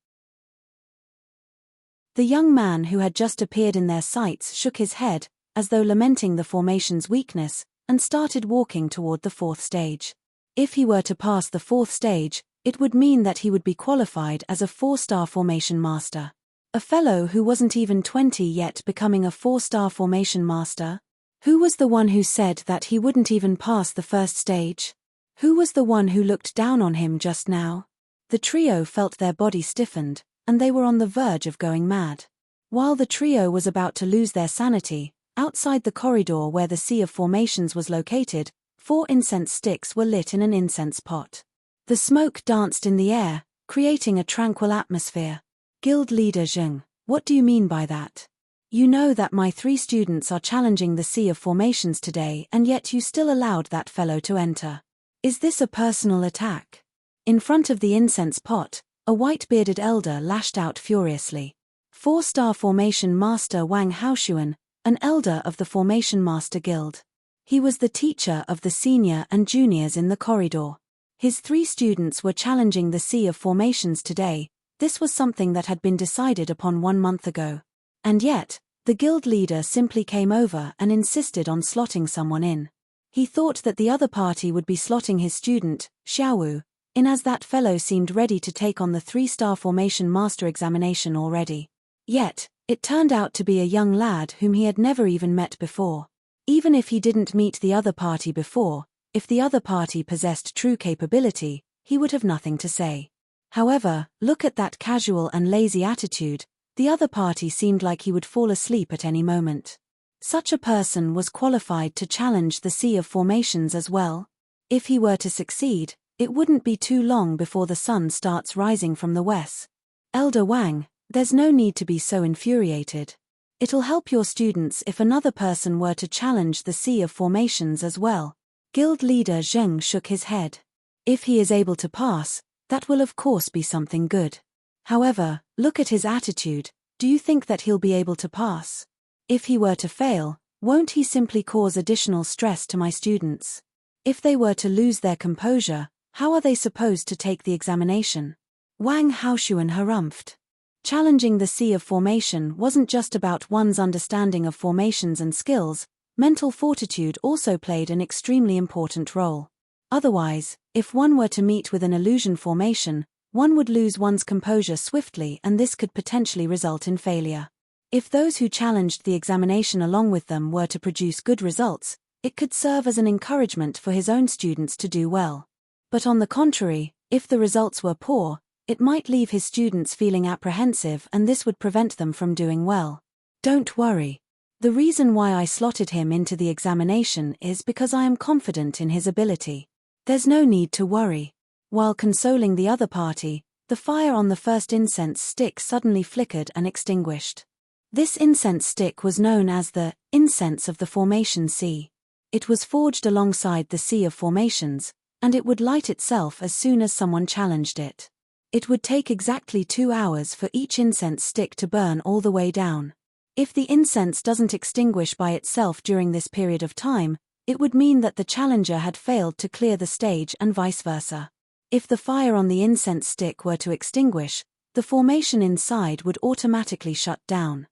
The young man who had just appeared in their sights shook his head, as though lamenting the formation's weakness, and started walking toward the fourth stage. If he were to pass the fourth stage, it would mean that he would be qualified as a 4-star formation master. A fellow who wasn't even 20 yet becoming a 4-star formation master? Who was the one who said that he wouldn't even pass the first stage? Who was the one who looked down on him just now? The trio felt their body stiffened, and they were on the verge of going mad. While the trio was about to lose their sanity, outside the corridor where the Sea of Formations was located, 4 incense sticks were lit in an incense pot. The smoke danced in the air, creating a tranquil atmosphere. Guild leader Zheng, what do you mean by that? You know that my 3 students are challenging the Sea of Formations today, and yet you still allowed that fellow to enter. Is this a personal attack? In front of the incense pot, a white-bearded elder lashed out furiously. 4-star formation master Wang Haoshuan, an elder of the Formation Master Guild. He was the teacher of the senior and juniors in the corridor. His 3 students were challenging the Sea of Formations today. This was something that had been decided upon 1 month ago. And yet, the guild leader simply came over and insisted on slotting someone in. He thought that the other party would be slotting his student, Xiaowu, in as that fellow seemed ready to take on the 3-star formation master examination already. Yet, it turned out to be a young lad whom he had never even met before. Even if he didn't meet the other party before, if the other party possessed true capability, he would have nothing to say. However, look at that casual and lazy attitude. The other party seemed like he would fall asleep at any moment. Such a person was qualified to challenge the Sea of Formations as well. If he were to succeed, it wouldn't be too long before the sun starts rising from the west. Elder Wang, there's no need to be so infuriated. It'll help your students if another person were to challenge the Sea of Formations as well. Guild leader Zheng shook his head. If he is able to pass, that will of course be something good. However, look at his attitude. Do you think that he'll be able to pass? If he were to fail, won't he simply cause additional stress to my students? If they were to lose their composure, how are they supposed to take the examination? Wang Haoshuan harumphed. Challenging the Sea of Formation wasn't just about one's understanding of formations and skills. Mental fortitude also played an extremely important role. Otherwise, if one were to meet with an illusion formation, one would lose one's composure swiftly, and this could potentially result in failure. If those who challenged the examination along with them were to produce good results, it could serve as an encouragement for his own students to do well. But on the contrary, if the results were poor, it might leave his students feeling apprehensive, and this would prevent them from doing well. Don't worry. The reason why I slotted him into the examination is because I am confident in his ability. There's no need to worry. While consoling the other party, the fire on the first incense stick suddenly flickered and extinguished. This incense stick was known as the incense of the formation sea. It was forged alongside the sea of formations, and it would light itself as soon as someone challenged it. It would take exactly 2 hours for each incense stick to burn all the way down. If the incense doesn't extinguish by itself during this period of time, it would mean that the challenger had failed to clear the stage and vice versa. If the fire on the incense stick were to extinguish, the formation inside would automatically shut down.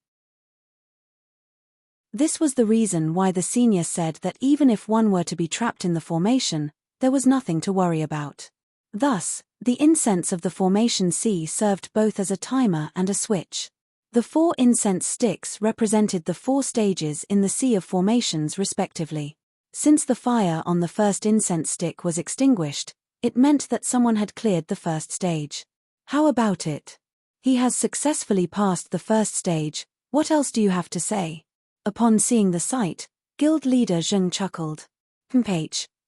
This was the reason why the senior said that even if one were to be trapped in the formation, there was nothing to worry about. Thus, the incense of the formation sea served both as a timer and a switch. The 4 incense sticks represented the 4 stages in the sea of formations respectively. Since the fire on the first incense stick was extinguished, it meant that someone had cleared the first stage. How about it? He has successfully passed the first stage, what else do you have to say? Upon seeing the sight, guild leader Zheng chuckled.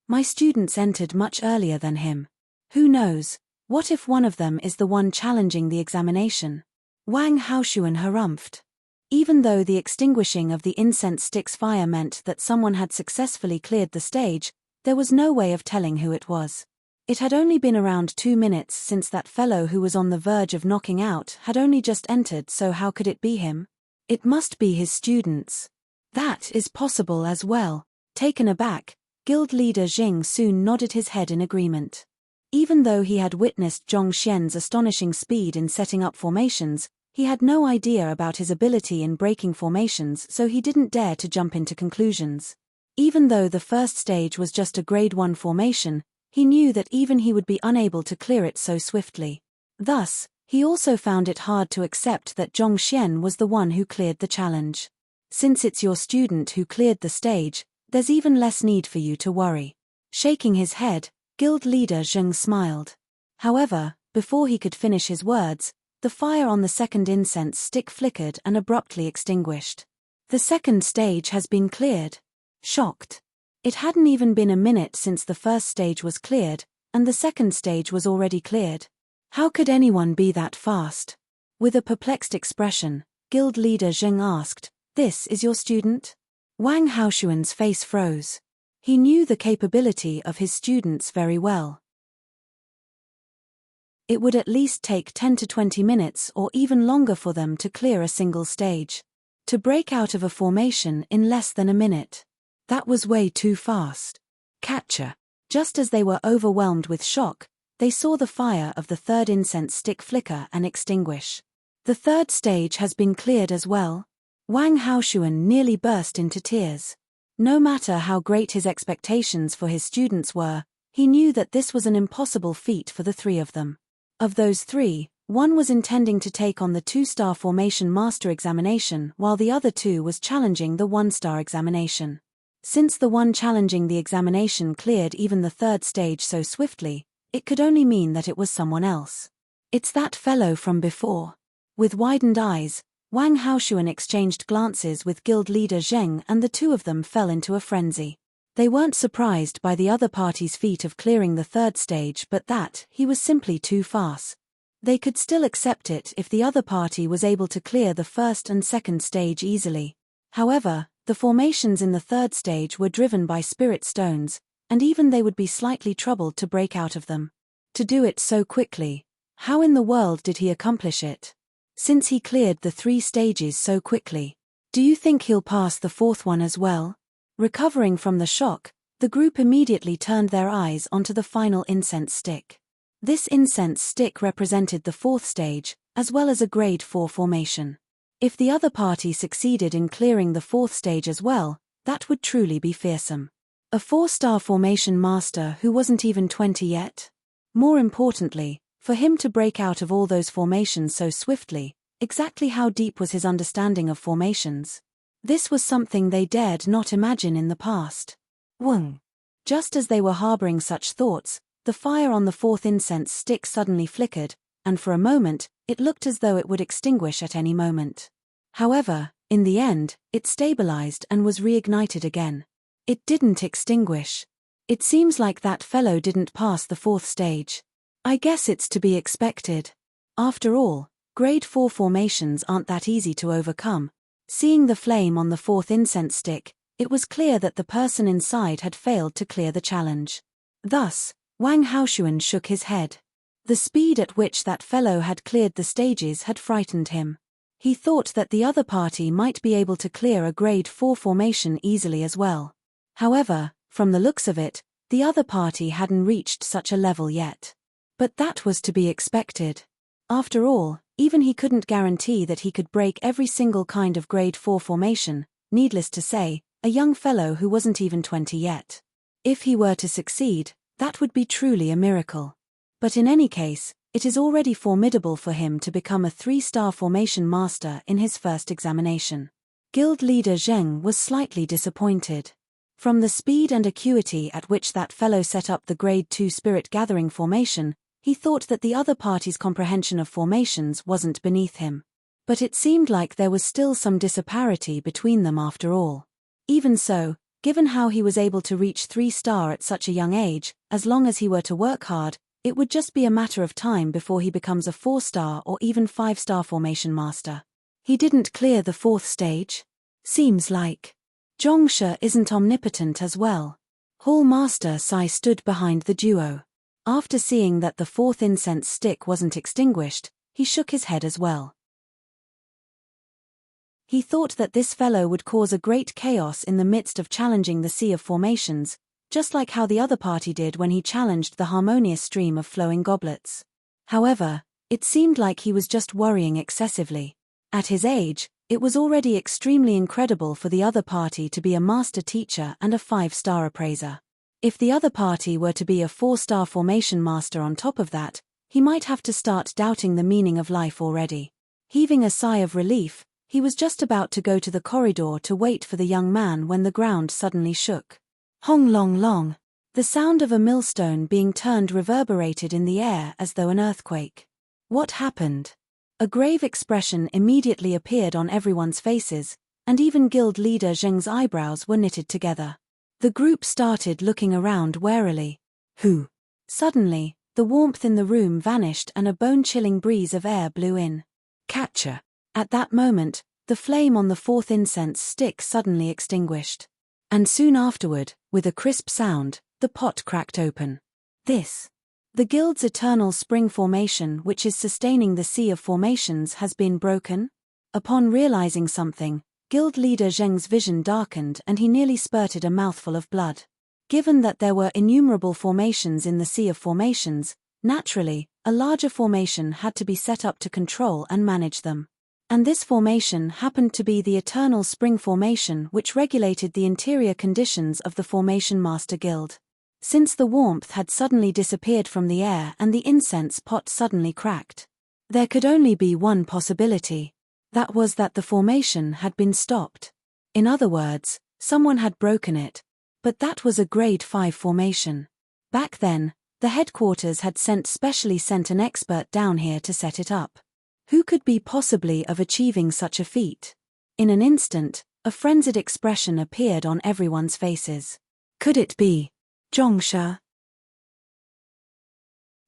My students entered much earlier than him. Who knows, what if one of them is the one challenging the examination? Wang Haoshuan harumphed. Even though the extinguishing of the incense stick's fire meant that someone had successfully cleared the stage, there was no way of telling who it was. It had only been around 2 minutes since that fellow who was on the verge of knocking out had only just entered, so how could it be him? It must be his students. That is possible as well. Taken aback, guild leader Jing soon nodded his head in agreement. Even though he had witnessed Zhong Xian's astonishing speed in setting up formations, he had no idea about his ability in breaking formations, so he didn't dare to jump into conclusions. Even though the first stage was just a grade 1 formation, he knew that even he would be unable to clear it so swiftly. Thus, he also found it hard to accept that Zhong Xian was the one who cleared the challenge. Since it's your student who cleared the stage, there's even less need for you to worry. Shaking his head, guild leader Zheng smiled. However, before he could finish his words, the fire on the second incense stick flickered and abruptly extinguished. The second stage has been cleared. Shocked. It hadn't even been a minute since the first stage was cleared, and the second stage was already cleared. How could anyone be that fast? With a perplexed expression, guild leader Zheng asked, "This is your student?" Wang Haoshuan's face froze. He knew the capability of his students very well. It would at least take 10 to 20 minutes or even longer for them to clear a single stage. To break out of a formation in less than a minute. That was way too fast. Catcher. Just as they were overwhelmed with shock, they saw the fire of the third incense stick flicker and extinguish. The third stage has been cleared as well. Wang Haoshuan nearly burst into tears. No matter how great his expectations for his students were, he knew that this was an impossible feat for the 3 of them. Of those 3, one was intending to take on the 2-star formation master examination while the other 2 was challenging the 1-star examination. Since the one challenging the examination cleared even the third stage so swiftly, it could only mean that it was someone else. It's that fellow from before. With widened eyes, Wang Haoshuan exchanged glances with guild leader Zheng and the 2 of them fell into a frenzy. They weren't surprised by the other party's feat of clearing the third stage, but that he was simply too fast. They could still accept it if the other party was able to clear the first and second stage easily. However, the formations in the third stage were driven by spirit stones, and even they would be slightly troubled to break out of them. To do it so quickly, how in the world did he accomplish it? Since he cleared the 3 stages so quickly, do you think he'll pass the 4th one as well? Recovering from the shock, the group immediately turned their eyes onto the final incense stick. This incense stick represented the 4th stage, as well as a grade 4 formation. If the other party succeeded in clearing the 4th stage as well, that would truly be fearsome. A 4-star formation master who wasn't even 20 yet? More importantly, for him to break out of all those formations so swiftly, exactly how deep was his understanding of formations? This was something they dared not imagine in the past. Wung. Just as they were harboring such thoughts, the fire on the 4th incense stick suddenly flickered, and for a moment, it looked as though it would extinguish at any moment. However, in the end, it stabilized and was reignited again. It didn't extinguish. It seems like that fellow didn't pass the 4th stage. I guess it's to be expected. After all, grade 4 formations aren't that easy to overcome. Seeing the flame on the fourth incense stick, it was clear that the person inside had failed to clear the challenge. Thus, Wang Haoshuan shook his head. The speed at which that fellow had cleared the stages had frightened him. He thought that the other party might be able to clear a grade 4 formation easily as well. However, from the looks of it, the other party hadn't reached such a level yet. But that was to be expected. After all, even he couldn't guarantee that he could break every single kind of grade 4 formation, needless to say, a young fellow who wasn't even 20 yet. If he were to succeed, that would be truly a miracle. But in any case, it is already formidable for him to become a 3-star formation master in his first examination. Guild leader Zheng was slightly disappointed. From the speed and acuity at which that fellow set up the grade 2 spirit gathering formation, he thought that the other party's comprehension of formations wasn't beneath him. But it seemed like there was still some disparity between them after all. Even so, given how he was able to reach 3-star at such a young age, as long as he were to work hard, it would just be a matter of time before he becomes a 4-star or even 5-star formation master. He didn't clear the 4th stage? Seems like Zhongshe isn't omnipotent as well. Hall Master Sai stood behind the duo. After seeing that the 4th incense stick wasn't extinguished, he shook his head as well. He thought that this fellow would cause a great chaos in the midst of challenging the sea of formations, just like how the other party did when he challenged the harmonious stream of flowing goblets. However, it seemed like he was just worrying excessively. At his age, it was already extremely incredible for the other party to be a master teacher and a 5-star appraiser. If the other party were to be a 4-star formation master on top of that, he might have to start doubting the meaning of life already. Heaving a sigh of relief, he was just about to go to the corridor to wait for the young man when the ground suddenly shook. Hong long long. The sound of a millstone being turned reverberated in the air as though an earthquake. What happened? A grave expression immediately appeared on everyone's faces, and even guild leader Zheng's eyebrows were knitted together. The group started looking around warily. Who? Suddenly, the warmth in the room vanished and a bone-chilling breeze of air blew in. Catcher. At that moment, the flame on the 4th incense stick suddenly extinguished. And soon afterward, with a crisp sound, the pot cracked open. The guild's eternal spring formation which is sustaining the sea of formations has been broken? Upon realizing something, guild leader Zheng's vision darkened and he nearly spurted a mouthful of blood. Given that there were innumerable formations in the sea of formations, naturally, a larger formation had to be set up to control and manage them. And this formation happened to be the eternal spring formation which regulated the interior conditions of the Formation Master Guild. Since the warmth had suddenly disappeared from the air and the incense pot suddenly cracked, there could only be one possibility. That was that the formation had been stopped. In other words, someone had broken it. But that was a grade 5 formation. Back then, the headquarters had specially sent an expert down here to set it up. Who could be possibly of achieving such a feat? In an instant, a frenzied expression appeared on everyone's faces. Could it be Zhongshe?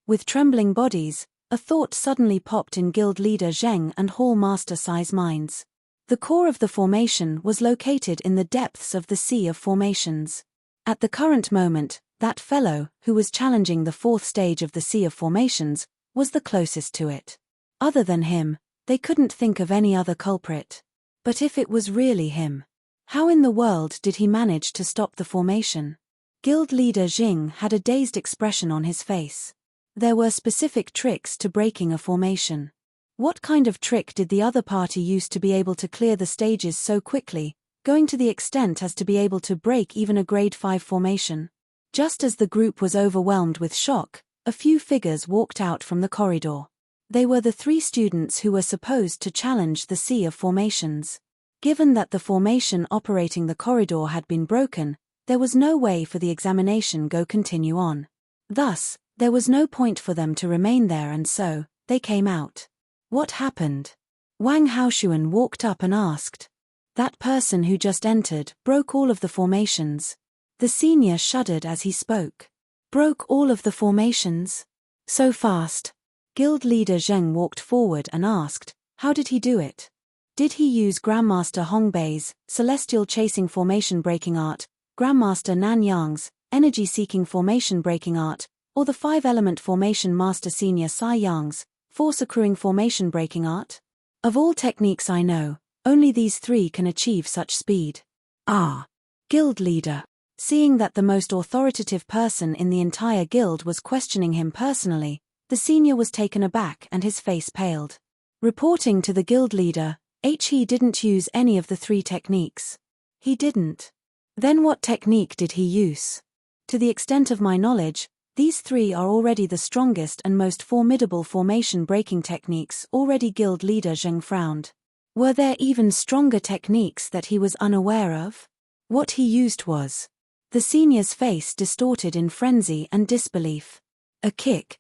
With trembling bodies, a thought suddenly popped in guild leader Zheng and Hall Master Sai's minds. The core of the formation was located in the depths of the sea of formations. At the current moment, that fellow, who was challenging the 4th stage of the sea of formations, was the closest to it. Other than him, they couldn't think of any other culprit. But if it was really him, how in the world did he manage to stop the formation? Guild leader Jing had a dazed expression on his face. There were specific tricks to breaking a formation. What kind of trick did the other party use to be able to clear the stages so quickly, going to the extent as to be able to break even a grade 5 formation? Just as the group was overwhelmed with shock, a few figures walked out from the corridor. They were the 3 students who were supposed to challenge the sea of formations. Given that the formation operating the corridor had been broken, there was no way for the examination to continue on. Thus, there was no point for them to remain there, and so, they came out. What happened? Wang Haoshuan walked up and asked. That person who just entered broke all of the formations. The senior shuddered as he spoke. Broke all of the formations? So fast. Guild leader Zheng walked forward and asked, how did he do it? Did he use Grandmaster Hongbei's celestial chasing formation breaking art, Grandmaster Nan Yang's energy-seeking formation breaking art, or the 5-element formation master Senior Sai Yang's force accruing formation breaking art? Of all techniques I know, only these 3 can achieve such speed. Ah. Guild leader. Seeing that the most authoritative person in the entire guild was questioning him personally, the senior was taken aback and his face paled. Reporting to the guild leader, he didn't use any of the 3 techniques. He didn't. Then what technique did he use? To the extent of my knowledge, these 3 are already the strongest and most formidable formation-breaking techniques. Already guild leader Zheng frowned. Were there even stronger techniques that he was unaware of? What he used was... The senior's face distorted in frenzy and disbelief. A kick.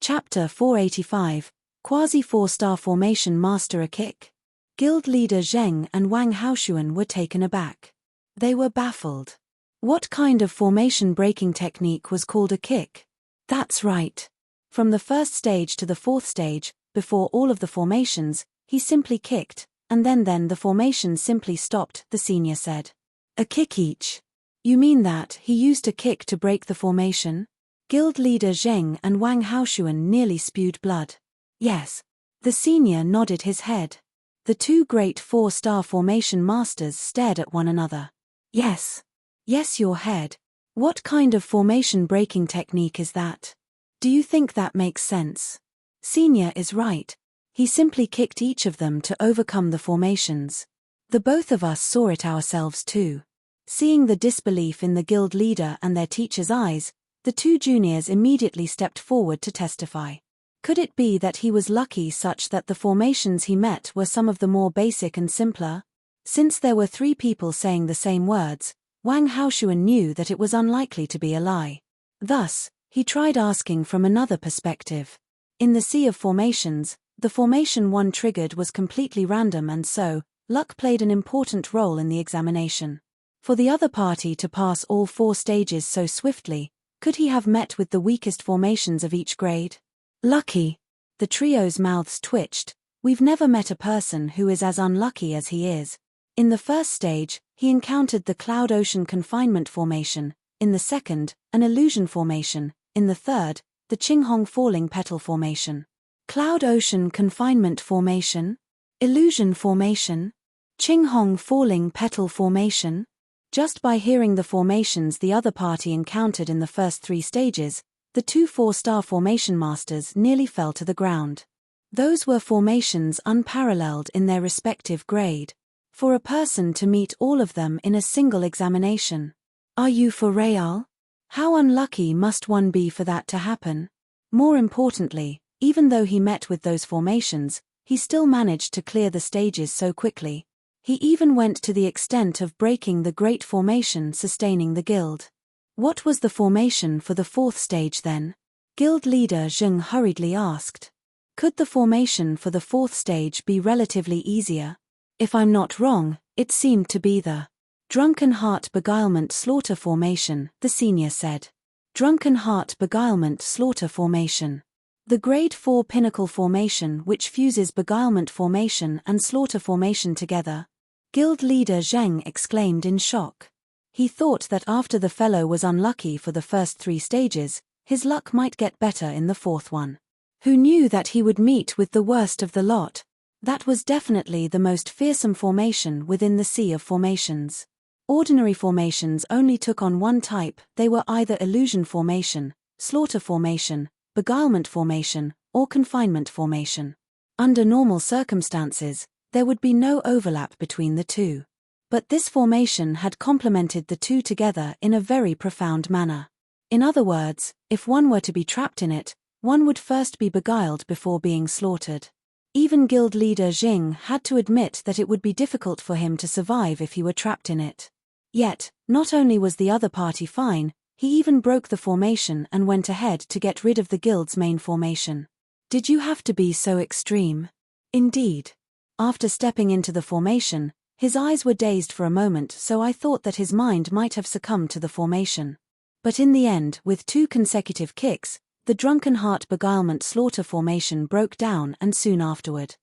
Chapter 485, Quasi 4-Star Formation Master. A kick? Guild leader Zheng and Wang Haoshuan were taken aback. They were baffled. What kind of formation-breaking technique was called a kick? That's right. From the 1st stage to the 4th stage, before all of the formations, he simply kicked, and then the formation simply stopped, the senior said. A kick each? You mean that he used a kick to break the formation? Guild leader Zheng and Wang Haoshuan nearly spewed blood. Yes. The senior nodded his head. The 2 great 4-star formation masters stared at one another. Yes. Yes, your head. What kind of formation-breaking technique is that? Do you think that makes sense? Senior is right. He simply kicked each of them to overcome the formations. The both of us saw it ourselves too. Seeing the disbelief in the guild leader and their teacher's eyes, the 2 juniors immediately stepped forward to testify. Could it be that he was lucky such that the formations he met were some of the more basic and simpler? Since there were 3 people saying the same words, Wang Haoshuan knew that it was unlikely to be a lie. Thus, he tried asking from another perspective. In the sea of formations, the formation one triggered was completely random, and so, luck played an important role in the examination. For the other party to pass all 4 stages so swiftly, could he have met with the weakest formations of each grade? Lucky. The trio's mouths twitched. We've never met a person who is as unlucky as he is. In the 1st stage, he encountered the Cloud Ocean Confinement Formation, in the 2nd, an Illusion Formation, in the 3rd, the Qinghong Falling Petal Formation. Cloud Ocean Confinement Formation? Illusion Formation? Qinghong Falling Petal Formation? Just by hearing the formations the other party encountered in the first 3 stages, the 2 4-star formation masters nearly fell to the ground. Those were formations unparalleled in their respective grade. For a person to meet all of them in a single examination. Are you for real? How unlucky must one be for that to happen? More importantly, even though he met with those formations, he still managed to clear the stages so quickly. He even went to the extent of breaking the great formation sustaining the guild. What was the formation for the 4th stage then? Guild leader Zheng hurriedly asked. Could the formation for the 4th stage be relatively easier? If I'm not wrong, it seemed to be the Drunken Heart Beguilement Slaughter Formation, the senior said. Drunken Heart Beguilement Slaughter Formation. The Grade 4 Pinnacle Formation which fuses Beguilement Formation and Slaughter Formation together. Guild leader Zheng exclaimed in shock. He thought that after the fellow was unlucky for the first 3 stages, his luck might get better in the 4th one. Who knew that he would meet with the worst of the lot? That was definitely the most fearsome formation within the sea of formations. Ordinary formations only took on one type, they were either Illusion Formation, Slaughter Formation, Beguilement Formation, or Confinement Formation. Under normal circumstances, there would be no overlap between the 2. But this formation had complemented the 2 together in a very profound manner. In other words, if one were to be trapped in it, one would first be beguiled before being slaughtered. Even guild leader Jing had to admit that it would be difficult for him to survive if he were trapped in it. Yet, not only was the other party fine, he even broke the formation and went ahead to get rid of the guild's main formation. Did you have to be so extreme? Indeed. After stepping into the formation, His eyes were dazed for a moment, so I thought that his mind might have succumbed to the formation. But in the end, with 2 consecutive kicks, the drunken heart beguilement slaughter formation broke down, and soon afterward,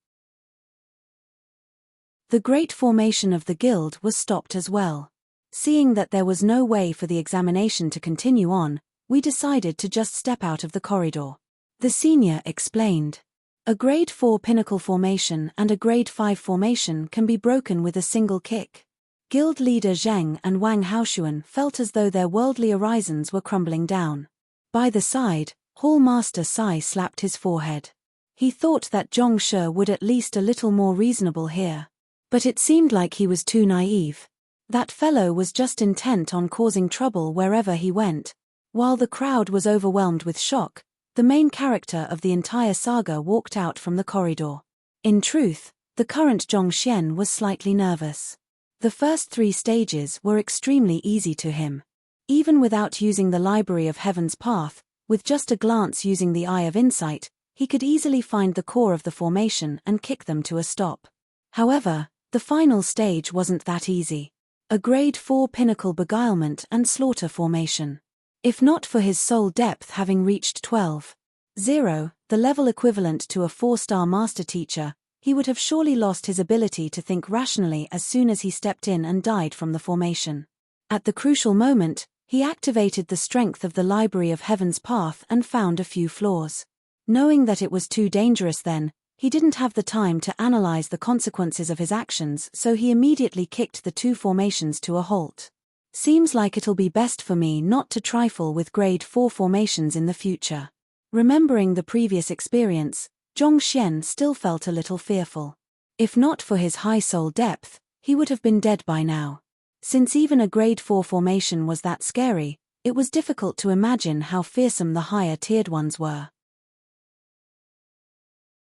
the great formation of the guild was stopped as well. Seeing that there was no way for the examination to continue on, we decided to just step out of the corridor. The senior explained. A grade 4 pinnacle formation and a grade 5 formation can be broken with a single kick. Guild leader Zheng and Wang Haoshuan felt as though their worldly horizons were crumbling down. By the side, Hall Master Sai slapped his forehead. He thought that Zhong Shi would at least a little more reasonable here. But it seemed like he was too naive. That fellow was just intent on causing trouble wherever he went. While the crowd was overwhelmed with shock, the main character of the entire saga walked out from the corridor. In truth, the current Zhongxian was slightly nervous. The first 3 stages were extremely easy to him. Even without using the Library of Heaven's Path, with just a glance using the Eye of Insight, he could easily find the core of the formation and kick them to a stop. However, the final stage wasn't that easy. A grade 4 pinnacle beguilement and slaughter formation. If not for his soul depth having reached 12.0, the level equivalent to a 4-star master teacher, he would have surely lost his ability to think rationally as soon as he stepped in and died from the formation. At the crucial moment, he activated the strength of the Library of Heaven's Path and found a few flaws. Knowing that it was too dangerous then, he didn't have the time to analyze the consequences of his actions, so he immediately kicked the 2 formations to a halt. Seems like it'll be best for me not to trifle with grade 4 formations in the future. Remembering the previous experience, Zhong Xian still felt a little fearful. If not for his high soul depth, he would have been dead by now. Since even a grade 4 formation was that scary, it was difficult to imagine how fearsome the higher-tiered ones were.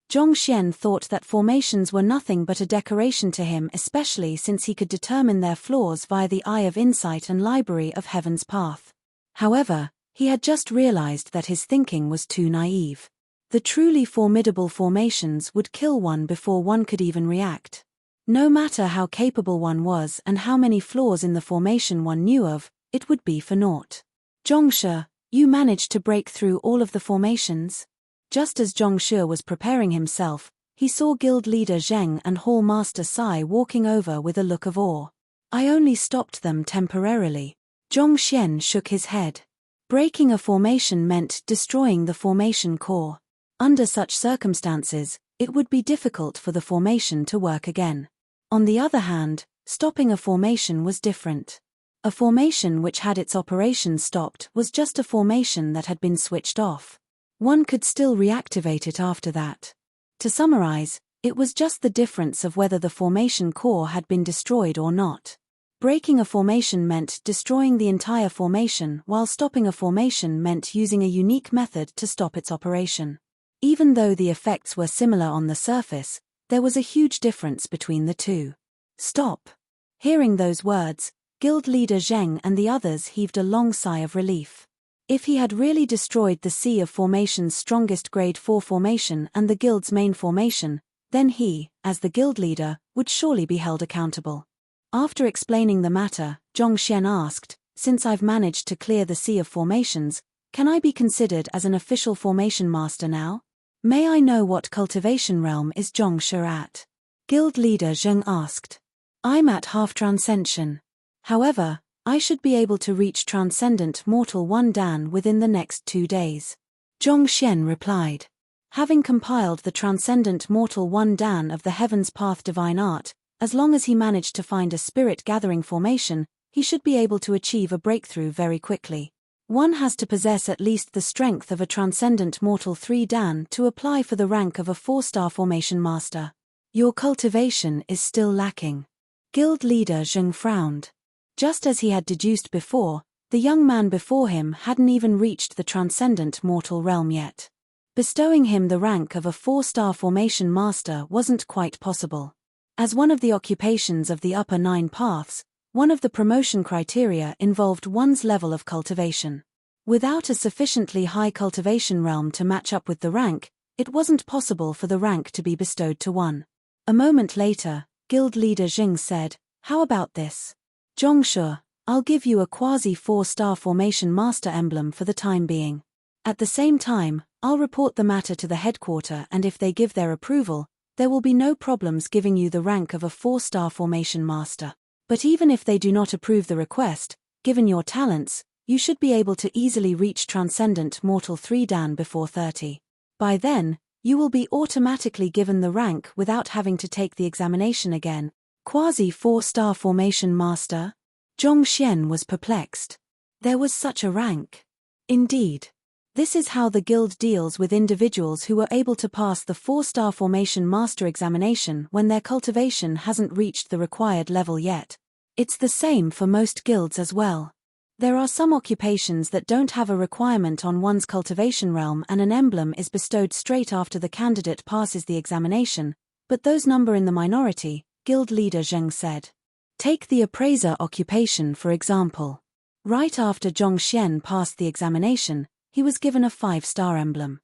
Zhong Xian thought that formations were nothing but a decoration to him, especially since he could determine their flaws via the Eye of Insight and Library of Heaven's Path. However, he had just realized that his thinking was too naive. The truly formidable formations would kill one before one could even react. No matter how capable one was and how many flaws in the formation one knew of, it would be for naught. Zhongshe, you managed to break through all of the formations? Just as Zhongshe was preparing himself, he saw guild leader Zheng and hall master Sai walking over with a look of awe. I only stopped them temporarily. Zhongxian shook his head. Breaking a formation meant destroying the formation core. Under such circumstances, it would be difficult for the formation to work again. On the other hand, stopping a formation was different. A formation which had its operation stopped was just a formation that had been switched off. One could still reactivate it after that. To summarize, it was just the difference of whether the formation core had been destroyed or not. Breaking a formation meant destroying the entire formation, while stopping a formation meant using a unique method to stop its operation. Even though the effects were similar on the surface, there was a huge difference between the two. Stop. Hearing those words, guild leader Zheng and the others heaved a long sigh of relief. If he had really destroyed the Sea of Formation's strongest grade 4 formation and the guild's main formation, then he, as the guild leader, would surely be held accountable. After explaining the matter, Zhongxian asked, since I've managed to clear the Sea of Formations, can I be considered as an official formation master now? May I know what cultivation realm is Zhongshe at? Guild leader Zheng asked. I'm at half transcension. However, I should be able to reach Transcendent Mortal 1 Dan within the next 2 days. Zhongxian replied. Having compiled the Transcendent Mortal 1 Dan of the Heaven's Path Divine Art, as long as he managed to find a spirit-gathering formation, he should be able to achieve a breakthrough very quickly. One has to possess at least the strength of a Transcendent Mortal 3 Dan to apply for the rank of a 4-star formation master. Your cultivation is still lacking. Guild leader Zheng frowned. Just as he had deduced before, the young man before him hadn't even reached the Transcendent Mortal realm yet. Bestowing him the rank of a 4-star formation master wasn't quite possible. As one of the occupations of the upper 9 paths, one of the promotion criteria involved one's level of cultivation. Without a sufficiently high cultivation realm to match up with the rank, it wasn't possible for the rank to be bestowed to one. A moment later, guild leader Jing said, How about this? Zhongshe, I'll give you a quasi 4-star formation master emblem for the time being. At the same time, I'll report the matter to the headquarter, and if they give their approval, there will be no problems giving you the rank of a 4-star formation master. But even if they do not approve the request, given your talents, you should be able to easily reach Transcendent Mortal 3 Dan before 30. By then, you will be automatically given the rank without having to take the examination again. Quasi 4-star formation master? Zhongxian was perplexed. There was such a rank. Indeed. This is how the guild deals with individuals who were able to pass the 4-star formation master examination when their cultivation hasn't reached the required level yet. It's the same for most guilds as well. There are some occupations that don't have a requirement on one's cultivation realm and an emblem is bestowed straight after the candidate passes the examination, but those number in the minority, guild leader Zheng said. Take the appraiser occupation for example. Right after Zhongxian passed the examination, he was given a 5-star emblem.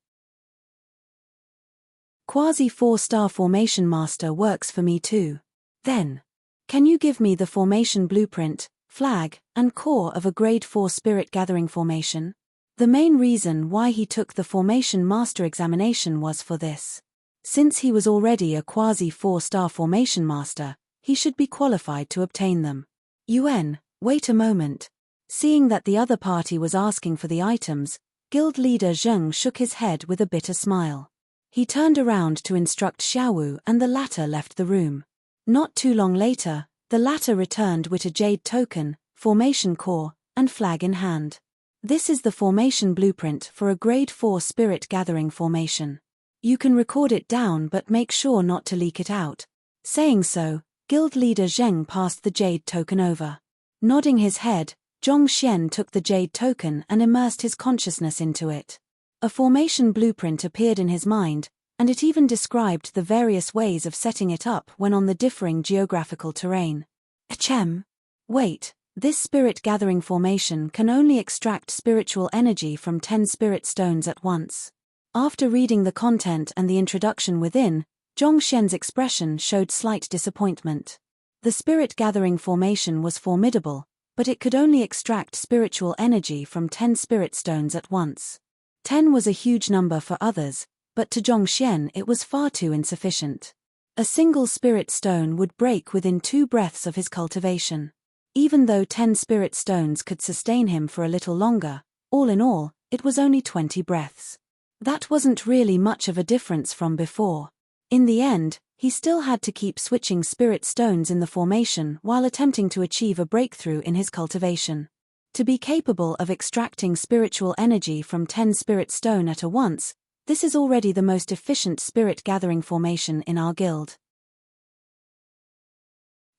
Quasi 4-star formation master works for me too. Then, can you give me the formation blueprint, flag, and core of a grade 4 spirit gathering formation? The main reason why he took the formation master examination was for this. Since he was already a quasi 4-star formation master, he should be qualified to obtain them. Yuan, wait a moment. Seeing that the other party was asking for the items, guild leader Zheng shook his head with a bitter smile. He turned around to instruct Xiaowu and the latter left the room. Not too long later, the latter returned with a jade token, formation core, and flag in hand. This is the formation blueprint for a grade 4 spirit gathering formation. You can record it down but make sure not to leak it out. Saying so, guild leader Zheng passed the jade token over. Nodding his head, Zhongxian took the jade token and immersed his consciousness into it. A formation blueprint appeared in his mind, and it even described the various ways of setting it up when on the differing geographical terrain. Achem. Wait, this spirit gathering formation can only extract spiritual energy from 10 spirit stones at once. After reading the content and the introduction within, Zhongxian's expression showed slight disappointment. The spirit gathering formation was formidable, but it could only extract spiritual energy from 10 spirit stones at once. 10 was a huge number for others, but to Zhongxian it was far too insufficient. A single spirit stone would break within 2 breaths of his cultivation. Even though 10 spirit stones could sustain him for a little longer, all in all, it was only 20 breaths. That wasn't really much of a difference from before. In the end, he still had to keep switching spirit stones in the formation while attempting to achieve a breakthrough in his cultivation. To be capable of extracting spiritual energy from 10 spirit stone at once, this is already the most efficient spirit gathering formation in our guild.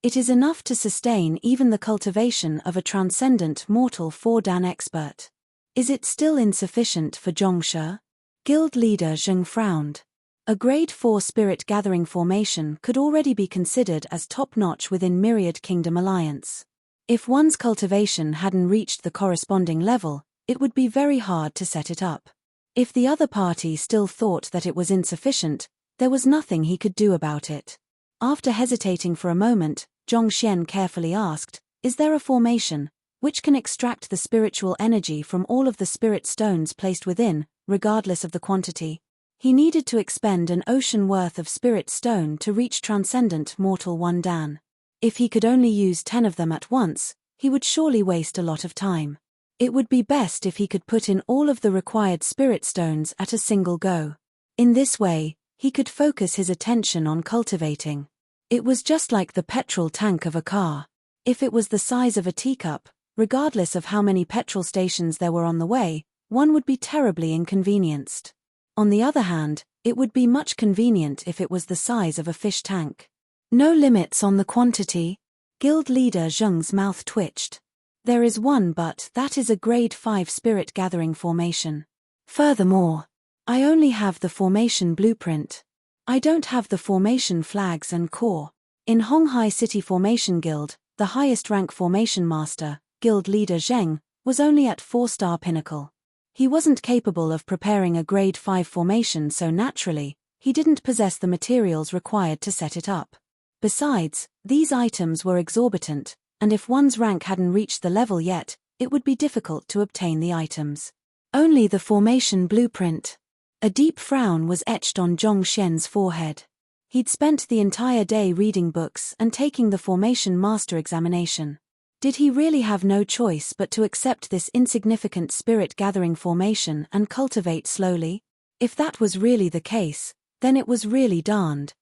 It is enough to sustain even the cultivation of a transcendent mortal 4 Dan expert. Is it still insufficient for Zhongshe? Guild leader Zheng frowned. A grade 4 spirit gathering formation could already be considered as top-notch within Myriad Kingdom Alliance. If one's cultivation hadn't reached the corresponding level, it would be very hard to set it up. If the other party still thought that it was insufficient, there was nothing he could do about it. After hesitating for a moment, Zhongxian carefully asked, "Is there a formation which can extract the spiritual energy from all of the spirit stones placed within, regardless of the quantity?" He needed to expend an ocean worth of spirit stone to reach Transcendent Mortal 1 Dan. If he could only use 10 of them at once, he would surely waste a lot of time. It would be best if he could put in all of the required spirit stones at a single go. In this way, he could focus his attention on cultivating. It was just like the petrol tank of a car. If it was the size of a teacup, regardless of how many petrol stations there were on the way, one would be terribly inconvenienced. On the other hand, it would be much convenient if it was the size of a fish tank. No limits on the quantity? Guild leader Zheng's mouth twitched. There is one, but that is a grade 5 spirit gathering formation. Furthermore, I only have the formation blueprint. I don't have the formation flags and core. In Honghai City Formation Guild, the highest rank formation master, guild leader Zheng, was only at 4-star pinnacle. He wasn't capable of preparing a grade 5 formation, so naturally, he didn't possess the materials required to set it up. Besides, these items were exorbitant, and if one's rank hadn't reached the level yet, it would be difficult to obtain the items. Only the formation blueprint. A deep frown was etched on Zhong Xian's forehead. He'd spent the entire day reading books and taking the formation master examination. Did he really have no choice but to accept this insignificant spirit-gathering formation and cultivate slowly? If that was really the case, then it was really darned.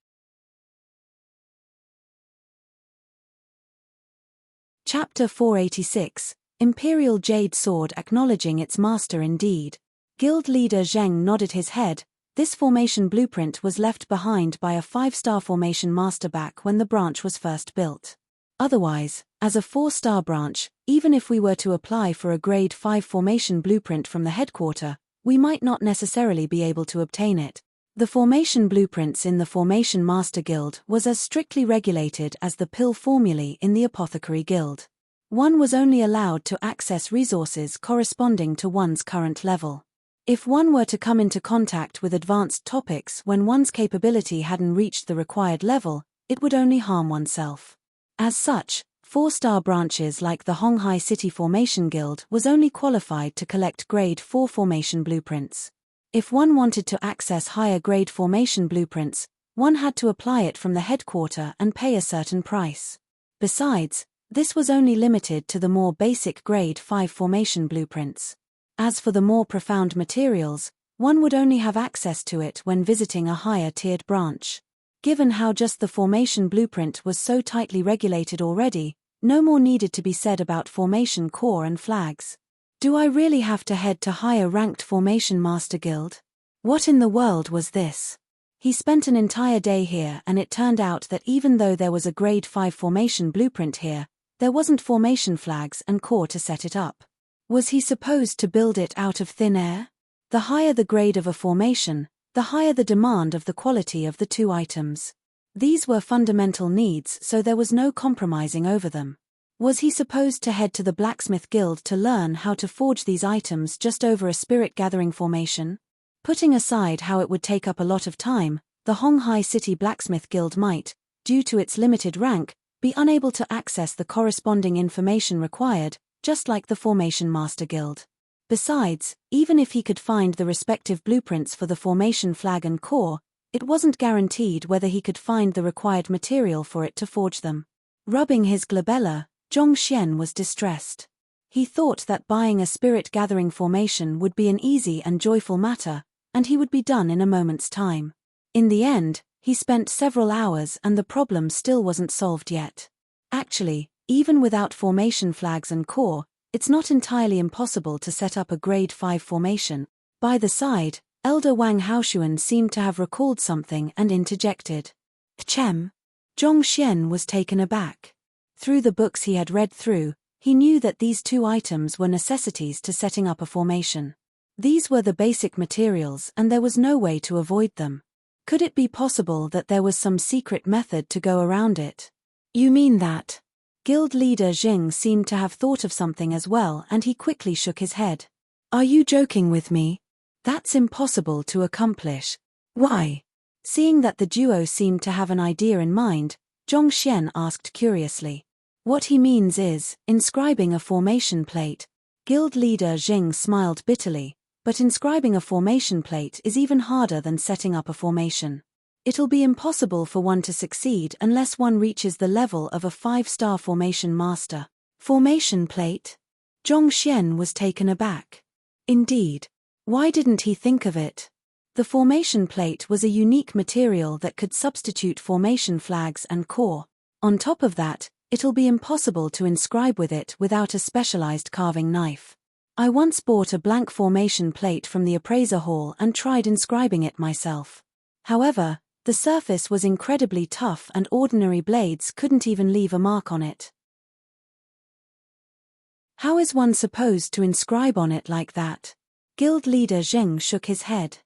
Chapter 486, Imperial Jade Sword acknowledging its master indeed. Guild leader Zheng nodded his head. This formation blueprint was left behind by a 5-star formation master back when the branch was first built. Otherwise, as a 4-star branch, even if we were to apply for a grade 5 formation blueprint from the headquarter, we might not necessarily be able to obtain it. The formation blueprints in the Formation Master Guild was as strictly regulated as the pill formulae in the Apothecary Guild. One was only allowed to access resources corresponding to one's current level. If one were to come into contact with advanced topics when one's capability hadn't reached the required level, it would only harm oneself. As such, 4-star branches like the Honghai City Formation Guild was only qualified to collect grade 4 formation blueprints. If one wanted to access higher grade formation blueprints, one had to apply it from the headquarter and pay a certain price. Besides, this was only limited to the more basic grade 5 formation blueprints. As for the more profound materials, one would only have access to it when visiting a higher-tiered branch. Given how just the formation blueprint was so tightly regulated already, no more needed to be said about formation core and flags. Do I really have to head to higher-ranked Formation Master Guild? What in the world was this? He spent an entire day here and it turned out that even though there was a grade 5 formation blueprint here, there wasn't formation flags and core to set it up. Was he supposed to build it out of thin air? The higher the grade of a formation, the higher the demand of the quality of the two items. These were fundamental needs, so there was no compromising over them. Was he supposed to head to the Blacksmith Guild to learn how to forge these items just over a spirit-gathering formation? Putting aside how it would take up a lot of time, the Honghai City Blacksmith Guild might, due to its limited rank, be unable to access the corresponding information required, just like the Formation Master Guild. Besides, even if he could find the respective blueprints for the formation flag and core, it wasn't guaranteed whether he could find the required material for it to forge them. Rubbing his glabella, Zhong Xian was distressed. He thought that buying a spirit-gathering formation would be an easy and joyful matter, and he would be done in a moment's time. In the end, he spent several hours and the problem still wasn't solved yet. Actually, even without formation flags and core, it's not entirely impossible to set up a grade 5 formation. By the side, Elder Wang Haoshuan seemed to have recalled something and interjected. Chem. Zhong Xian was taken aback. Through the books he had read through, he knew that these two items were necessities to setting up a formation. These were the basic materials and there was no way to avoid them. Could it be possible that there was some secret method to go around it? You mean that? Guild leader Jing seemed to have thought of something as well and he quickly shook his head. Are you joking with me? That's impossible to accomplish. Why? Seeing that the duo seemed to have an idea in mind, Zhong Xian asked curiously. What he means is, inscribing a formation plate. Guild leader Jing smiled bitterly, but inscribing a formation plate is even harder than setting up a formation. It'll be impossible for one to succeed unless one reaches the level of a 5-star formation master. Formation plate? Zhong Xian was taken aback. Indeed. Why didn't he think of it? The formation plate was a unique material that could substitute formation flags and core. On top of that, it'll be impossible to inscribe with it without a specialized carving knife. I once bought a blank formation plate from the appraiser hall and tried inscribing it myself. However, the surface was incredibly tough and ordinary blades couldn't even leave a mark on it. How is one supposed to inscribe on it like that? Guild leader Zheng shook his head.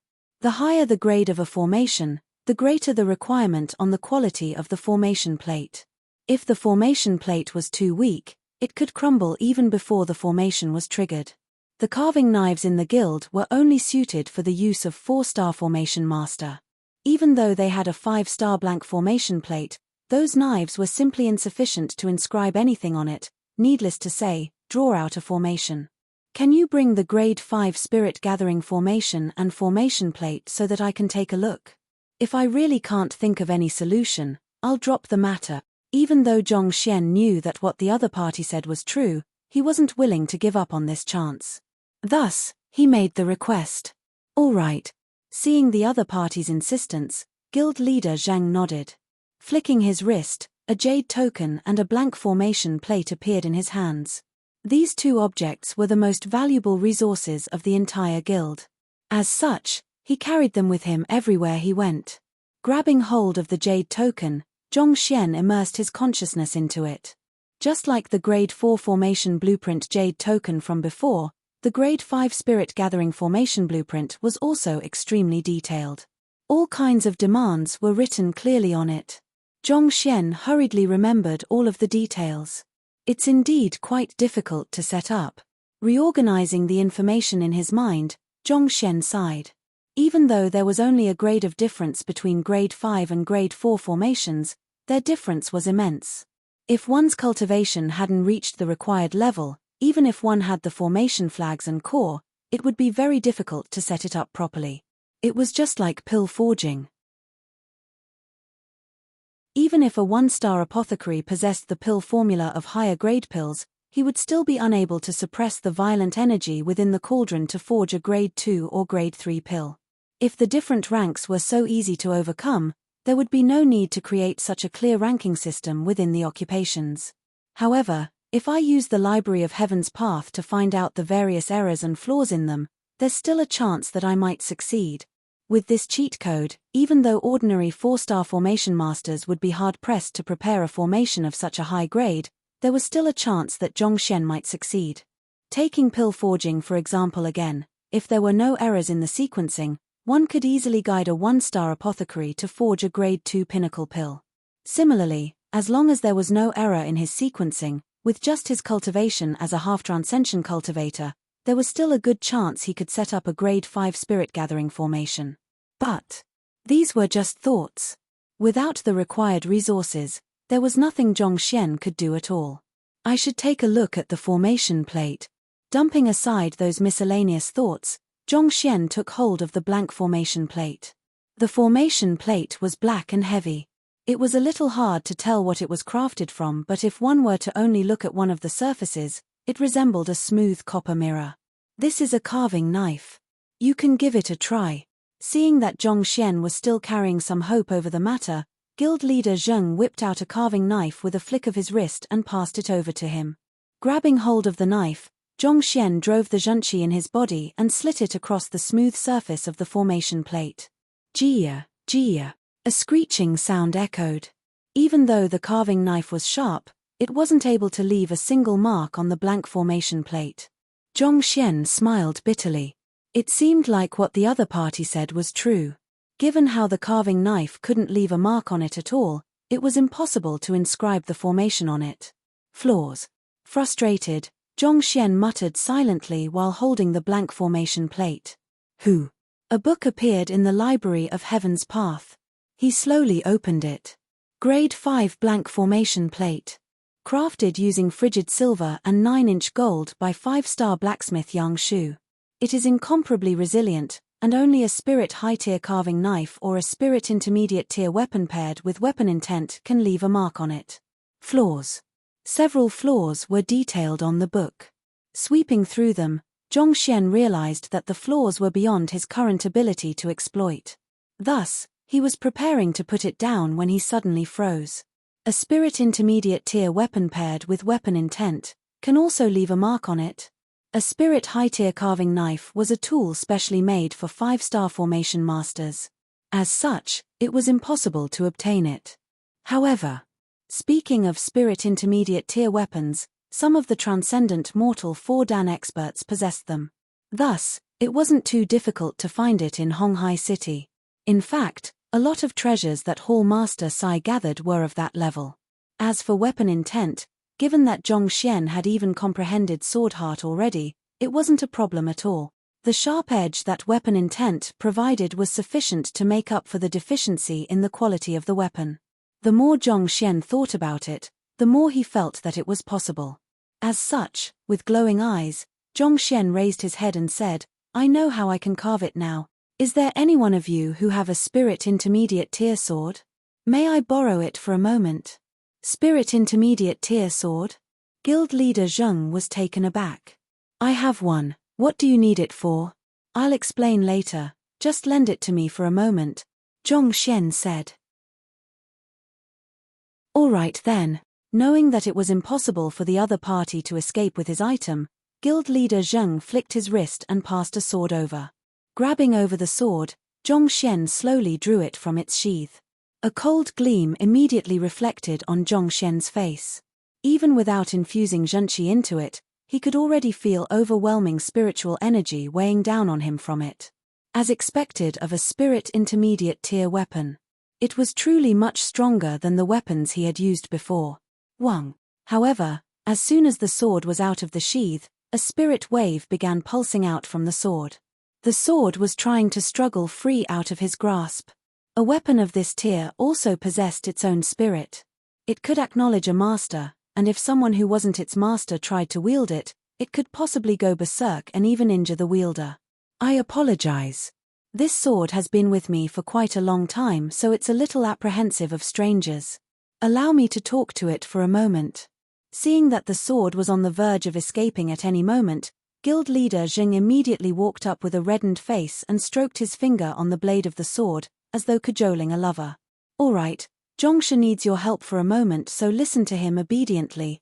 The higher the grade of a formation, the greater the requirement on the quality of the formation plate. If the formation plate was too weak, it could crumble even before the formation was triggered. The carving knives in the guild were only suited for the use of 4-star formation master. Even though they had a 5-star blank formation plate, Those knives were simply insufficient to inscribe anything on it, needless to say, draw out a formation. Can you bring the grade 5 spirit gathering formation and formation plate so that I can take a look? If I really can't think of any solution, I'll drop the matter. Even though Zhongxian knew that what the other party said was true, he wasn't willing to give up on this chance. Thus, he made the request. All right. Seeing the other party's insistence, guild leader Zhang nodded. Flicking his wrist, a jade token and a blank formation plate appeared in his hands. These two objects were the most valuable resources of the entire guild. As such, he carried them with him everywhere he went. Grabbing hold of the jade token, Zhongxian immersed his consciousness into it. Just like the grade 4 formation blueprint jade token from before, the grade 5 spirit gathering formation blueprint was also extremely detailed. All kinds of demands were written clearly on it. Zhongxian hurriedly remembered all of the details. It's indeed quite difficult to set up. Reorganizing the information in his mind, Zhongxian sighed. Even though there was only a grade of difference between grade 5 and grade 4 formations, their difference was immense. If one's cultivation hadn't reached the required level, even if one had the formation flags and core, it would be very difficult to set it up properly. It was just like pill forging. Even if a 1-star apothecary possessed the pill formula of higher grade pills, he would still be unable to suppress the violent energy within the cauldron to forge a grade 2 or grade 3 pill. If the different ranks were so easy to overcome, there would be no need to create such a clear ranking system within the occupations. However, if I use the Library of Heaven's Path to find out the various errors and flaws in them, there's still a chance that I might succeed. With this cheat code, even though ordinary 4-star formation masters would be hard-pressed to prepare a formation of such a high grade, there was still a chance that Zhongxian might succeed. Taking pill forging for example again, if there were no errors in the sequencing, one could easily guide a 1-star apothecary to forge a grade 2 pinnacle pill. Similarly, as long as there was no error in his sequencing, with just his cultivation as a half-transcension cultivator, there was still a good chance he could set up a grade 5 spirit gathering formation. But these were just thoughts. Without the required resources, there was nothing Zhongxian could do at all. I should take a look at the formation plate. Dumping aside those miscellaneous thoughts, Zhongxian took hold of the blank formation plate. The formation plate was black and heavy. It was a little hard to tell what it was crafted from, but if one were to only look at one of the surfaces, it resembled a smooth copper mirror. This is a carving knife. You can give it a try. Seeing that Zhongxian was still carrying some hope over the matter, guild leader Zheng whipped out a carving knife with a flick of his wrist and passed it over to him. Grabbing hold of the knife, Zhongxian drove the zhunqi in his body and slit it across the smooth surface of the formation plate. Jia, jia. A screeching sound echoed. Even though the carving knife was sharp, it wasn't able to leave a single mark on the blank formation plate. Zhongxian smiled bitterly. It seemed like what the other party said was true. Given how the carving knife couldn't leave a mark on it at all, it was impossible to inscribe the formation on it. Flaws. Frustrated, Zhongxian muttered silently while holding the blank formation plate. Who? A book appeared in the Library of Heaven's Path. He slowly opened it. Grade 5 blank formation plate. Crafted using frigid silver and 9-inch gold by 5-star blacksmith Yang Shu. It is incomparably resilient, and only a spirit high-tier carving knife or a spirit intermediate-tier weapon paired with weapon intent can leave a mark on it. Flaws. Several flaws were detailed on the book. Sweeping through them, Zhongxian realized that the flaws were beyond his current ability to exploit. Thus, he was preparing to put it down when he suddenly froze. A spirit intermediate-tier weapon paired with weapon intent can also leave a mark on it. A spirit high-tier carving knife was a tool specially made for 5-star formation masters. As such, it was impossible to obtain it. However, speaking of spirit intermediate-tier weapons, some of the transcendent mortal 4-dan experts possessed them. Thus, it wasn't too difficult to find it in Honghai City. In fact, a lot of treasures that Hall Master Sai gathered were of that level. As for weapon intent, given that Zhongxian had even comprehended Sword Heart already, it wasn't a problem at all. The sharp edge that weapon intent provided was sufficient to make up for the deficiency in the quality of the weapon. The more Zhongxian thought about it, the more he felt that it was possible. As such, with glowing eyes, Zhongxian raised his head and said, "I know how I can carve it now. Is there any one of you who have a spirit intermediate tier sword? May I borrow it for a moment?" Spirit intermediate tier sword? Guild leader Zheng was taken aback. "I have one. What do you need it for?" "I'll explain later, just lend it to me for a moment," Zhongxian said. "All right then." Knowing that it was impossible for the other party to escape with his item, Guild leader Zheng flicked his wrist and passed a sword over. Grabbing over the sword, Zhongxian slowly drew it from its sheath. A cold gleam immediately reflected on Zhongxian's face. Even without infusing zhenqi into it, he could already feel overwhelming spiritual energy weighing down on him from it. As expected of a spirit intermediate tier weapon, it was truly much stronger than the weapons he had used before. However, as soon as the sword was out of the sheath, a spirit wave began pulsing out from the sword. The sword was trying to struggle free out of his grasp. A weapon of this tier also possessed its own spirit. It could acknowledge a master, and if someone who wasn't its master tried to wield it, it could possibly go berserk and even injure the wielder. "I apologize. This sword has been with me for quite a long time, so it's a little apprehensive of strangers. Allow me to talk to it for a moment." Seeing that the sword was on the verge of escaping at any moment, Guild leader Zheng immediately walked up with a reddened face and stroked his finger on the blade of the sword, as though cajoling a lover. "All right, Zhongshan needs your help for a moment, so listen to him obediently."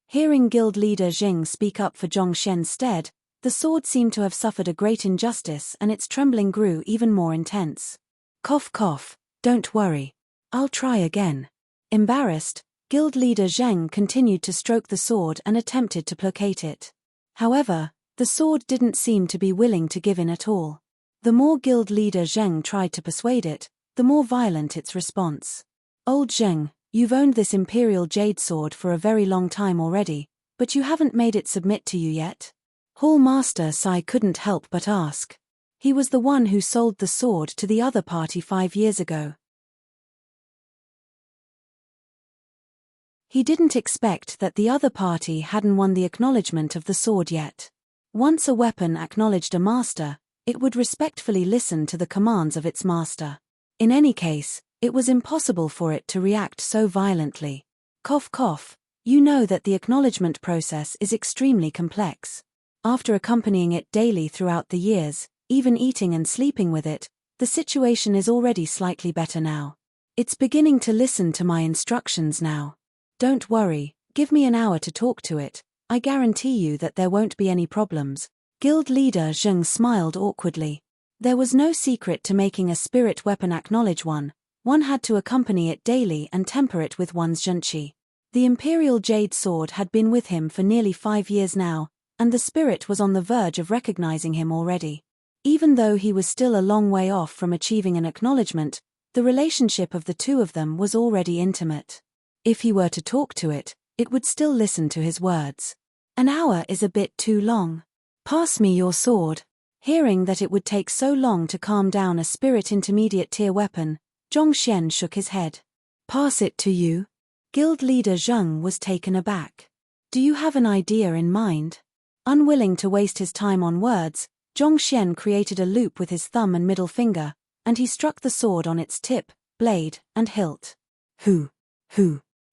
Hearing Guild leader Zheng speak up for Zhongshan's stead, the sword seemed to have suffered a great injustice and its trembling grew even more intense. "Cough cough, don't worry. I'll try again." Embarrassed, Guild leader Zheng continued to stroke the sword and attempted to placate it. However, the sword didn't seem to be willing to give in at all. The more Guild leader Zheng tried to persuade it, the more violent its response. "Old Zheng, you've owned this Imperial Jade Sword for a very long time already, but you haven't made it submit to you yet?" Hall Master Sai couldn't help but ask. He was the one who sold the sword to the other party 5 years ago. He didn't expect that the other party hadn't won the acknowledgement of the sword yet. Once a weapon acknowledged a master, it would respectfully listen to the commands of its master. In any case, it was impossible for it to react so violently. "Cough cough, you know that the acknowledgement process is extremely complex. After accompanying it daily throughout the years, even eating and sleeping with it, the situation is already slightly better now. It's beginning to listen to my instructions now. Don't worry, give me an hour to talk to it, I guarantee you that there won't be any problems." Guild leader Zheng smiled awkwardly. There was no secret to making a spirit weapon acknowledge one had to accompany it daily and temper it with one's zhenqi. The Imperial Jade Sword had been with him for nearly 5 years now, and the spirit was on the verge of recognizing him already. Even though he was still a long way off from achieving an acknowledgement, the relationship of the two of them was already intimate. If he were to talk to it, it would still listen to his words. An hour is a bit too long. "Pass me your sword." Hearing that it would take so long to calm down a spirit intermediate tier weapon, Zhongxian shook his head. "Pass it to you?" Guild leader Zheng was taken aback. "Do you have an idea in mind?" Unwilling to waste his time on words, Zhongxian created a loop with his thumb and middle finger, and he struck the sword on its tip, blade, and hilt. Hoo!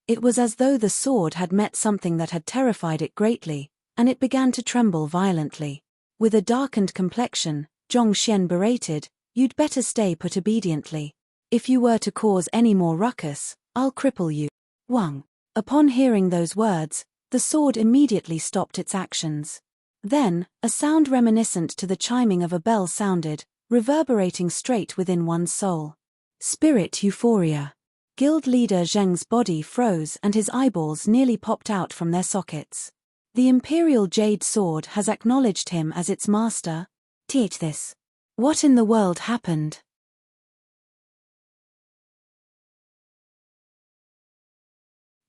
It was as though the sword had met something that had terrified it greatly, and it began to tremble violently. With a darkened complexion, Zhongxian berated, "You'd better stay put obediently. If you were to cause any more ruckus, I'll cripple you." Upon hearing those words, the sword immediately stopped its actions. Then, a sound reminiscent to the chiming of a bell sounded, reverberating straight within one's soul. Spirit euphoria. Guild leader Zheng's body froze and his eyeballs nearly popped out from their sockets. The Imperial Jade Sword has acknowledged him as its master? Teach this. What in the world happened?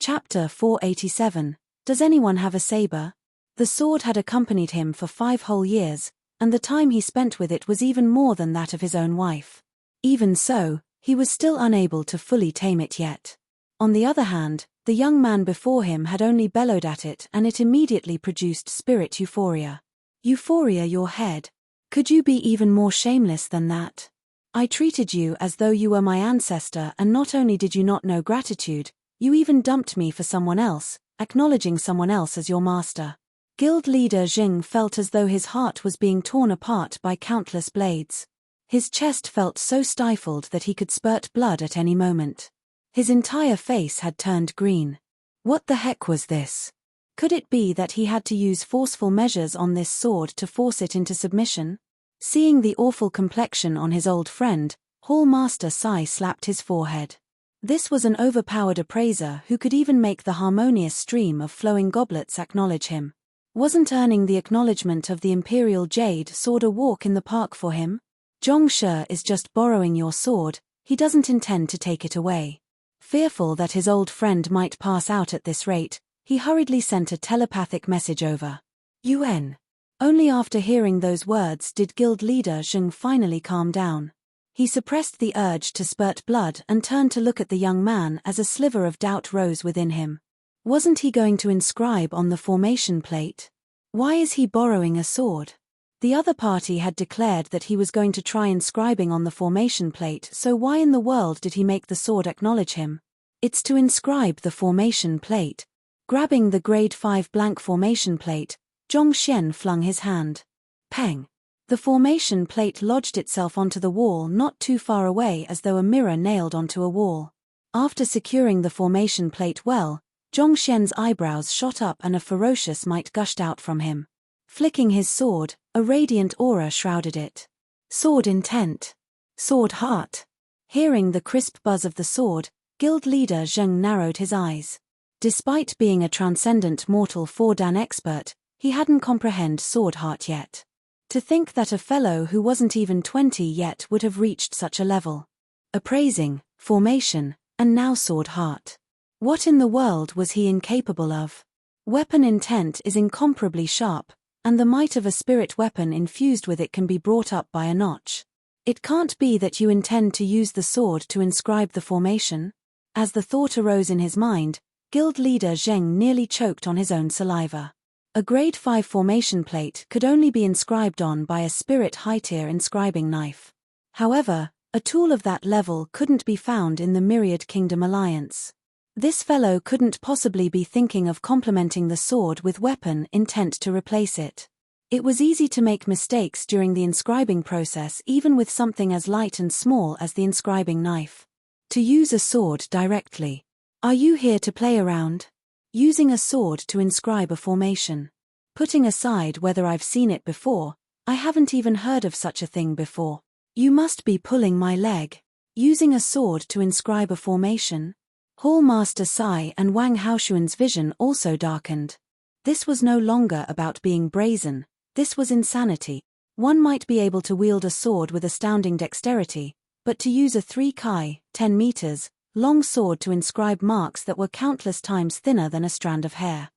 Chapter 487. Does anyone have a saber? The sword had accompanied him for 5 whole years, and the time he spent with it was even more than that of his own wife. Even so, He was still unable to fully tame it yet. On the other hand, the young man before him had only bellowed at it, and it immediately produced spirit euphoria. Euphoria, your head. Could you be even more shameless than that? I treated you as though you were my ancestor, and not only did you not know gratitude, you even dumped me for someone else, acknowledging someone else as your master. Guild leader Jing felt as though his heart was being torn apart by countless blades. His chest felt so stifled that he could spurt blood at any moment. His entire face had turned green. What the heck was this? Could it be that he had to use forceful measures on this sword to force it into submission? Seeing the awful complexion on his old friend, Hall Master Sai slapped his forehead. This was an overpowered appraiser who could even make the harmonious stream of flowing goblets acknowledge him. Wasn't earning the acknowledgement of the Imperial Jade Sword a walk in the park for him? Zhong Shi is just borrowing your sword, he doesn't intend to take it away. Fearful that his old friend might pass out at this rate, he hurriedly sent a telepathic message over. UN. Only after hearing those words did guild leader Zheng finally calm down. He suppressed the urge to spurt blood and turned to look at the young man as a sliver of doubt rose within him. Wasn't he going to inscribe on the formation plate? Why is he borrowing a sword? The other party had declared that he was going to try inscribing on the formation plate, so why in the world did he make the sword acknowledge him? It's to inscribe the formation plate. Grabbing the grade 5 blank formation plate, Zhong Xian flung his hand. Peng! The formation plate lodged itself onto the wall not too far away, as though a mirror nailed onto a wall. After securing the formation plate well, Zhong Xian's eyebrows shot up and a ferocious might gushed out from him. Flicking his sword, a radiant aura shrouded it. Sword intent. Sword heart. Hearing the crisp buzz of the sword, guild leader Zheng narrowed his eyes. Despite being a transcendent mortal 4-dan expert, he hadn't comprehended sword heart yet. To think that a fellow who wasn't even 20 yet would have reached such a level. Appraising, formation, and now sword heart. What in the world was he incapable of? Weapon intent is incomparably sharp, and the might of a spirit weapon infused with it can be brought up by a notch. It can't be that you intend to use the sword to inscribe the formation? As the thought arose in his mind, guild leader Zheng nearly choked on his own saliva. A grade 5 formation plate could only be inscribed on by a spirit high-tier inscribing knife. However, a tool of that level couldn't be found in the Myriad Kingdom Alliance. This fellow couldn't possibly be thinking of complementing the sword with weapon intent to replace it. It was easy to make mistakes during the inscribing process, even with something as light and small as the inscribing knife. To use a sword directly. Are you here to play around? Using a sword to inscribe a formation. Putting aside whether I've seen it before, I haven't even heard of such a thing before. You must be pulling my leg. Using a sword to inscribe a formation? Hall Master Sai and Wang Haoshuan's vision also darkened. This was no longer about being brazen, this was insanity. One might be able to wield a sword with astounding dexterity, but to use a 3 kai, 10 meters, long sword to inscribe marks that were countless times thinner than a strand of hair.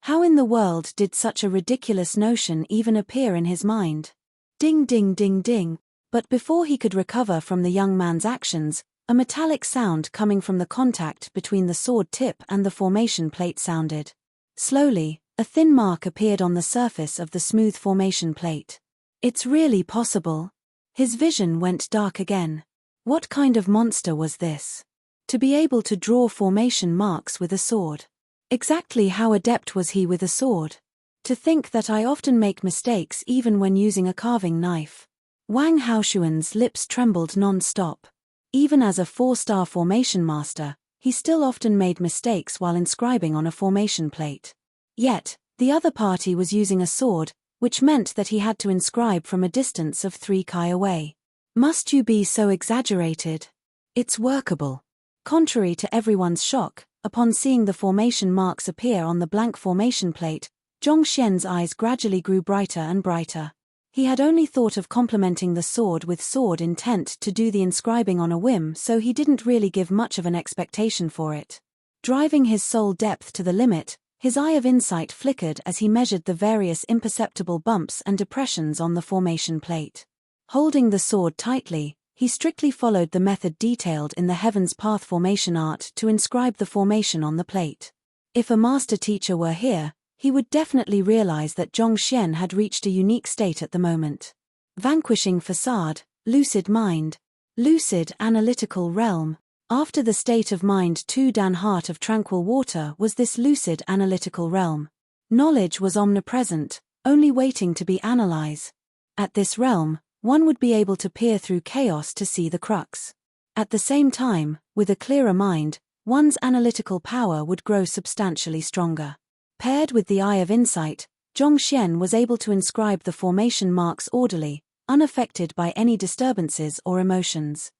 How in the world did such a ridiculous notion even appear in his mind? Ding ding ding ding, but before he could recover from the young man's actions, a metallic sound coming from the contact between the sword tip and the formation plate sounded. Slowly, a thin mark appeared on the surface of the smooth formation plate. It's really possible. His vision went dark again. What kind of monster was this? To be able to draw formation marks with a sword. Exactly how adept was he with a sword? To think that I often make mistakes even when using a carving knife. Wang Haoshuan's lips trembled non-stop. Even as a 4-star formation master, he still often made mistakes while inscribing on a formation plate. Yet, the other party was using a sword, which meant that he had to inscribe from a distance of 3 kai away. Must you be so exaggerated? It's workable. Contrary to everyone's shock, upon seeing the formation marks appear on the blank formation plate, Zhong Xian's eyes gradually grew brighter and brighter. He had only thought of complementing the sword with sword intent to do the inscribing on a whim, so he didn't really give much of an expectation for it. Driving his soul depth to the limit, his eye of insight flickered as he measured the various imperceptible bumps and depressions on the formation plate. Holding the sword tightly, He strictly followed the method detailed in the Heaven's Path formation art to inscribe the formation on the plate. If a master teacher were here, he would definitely realize that Zhongxian had reached a unique state at the moment. Vanquishing facade, lucid mind. Lucid analytical realm. After the state of mind 2 Dan heart of tranquil water was this lucid analytical realm. Knowledge was omnipresent, only waiting to be analyzed. At this realm, one would be able to peer through chaos to see the crux. At the same time, with a clearer mind, one's analytical power would grow substantially stronger. Paired with the eye of insight, Zhongxian was able to inscribe the formation marks orderly, unaffected by any disturbances or emotions.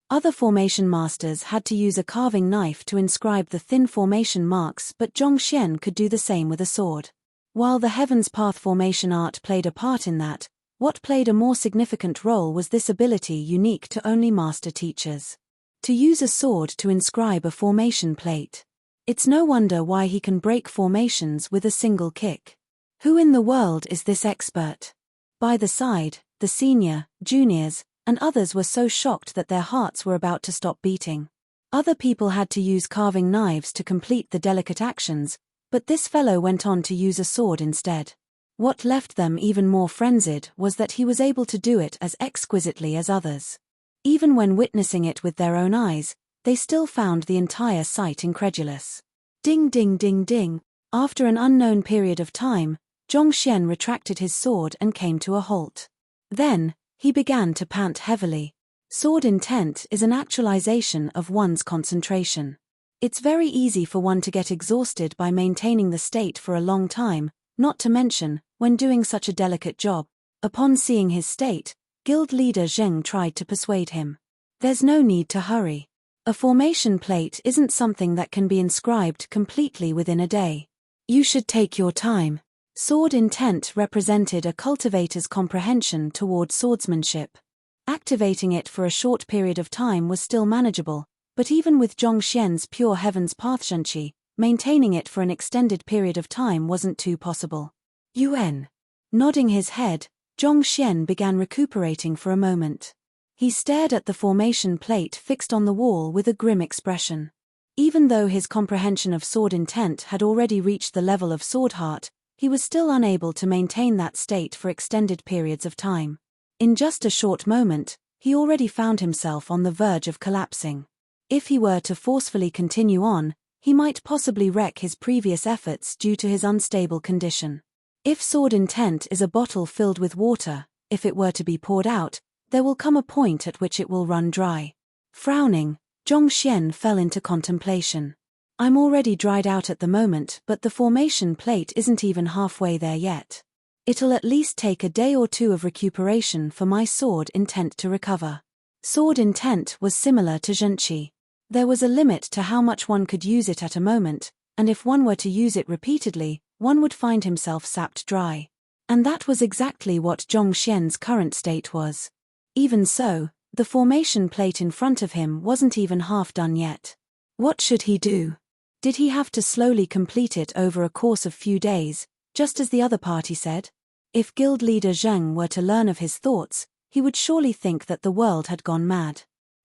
Other formation masters had to use a carving knife to inscribe the thin formation marks, but Zhongxian could do the same with a sword. While the Heaven's Path formation art played a part in that, what played a more significant role was this ability unique to only master teachers. To use a sword to inscribe a formation plate. It's no wonder why he can break formations with a single kick. Who in the world is this expert? By the side, the senior, juniors, and others were so shocked that their hearts were about to stop beating. Other people had to use carving knives to complete the delicate actions, but this fellow went on to use a sword instead. What left them even more frenzied was that he was able to do it as exquisitely as others. Even when witnessing it with their own eyes, they still found the entire sight incredulous. Ding ding ding ding. After an unknown period of time, Zhongxian retracted his sword and came to a halt. Then, he began to pant heavily. Sword intent is an actualization of one's concentration. It's very easy for one to get exhausted by maintaining the state for a long time, not to mention, when doing such a delicate job. Upon seeing his state, guild leader Zheng tried to persuade him. There's no need to hurry. A formation plate isn't something that can be inscribed completely within a day. You should take your time. Sword intent represented a cultivator's comprehension toward swordsmanship. Activating it for a short period of time was still manageable, but even with Zhongxian's pure Heaven's Path Shenqi, maintaining it for an extended period of time wasn't too possible. Yuan. Nodding his head, Zhongxian began recuperating for a moment. He stared at the formation plate fixed on the wall with a grim expression. Even though his comprehension of sword intent had already reached the level of sword heart, he was still unable to maintain that state for extended periods of time. In just a short moment, he already found himself on the verge of collapsing. If he were to forcefully continue on, he might possibly wreck his previous efforts due to his unstable condition. If sword intent is a bottle filled with water, if it were to be poured out, there will come a point at which it will run dry. Frowning, Zhongxian fell into contemplation. I'm already dried out at the moment, but the formation plate isn't even halfway there yet. It'll at least take a day or two of recuperation for my sword intent to recover. Sword intent was similar to Zhenqi. There was a limit to how much one could use it at a moment, and if one were to use it repeatedly, one would find himself sapped dry. And that was exactly what Zhongxian's current state was. Even so, the formation plate in front of him wasn't even half done yet. What should he do? Did he have to slowly complete it over a course of few days, just as the other party said? If guild leader Zheng were to learn of his thoughts, he would surely think that the world had gone mad.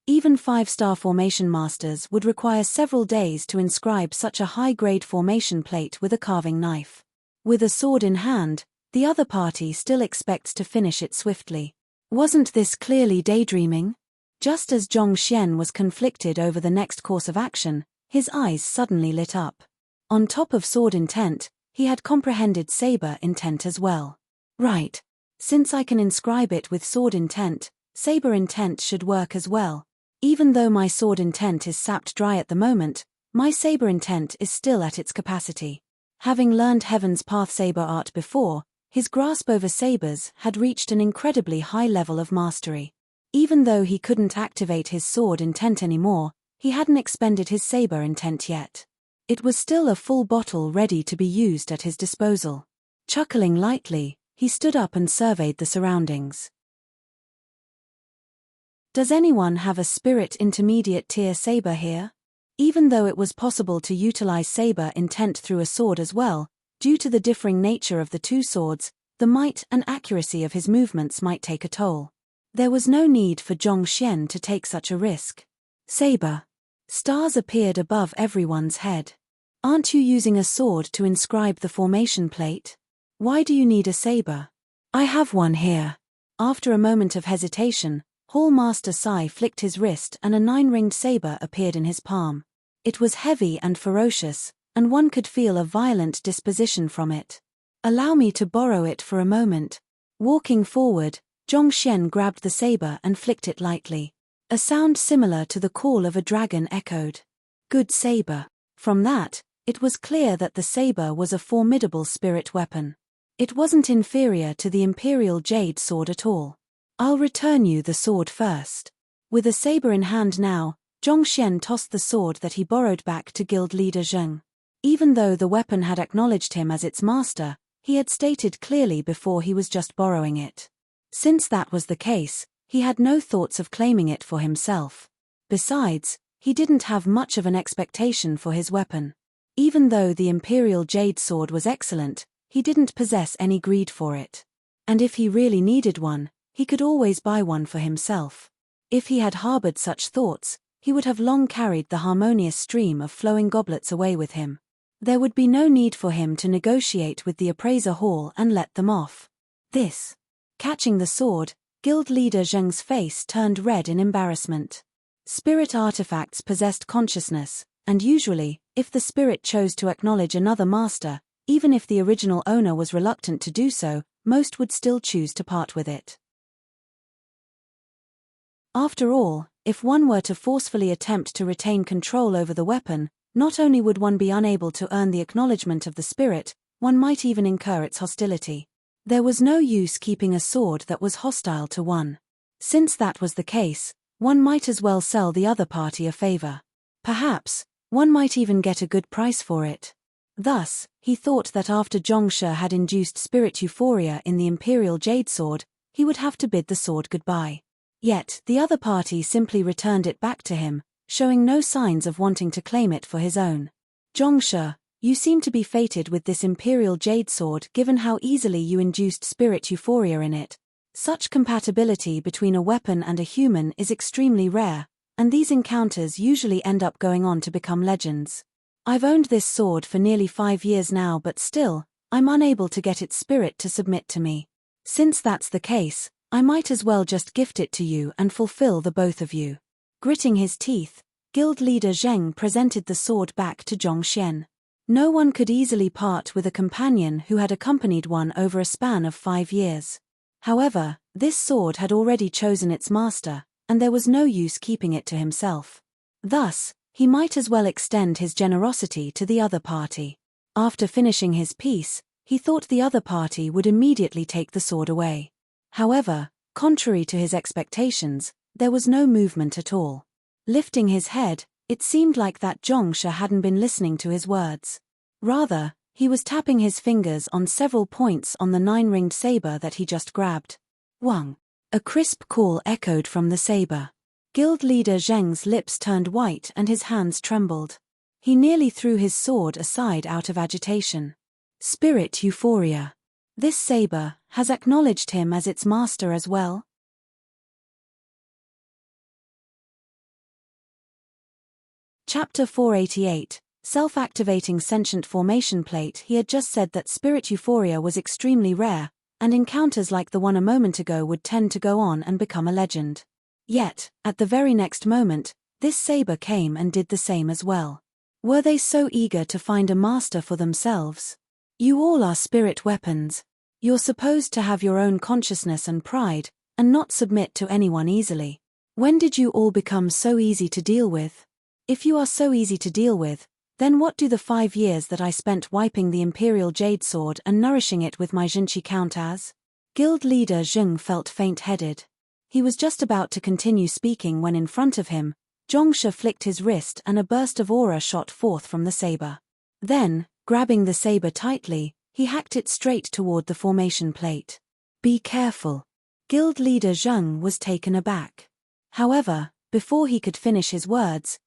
Even 5-star formation masters would require several days to inscribe such a high-grade formation plate with a carving knife. With a sword in hand, the other party still expects to finish it swiftly. Wasn't this clearly daydreaming? Just as Zhongxian was conflicted over the next course of action, his eyes suddenly lit up. On top of sword intent, he had comprehended saber intent as well. Right. Since I can inscribe it with sword intent, saber intent should work as well. Even though my sword intent is sapped dry at the moment, my saber intent is still at its capacity. Having learned Heaven's Path saber art before, his grasp over sabers had reached an incredibly high level of mastery. Even though he couldn't activate his sword intent anymore, he hadn't expended his saber intent yet. It was still a full bottle ready to be used at his disposal. Chuckling lightly, he stood up and surveyed the surroundings. Does anyone have a spirit intermediate tier saber here? Even though it was possible to utilize saber intent through a sword as well, due to the differing nature of the two swords, the might and accuracy of his movements might take a toll. There was no need for Zhongxian to take such a risk. Saber. Stars appeared above everyone's head. Aren't you using a sword to inscribe the formation plate? Why do you need a saber? I have one here. After a moment of hesitation, Hall Master Sai flicked his wrist and a 9-ringed saber appeared in his palm. It was heavy and ferocious, and one could feel a violent disposition from it. Allow me to borrow it for a moment. Walking forward, Zhongxian grabbed the saber and flicked it lightly. A sound similar to the call of a dragon echoed. Good saber. From that, it was clear that the saber was a formidable spirit weapon. It wasn't inferior to the Imperial Jade sword at all. I'll return you the sword first. With a saber in hand now, Zhongxian tossed the sword that he borrowed back to guild leader Zheng. Even though the weapon had acknowledged him as its master, he had stated clearly before he was just borrowing it. Since that was the case, he had no thoughts of claiming it for himself. Besides, he didn't have much of an expectation for his weapon. Even though the Imperial Jade sword was excellent, he didn't possess any greed for it. And if he really needed one, he could always buy one for himself. If he had harbored such thoughts, he would have long carried the harmonious stream of flowing goblets away with him. There would be no need for him to negotiate with the appraiser hall and let them off. This. Catching the sword, guild leader Zheng's face turned red in embarrassment. Spirit artifacts possessed consciousness, and usually, if the spirit chose to acknowledge another master, even if the original owner was reluctant to do so, most would still choose to part with it. After all, if one were to forcefully attempt to retain control over the weapon, not only would one be unable to earn the acknowledgement of the spirit, one might even incur its hostility. There was no use keeping a sword that was hostile to one. Since that was the case, one might as well sell the other party a favor. Perhaps, one might even get a good price for it. Thus, he thought that after Zhongshe had induced spirit euphoria in the Imperial Jade sword, he would have to bid the sword goodbye. Yet, the other party simply returned it back to him, showing no signs of wanting to claim it for his own. Zhongshe, you seem to be fated with this Imperial Jade sword given how easily you induced spirit euphoria in it. Such compatibility between a weapon and a human is extremely rare, and these encounters usually end up going on to become legends. I've owned this sword for nearly 5 years now, but still, I'm unable to get its spirit to submit to me. Since that's the case, I might as well just gift it to you and fulfill the both of you. Gritting his teeth, guild leader Zheng presented the sword back to Zhongxian. No one could easily part with a companion who had accompanied one over a span of 5 years. However, this sword had already chosen its master, and there was no use keeping it to himself. Thus, he might as well extend his generosity to the other party. After finishing his piece, he thought the other party would immediately take the sword away. However, contrary to his expectations, there was no movement at all. Lifting his head, it seemed like that Zhongshe hadn't been listening to his words. Rather, he was tapping his fingers on several points on the 9-ringed saber that he just grabbed. Wang. A crisp call echoed from the saber. Guild leader Zheng's lips turned white and his hands trembled. He nearly threw his sword aside out of agitation. Spirit euphoria. This saber has acknowledged him as its master as well? Chapter 488, Self-Activating Sentient Formation Plate. He had just said that spirit euphoria was extremely rare, and encounters like the one a moment ago would tend to go on and become a legend. Yet, at the very next moment, this saber came and did the same as well. Were they so eager to find a master for themselves? You all are spirit weapons. You're supposed to have your own consciousness and pride, and not submit to anyone easily. When did you all become so easy to deal with? If you are so easy to deal with, then what do the 5 years that I spent wiping the Imperial Jade sword and nourishing it with my Jinchi count as? Guild leader Zheng felt faint-headed. He was just about to continue speaking when in front of him, Zhongshe flicked his wrist and a burst of aura shot forth from the saber. Then, grabbing the saber tightly, he hacked it straight toward the formation plate. Be careful. Guild leader Zheng was taken aback. However, before he could finish his words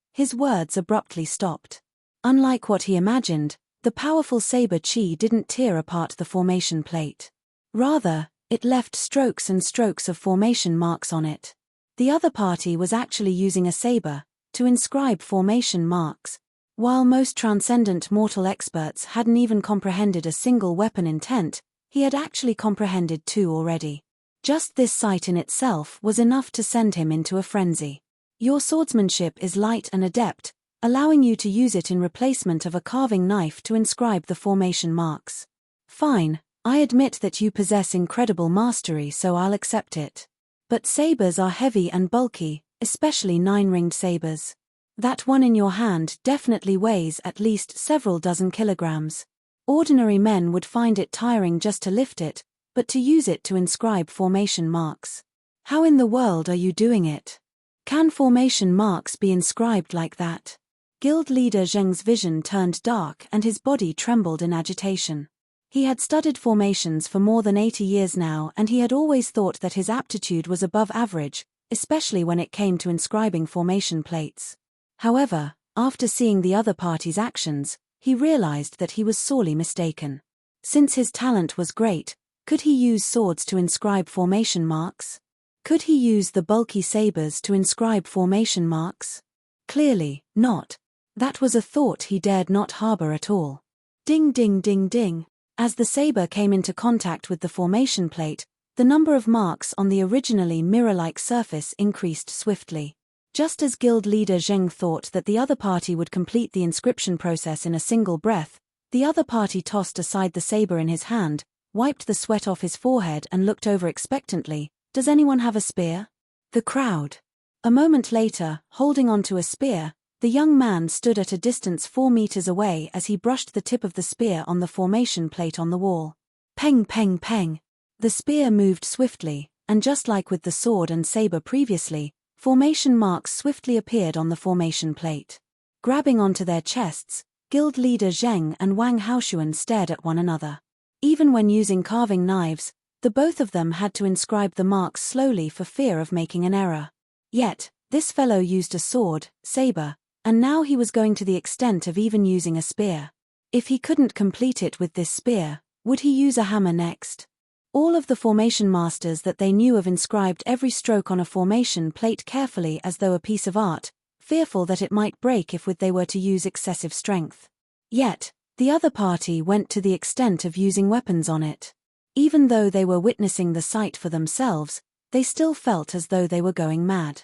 abruptly stopped. Unlike what he imagined, the powerful saber chi didn't tear apart the formation plate. Rather, It left strokes and strokes of formation marks on it. The other party was actually using a saber to inscribe formation marks. While most transcendent mortal experts hadn't even comprehended a single weapon intent, he had actually comprehended two already. Just this sight in itself was enough to send him into a frenzy. Your swordsmanship is light and adept, allowing you to use it in replacement of a carving knife to inscribe the formation marks. Fine, I admit that you possess incredible mastery, so I'll accept it. But sabers are heavy and bulky, especially 9-ringed sabers. That one in your hand definitely weighs at least several dozen kilograms. Ordinary men would find it tiring just to lift it, but to use it to inscribe formation marks. How in the world are you doing it? Can formation marks be inscribed like that? Guild leader Zheng's vision turned dark and his body trembled in agitation. He had studied formations for more than 80 years now, and he had always thought that his aptitude was above average, especially when it came to inscribing formation plates. However, after seeing the other party's actions, he realized that he was sorely mistaken. Since his talent was great, could he use swords to inscribe formation marks? Could he use the bulky sabers to inscribe formation marks? Clearly, not. That was a thought he dared not harbor at all. Ding ding ding ding. As the saber came into contact with the formation plate, the number of marks on the originally mirror-like surface increased swiftly. Just as guild leader Zheng thought that the other party would complete the inscription process in a single breath, the other party tossed aside the saber in his hand, wiped the sweat off his forehead and looked over expectantly. Does anyone have a spear? The crowd. A moment later, holding onto a spear, the young man stood at a distance 4 meters away as he brushed the tip of the spear on the formation plate on the wall. Peng peng peng. The spear moved swiftly, and just like with the sword and saber previously, formation marks swiftly appeared on the formation plate. Grabbing onto their chests, guild leader Zheng and Wang Haoshuan stared at one another. Even when using carving knives, the both of them had to inscribe the marks slowly for fear of making an error. Yet, this fellow used a sword, saber, and now he was going to the extent of even using a spear. If he couldn't complete it with this spear, would he use a hammer next? All of the formation masters that they knew of inscribed every stroke on a formation plate carefully as though a piece of art, fearful that it might break if they were to use excessive strength. Yet, the other party went to the extent of using weapons on it. Even though they were witnessing the sight for themselves, they still felt as though they were going mad.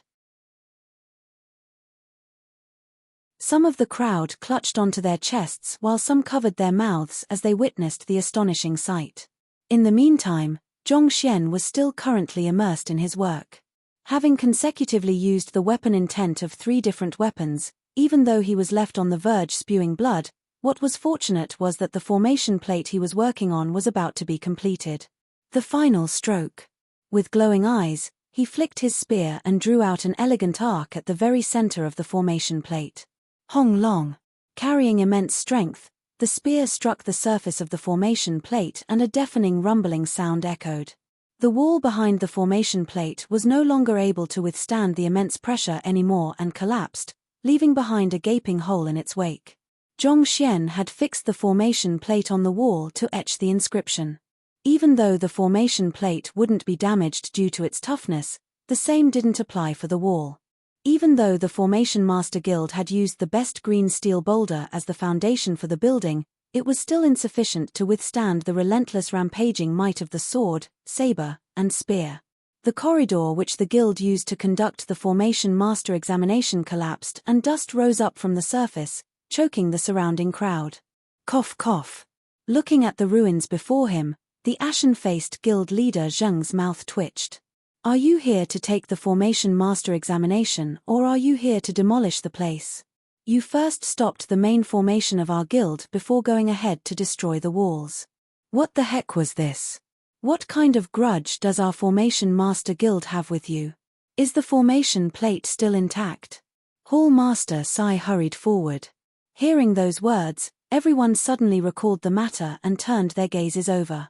Some of the crowd clutched onto their chests while some covered their mouths as they witnessed the astonishing sight. In the meantime, Zhong Xian was still currently immersed in his work. Having consecutively used the weapon intent of 3 different weapons, even though he was left on the verge spewing blood, what was fortunate was that the formation plate he was working on was about to be completed. The final stroke. With glowing eyes, he flicked his spear and drew out an elegant arc at the very center of the formation plate. Hong long. Carrying immense strength, the spear struck the surface of the formation plate and a deafening rumbling sound echoed. The wall behind the formation plate was no longer able to withstand the immense pressure anymore and collapsed, leaving behind a gaping hole in its wake. Zhong Xian had fixed the formation plate on the wall to etch the inscription. Even though the formation plate wouldn't be damaged due to its toughness, the same didn't apply for the wall. Even though the Formation Master Guild had used the best green steel boulder as the foundation for the building, it was still insufficient to withstand the relentless rampaging might of the sword, saber, and spear. The corridor which the guild used to conduct the Formation Master examination collapsed and dust rose up from the surface, choking the surrounding crowd. Cough cough. Looking at the ruins before him, the ashen-faced guild leader Zheng's mouth twitched. Are you here to take the Formation Master examination, or are you here to demolish the place? You first stopped the main formation of our guild before going ahead to destroy the walls. What the heck was this? What kind of grudge does our Formation Master Guild have with you? Is the formation plate still intact? Hall Master Sai hurried forward. Hearing those words, everyone suddenly recalled the matter and turned their gazes over.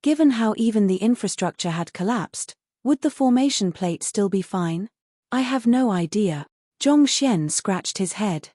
Given how even the infrastructure had collapsed, would the formation plate still be fine? I have no idea. Zhong Xian scratched his head.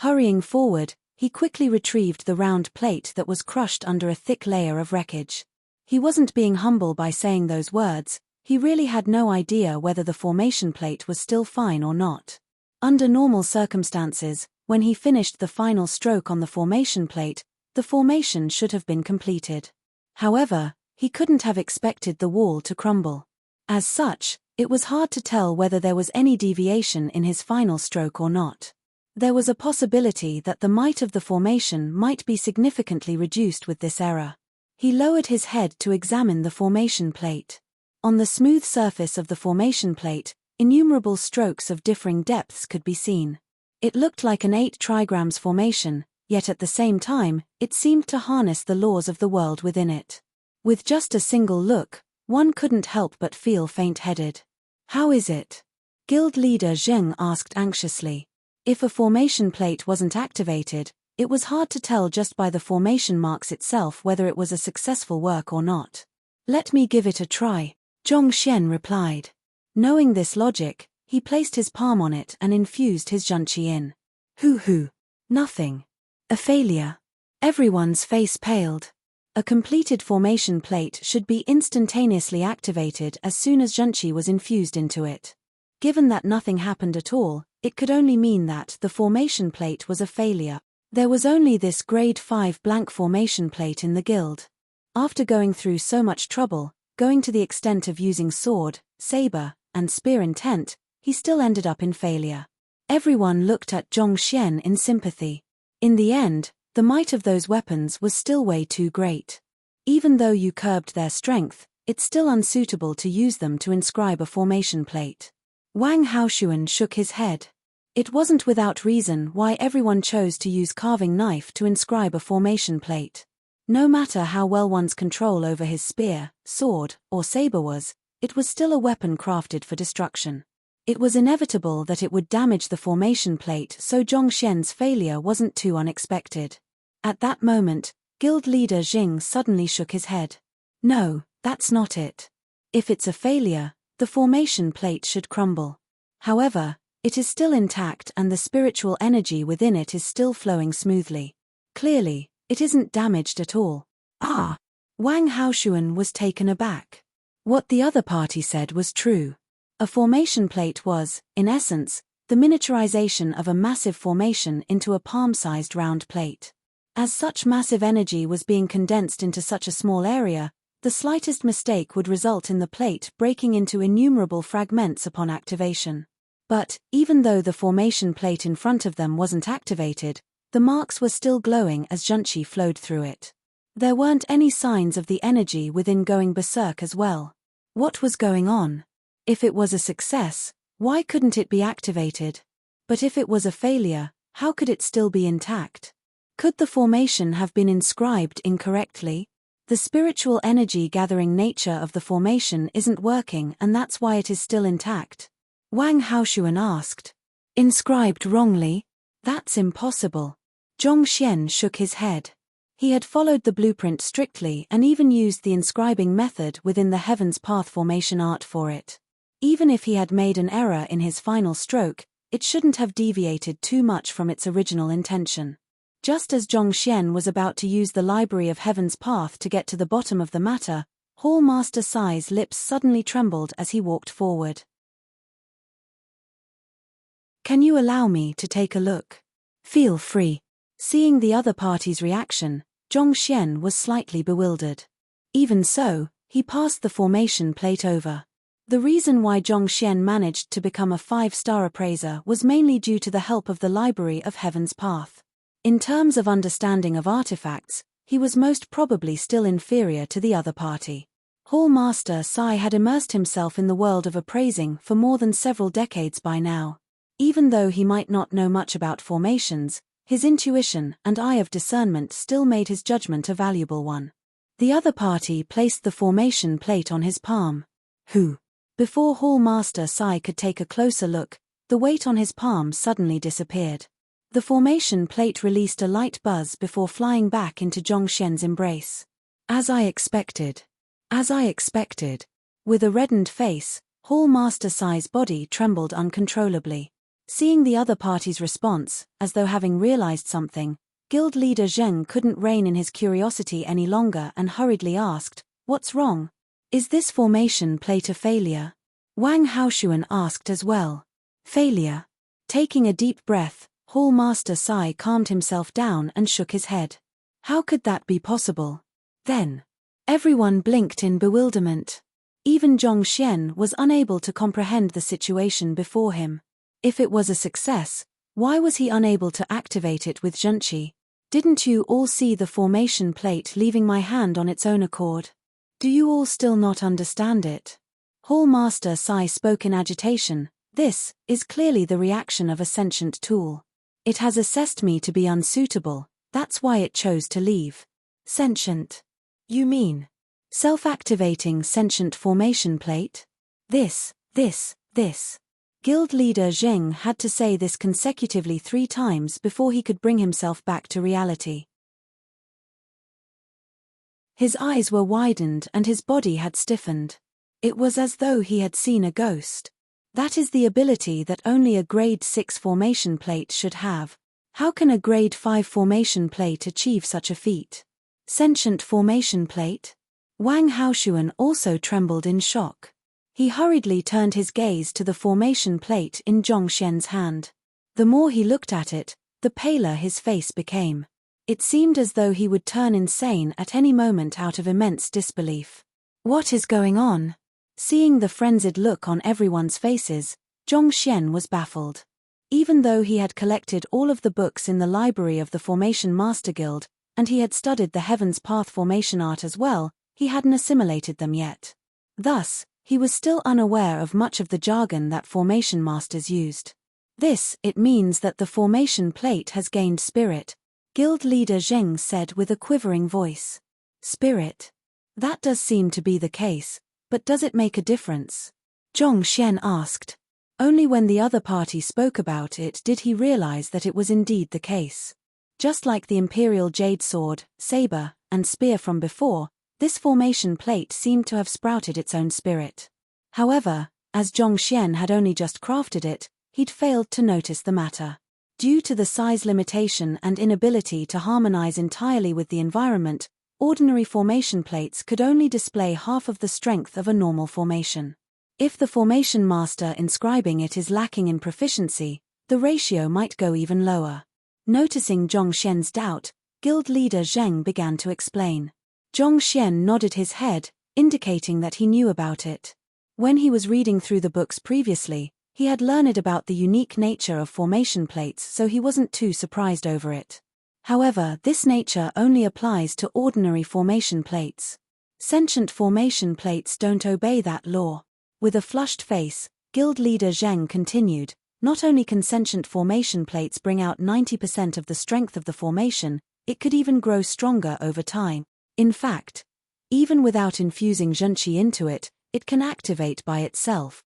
Hurrying forward, he quickly retrieved the round plate that was crushed under a thick layer of wreckage. He wasn't being humble by saying those words, he really had no idea whether the formation plate was still fine or not. Under normal circumstances, when he finished the final stroke on the formation plate, the formation should have been completed. However, he couldn't have expected the wall to crumble. As such, it was hard to tell whether there was any deviation in his final stroke or not. There was a possibility that the might of the formation might be significantly reduced with this error. He lowered his head to examine the formation plate. On the smooth surface of the formation plate, innumerable strokes of differing depths could be seen. It looked like an 8 trigrams formation, yet at the same time, it seemed to harness the laws of the world within it. With just a single look, one couldn't help but feel faint-headed. How is it? Guild leader Zheng asked anxiously. If a formation plate wasn't activated, it was hard to tell just by the formation marks itself whether it was a successful work or not. Let me give it a try, Zhongxian replied. Knowing this logic, he placed his palm on it and infused his zhengqi in. Hoo. Nothing. A failure. Everyone's face paled. A completed formation plate should be instantaneously activated as soon as zhengqi was infused into it. Given that nothing happened at all, it could only mean that the formation plate was a failure. There was only this grade 5 blank formation plate in the guild. After going through so much trouble, going to the extent of using sword, saber, and spear intent, he still ended up in failure. Everyone looked at Zhongxian in sympathy. In the end, the might of those weapons was still way too great. Even though you curbed their strength, it's still unsuitable to use them to inscribe a formation plate. Wang Haoshuan shook his head. It wasn't without reason why everyone chose to use carving knife to inscribe a formation plate. No matter how well one's control over his spear, sword, or saber was, it was still a weapon crafted for destruction. It was inevitable that it would damage the formation plate, so Zhongxian's failure wasn't too unexpected. At that moment, guild leader Jing suddenly shook his head. No, that's not it. If it's a failure, the formation plate should crumble. However, it is still intact and the spiritual energy within it is still flowing smoothly. Clearly, it isn't damaged at all. Ah! Wang Haoshuan was taken aback. What the other party said was true. A formation plate was, in essence, the miniaturization of a massive formation into a palm-sized round plate. As such massive energy was being condensed into such a small area, the slightest mistake would result in the plate breaking into innumerable fragments upon activation. But, even though the formation plate in front of them wasn't activated, the marks were still glowing as zhengqi flowed through it. There weren't any signs of the energy within going berserk as well. What was going on? If it was a success, why couldn't it be activated? But if it was a failure, how could it still be intact? Could the formation have been inscribed incorrectly? The spiritual energy gathering nature of the formation isn't working and that's why it is still intact. Wang Haoshuan asked. Inscribed wrongly? That's impossible. Zhongxian shook his head. He had followed the blueprint strictly and even used the inscribing method within the Heaven's Path formation art for it. Even if he had made an error in his final stroke, it shouldn't have deviated too much from its original intention. Just as Zhongxian was about to use the Library of Heaven's Path to get to the bottom of the matter, Hall Master Sai's lips suddenly trembled as he walked forward. Can you allow me to take a look? Feel free. Seeing the other party's reaction, Zhongxian was slightly bewildered. Even so, he passed the formation plate over. The reason why Zhongxian managed to become a 5-star appraiser was mainly due to the help of the Library of Heaven's Path. In terms of understanding of artifacts, he was most probably still inferior to the other party. Hall Master Sai had immersed himself in the world of appraising for more than several decades by now. Even though he might not know much about formations, his intuition and eye of discernment still made his judgment a valuable one. The other party placed the formation plate on his palm. Before Hall Master Sai could take a closer look, the weight on his palm suddenly disappeared. The formation plate released a light buzz before flying back into Zhongxian's embrace. As I expected. With a reddened face, Hall Master Sai's body trembled uncontrollably. Seeing the other party's response, as though having realized something, Guild leader Zheng couldn't rein in his curiosity any longer and hurriedly asked, "What's wrong? Is this formation plate a failure?" Wang Haoshuan asked as well. "Failure." Taking a deep breath, Hall Master Sai calmed himself down and shook his head. How could that be possible? Then, everyone blinked in bewilderment. Even Zhongxian was unable to comprehend the situation before him. If it was a success, why was he unable to activate it with Zhenqi? "Didn't you all see the formation plate leaving my hand on its own accord? Do you all still not understand it?" Hall Master Sai spoke in agitation. "This is clearly the reaction of a sentient tool. It has assessed me to be unsuitable, that's why it chose to leave." "Sentient? You mean self-activating sentient formation plate?" This. Guild leader Zheng had to say this consecutively 3 times before he could bring himself back to reality. His eyes were widened and his body had stiffened. It was as though he had seen a ghost. That is the ability that only a grade 6 formation plate should have. How can a grade 5 formation plate achieve such a feat? Sentient formation plate? Wang Haoshuan also trembled in shock. He hurriedly turned his gaze to the formation plate in Zhongxian's hand. The more he looked at it, the paler his face became. It seemed as though he would turn insane at any moment out of immense disbelief. What is going on? Seeing the frenzied look on everyone's faces, Zhongxian was baffled. Even though he had collected all of the books in the library of the Formation Master Guild, and he had studied the Heaven's Path formation art as well, he hadn't assimilated them yet. Thus, he was still unaware of much of the jargon that formation masters used. It means that the formation plate has gained spirit, Guild leader Zheng said with a quivering voice. Spirit? That does seem to be the case, but does it make a difference? Zhongxian asked. Only when the other party spoke about it did he realize that it was indeed the case. Just like the Imperial Jade Sword, Saber, and Spear from before, this formation plate seemed to have sprouted its own spirit. However, as Zhongxian had only just crafted it, he'd failed to notice the matter. Due to the size limitation and inability to harmonize entirely with the environment, ordinary formation plates could only display half of the strength of a normal formation. If the formation master inscribing it is lacking in proficiency, the ratio might go even lower. Noticing Zhongxian's doubt, guild leader Zheng began to explain. Zhongxian nodded his head, indicating that he knew about it. When he was reading through the books previously, he had learned about the unique nature of formation plates, so he wasn't too surprised over it. However, this nature only applies to ordinary formation plates. Sentient formation plates don't obey that law. With a flushed face, guild leader Zheng continued, not only can sentient formation plates bring out 90% of the strength of the formation, it could even grow stronger over time. In fact, even without infusing Zhenqi into it, it can activate by itself.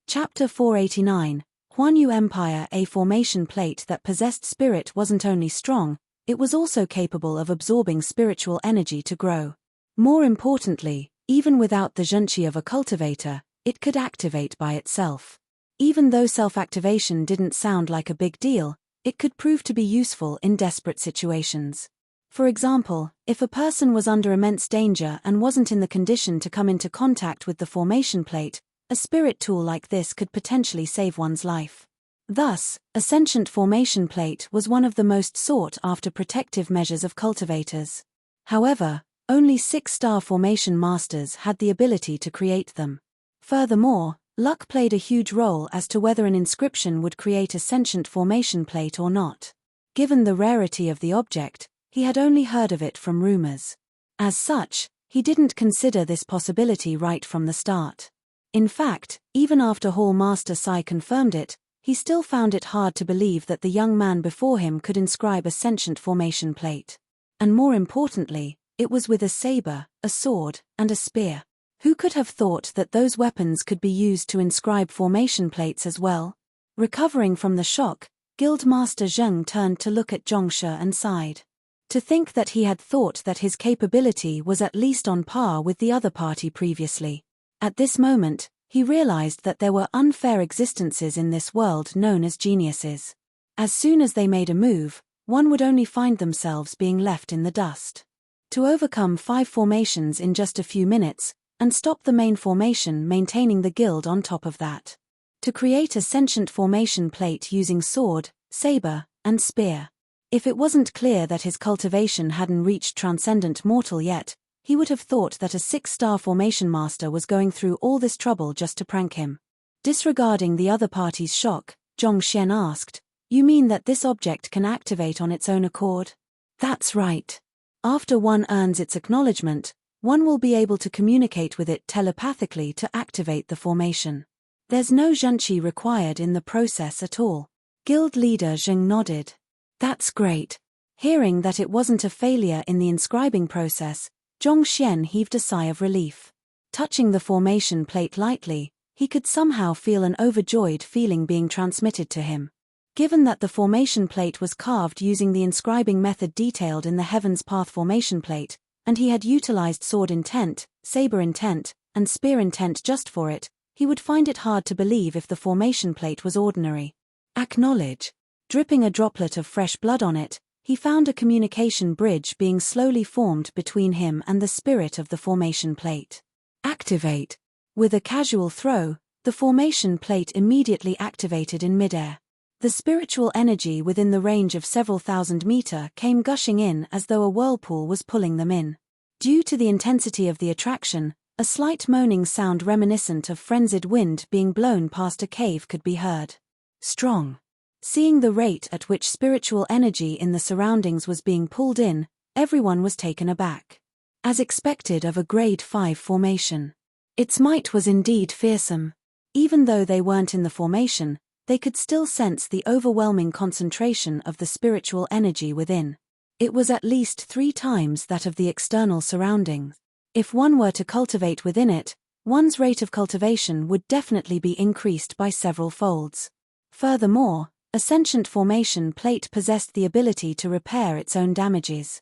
Chapter 489, Huanyu Empire. A formation plate that possessed spirit wasn't only strong, it was also capable of absorbing spiritual energy to grow. More importantly, even without the zhenqi of a cultivator, it could activate by itself. Even though self-activation didn't sound like a big deal, it could prove to be useful in desperate situations. For example, if a person was under immense danger and wasn't in the condition to come into contact with the formation plate, a spirit tool like this could potentially save one's life. Thus, a sentient formation plate was one of the most sought-after protective measures of cultivators. However, only 6-star formation masters had the ability to create them. Furthermore, luck played a huge role as to whether an inscription would create a sentient formation plate or not. Given the rarity of the object, he had only heard of it from rumors. As such, he didn't consider this possibility right from the start. In fact, even after Hall Master Sai confirmed it, he still found it hard to believe that the young man before him could inscribe a sentient formation plate. And more importantly, it was with a saber, a sword, and a spear. Who could have thought that those weapons could be used to inscribe formation plates as well? Recovering from the shock, Guild Master Zheng turned to look at Zhongshe and sighed. To think that he had thought that his capability was at least on par with the other party previously. At this moment, He realized that there were unfair existences in this world known as geniuses. As soon as they made a move, one would only find themselves being left in the dust. To overcome 5 formations in just a few minutes, and stop the main formation maintaining the guild on top of that. To create a sentient formation plate using sword, saber, and spear. If it wasn't clear that his cultivation hadn't reached transcendent mortal yet, he would have thought that a 6-star formation master was going through all this trouble just to prank him. Disregarding the other party's shock, Zhongxian asked, "You mean that this object can activate on its own accord?" "That's right. After one earns its acknowledgement, one will be able to communicate with it telepathically to activate the formation. There's no zhenqi required in the process at all." Guild leader Zheng nodded. "That's great." Hearing that it wasn't a failure in the inscribing process, Zhongxian heaved a sigh of relief. Touching the formation plate lightly, he could somehow feel an overjoyed feeling being transmitted to him. Given that the formation plate was carved using the inscribing method detailed in the Heaven's Path formation plate, and he had utilized sword intent, saber intent, and spear intent just for it, he would find it hard to believe if the formation plate was ordinary. Acknowledge. Dripping a droplet of fresh blood on it, he found a communication bridge being slowly formed between him and the spirit of the formation plate. Activate. With a casual throw, the formation plate immediately activated in midair. The spiritual energy within the range of several thousand meters came gushing in as though a whirlpool was pulling them in. Due to the intensity of the attraction, a slight moaning sound reminiscent of frenzied wind being blown past a cave could be heard. Strong. Seeing the rate at which spiritual energy in the surroundings was being pulled in, everyone was taken aback. As expected of a grade 5 formation. Its might was indeed fearsome. Even though they weren't in the formation, they could still sense the overwhelming concentration of the spiritual energy within. It was at least 3 times that of the external surroundings. If one were to cultivate within it, one's rate of cultivation would definitely be increased by several folds. Furthermore, a sentient formation plate possessed the ability to repair its own damages.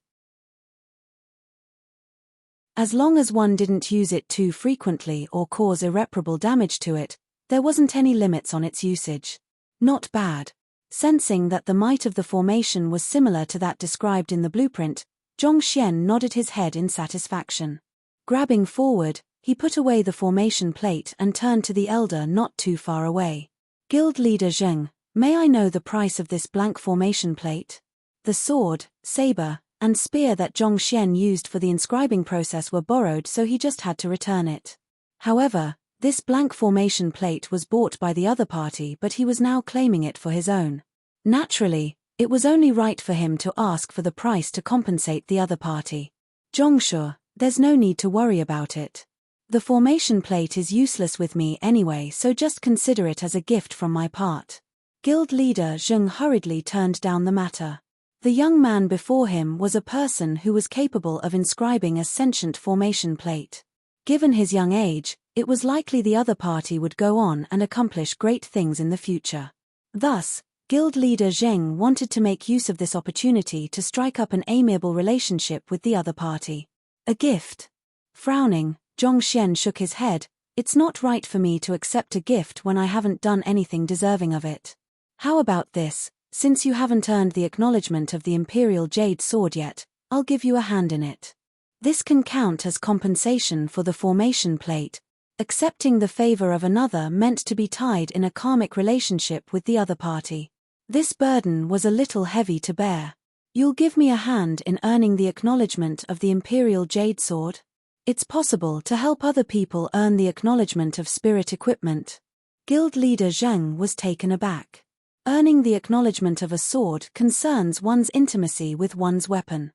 As long as one didn't use it too frequently or cause irreparable damage to it, there wasn't any limits on its usage. Not bad. Sensing that the might of the formation was similar to that described in the blueprint, Zhongxian nodded his head in satisfaction. Grabbing forward, he put away the formation plate and turned to the elder not too far away. "Guild leader Zheng, may I know the price of this blank formation plate?" The sword, saber, and spear that Zhongxian used for the inscribing process were borrowed, so he just had to return it. However, this blank formation plate was bought by the other party, but he was now claiming it for his own. Naturally, it was only right for him to ask for the price to compensate the other party. "Zhongshu, there's no need to worry about it. The formation plate is useless with me anyway, so just consider it as a gift from my part." Guild leader Zheng hurriedly turned down the matter. The young man before him was a person who was capable of inscribing a sentient formation plate. Given his young age, it was likely the other party would go on and accomplish great things in the future. Thus, Guild leader Zheng wanted to make use of this opportunity to strike up an amiable relationship with the other party. "A gift?" Frowning, Zhongxian shook his head. "It's not right for me to accept a gift when I haven't done anything deserving of it. How about this? Since you haven't earned the acknowledgement of the Imperial Jade Sword yet, I'll give you a hand in it. This can count as compensation for the formation plate." Accepting the favor of another meant to be tied in a karmic relationship with the other party. This burden was a little heavy to bear. "You'll give me a hand in earning the acknowledgement of the Imperial Jade Sword? It's possible to help other people earn the acknowledgement of spirit equipment." Guild leader Zheng was taken aback. Earning the acknowledgement of a sword concerns one's intimacy with one's weapon.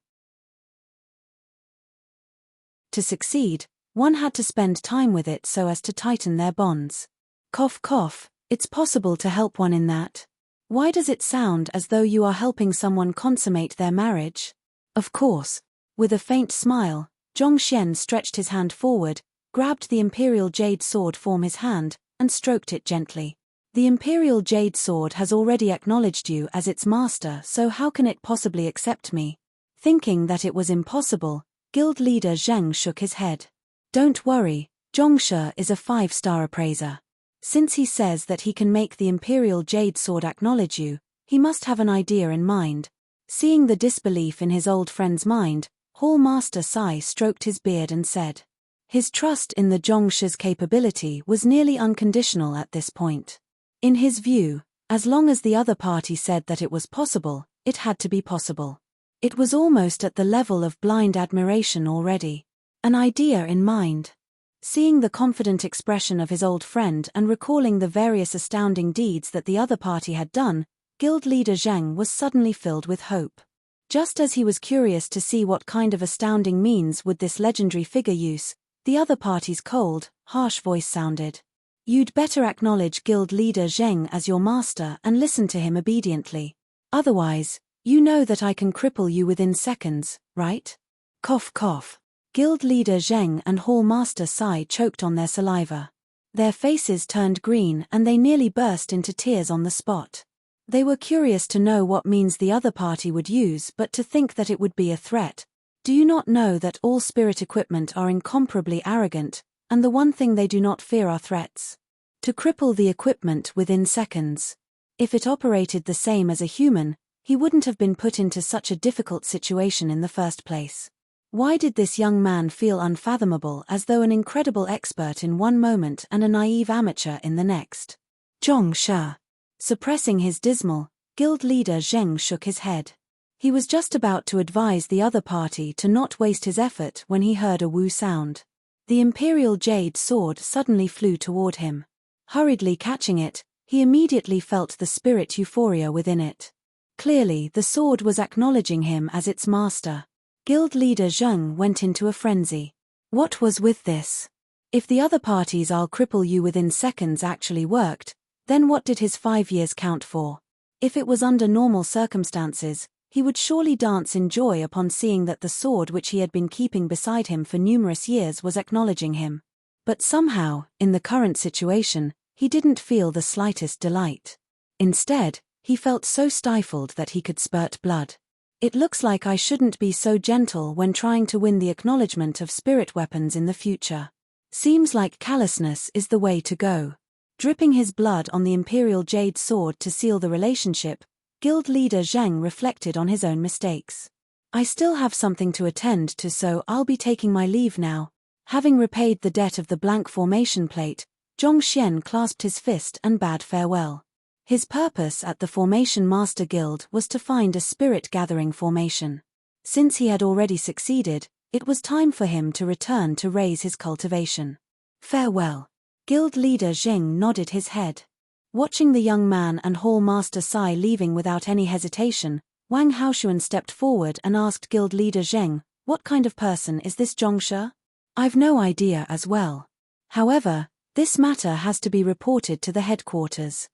To succeed, one had to spend time with it so as to tighten their bonds. Cough cough, it's possible to help one in that. Why does it sound as though you are helping someone consummate their marriage? Of course. With a faint smile, Zhongxian stretched his hand forward, grabbed the Imperial Jade Sword from his hand, and stroked it gently. "The Imperial Jade Sword has already acknowledged you as its master, so how can it possibly accept me?" Thinking that it was impossible, Guild leader Zheng shook his head. "Don't worry," Zhongshe is a 5-star appraiser. Since he says that he can make the Imperial Jade Sword acknowledge you, he must have an idea in mind. Seeing the disbelief in his old friend's mind, Hall Master Sai stroked his beard and said. His trust in the Zhongshe's capability was nearly unconditional at this point. In his view, as long as the other party said that it was possible, it had to be possible. It was almost at the level of blind admiration already. An idea in mind. Seeing the confident expression of his old friend and recalling the various astounding deeds that the other party had done, Guild Leader Zheng was suddenly filled with hope. Just as he was curious to see what kind of astounding means would this legendary figure use, the other party's cold, harsh voice sounded. You'd better acknowledge Guild Leader Zheng as your master and listen to him obediently. Otherwise, you know that I can cripple you within seconds, right? Cough cough. Guild Leader Zheng and Hall Master Sai choked on their saliva. Their faces turned green and they nearly burst into tears on the spot. They were curious to know what means the other party would use, but to think that it would be a threat. Do you not know that all spirit equipment are incomparably arrogant, and the one thing they do not fear are threats? To cripple the equipment within seconds. If it operated the same as a human, he wouldn't have been put into such a difficult situation in the first place. Why did this young man feel unfathomable, as though an incredible expert in one moment and a naive amateur in the next? Zhongshe. Suppressing his dismal, Guild Leader Zheng shook his head. He was just about to advise the other party to not waste his effort when he heard a woo sound. The Imperial Jade Sword suddenly flew toward him. Hurriedly catching it, he immediately felt the spirit euphoria within it. Clearly, the sword was acknowledging him as its master. Guild Leader Zheng went into a frenzy. What was with this? If the other party's "I'll cripple you within seconds" actually worked, then what did his 5 years count for? If it was under normal circumstances, he would surely dance in joy upon seeing that the sword which he had been keeping beside him for numerous years was acknowledging him. But somehow, in the current situation, he didn't feel the slightest delight. Instead, he felt so stifled that he could spurt blood. It looks like I shouldn't be so gentle when trying to win the acknowledgement of spirit weapons in the future. Seems like callousness is the way to go. Dripping his blood on the Imperial Jade Sword to seal the relationship, Guild Leader Zheng reflected on his own mistakes. I still have something to attend to, so I'll be taking my leave now. Having repaid the debt of the blank formation plate, Zhongxian clasped his fist and bade farewell. His purpose at the Formation Master Guild was to find a spirit-gathering formation. Since he had already succeeded, it was time for him to return to raise his cultivation. Farewell. Guild Leader Zheng nodded his head. Watching the young man and Hall Master Sai leaving without any hesitation, Wang Haoshuan stepped forward and asked Guild Leader Zheng, "What kind of person is this Zhongshe?" "I've no idea as well. However, this matter has to be reported to the headquarters."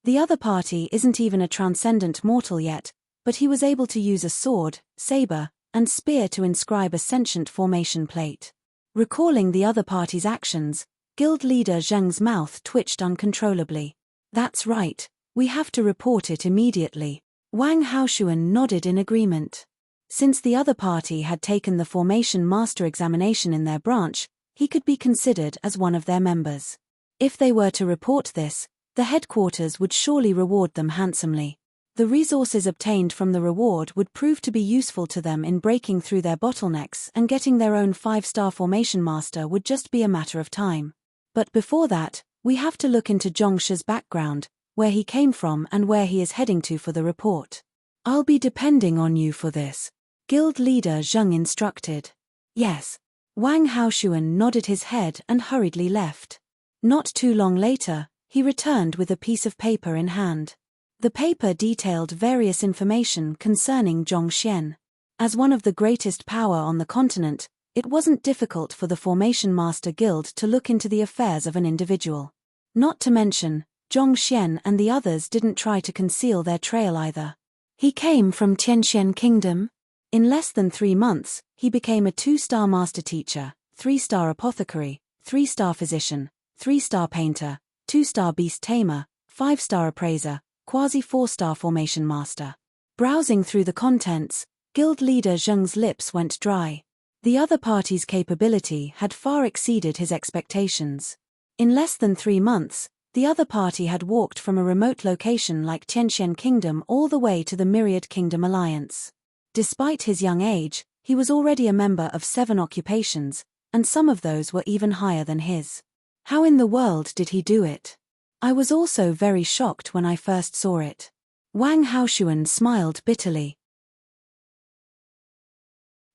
The other party isn't even a transcendent mortal yet, but he was able to use a sword, saber, and spear to inscribe a sentient formation plate. Recalling the other party's actions, Guild Leader Zheng's mouth twitched uncontrollably. "That's right, we have to report it immediately." Wang Haoshuan nodded in agreement. Since the other party had taken the Formation Master examination in their branch, he could be considered as one of their members. If they were to report this, the headquarters would surely reward them handsomely. The resources obtained from the reward would prove to be useful to them in breaking through their bottlenecks, and getting their own 5-star Formation Master would just be a matter of time. But before that, we have to look into Zhongshe's background, where he came from and where he is heading to for the report. "I'll be depending on you for this," Guild Leader Zheng instructed. "Yes." Wang Haoshuan nodded his head and hurriedly left. Not too long later, he returned with a piece of paper in hand. The paper detailed various information concerning Zhongxian. As one of the greatest power on the continent, it wasn't difficult for the Formation Master Guild to look into the affairs of an individual. Not to mention, Zhongxian and the others didn't try to conceal their trail either. He came from Tianxian Kingdom. In less than 3 months, he became a 2-star master teacher, 3-star apothecary, 3-star physician, 3-star painter, 2-star beast tamer, 5-star appraiser, quasi 4-star formation master. Browsing through the contents, Guild Leader Zheng's lips went dry. The other party's capability had far exceeded his expectations. In less than 3 months, the other party had walked from a remote location like Tianxian Kingdom all the way to the Myriad Kingdom Alliance. Despite his young age, he was already a member of 7 occupations, and some of those were even higher than his. How in the world did he do it? I was also very shocked when I first saw it. Wang Haoshuan smiled bitterly.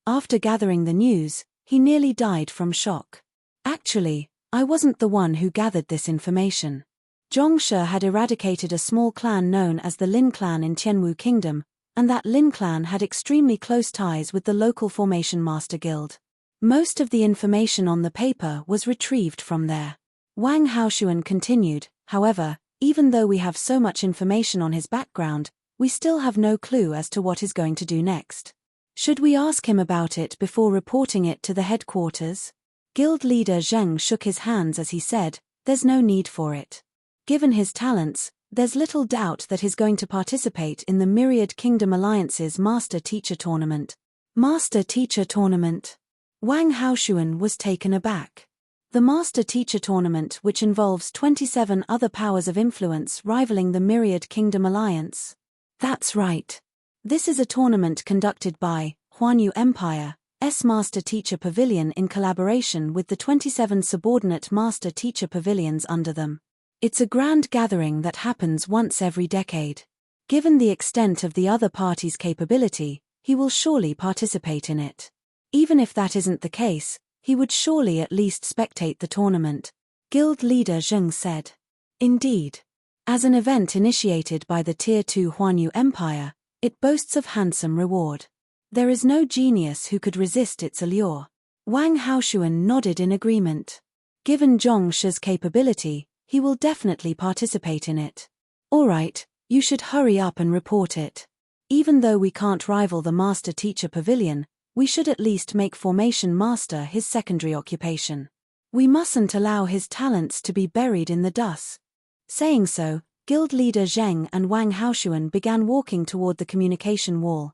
After gathering the news, he nearly died from shock. Actually, I wasn't the one who gathered this information. Zhongshe had eradicated a small clan known as the Lin clan in Tianwu Kingdom, and that Lin clan had extremely close ties with the local Formation Master Guild. Most of the information on the paper was retrieved from there. Wang Haoshuan continued, however, even though we have so much information on his background, we still have no clue as to what he's going to do next. Should we ask him about it before reporting it to the headquarters? Guild leader Zheng shook his hands as he said, there's no need for it. Given his talents, there's little doubt that he's going to participate in the Myriad Kingdom Alliance's Master-Teacher Tournament. Master-Teacher Tournament? Wang Haoshuan was taken aback. The Master-Teacher Tournament, which involves 27 other powers of influence rivaling the Myriad Kingdom Alliance. That's right. This is a tournament conducted by Huanyu Empire's Master-Teacher Pavilion in collaboration with the 27 subordinate Master-Teacher Pavilions under them. It's a grand gathering that happens once every decade. Given the extent of the other party's capability, he will surely participate in it. Even if that isn't the case, he would surely at least spectate the tournament, Guild leader Zheng said. Indeed. As an event initiated by the Tier 2 Huanyu Empire, it boasts of handsome reward. There is no genius who could resist its allure. Wang Haoshuan nodded in agreement. Given Zhongshe's capability, he will definitely participate in it. Alright, you should hurry up and report it. Even though we can't rival the Master-Teacher Pavilion, we should at least make Formation Master his secondary occupation. We mustn't allow his talents to be buried in the dust. Saying so, Guild leader Zheng and Wang Haoshuan began walking toward the communication wall.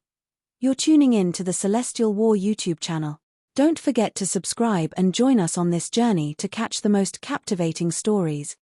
You're tuning in to the Celestial War YouTube channel. Don't forget to subscribe and join us on this journey to catch the most captivating stories.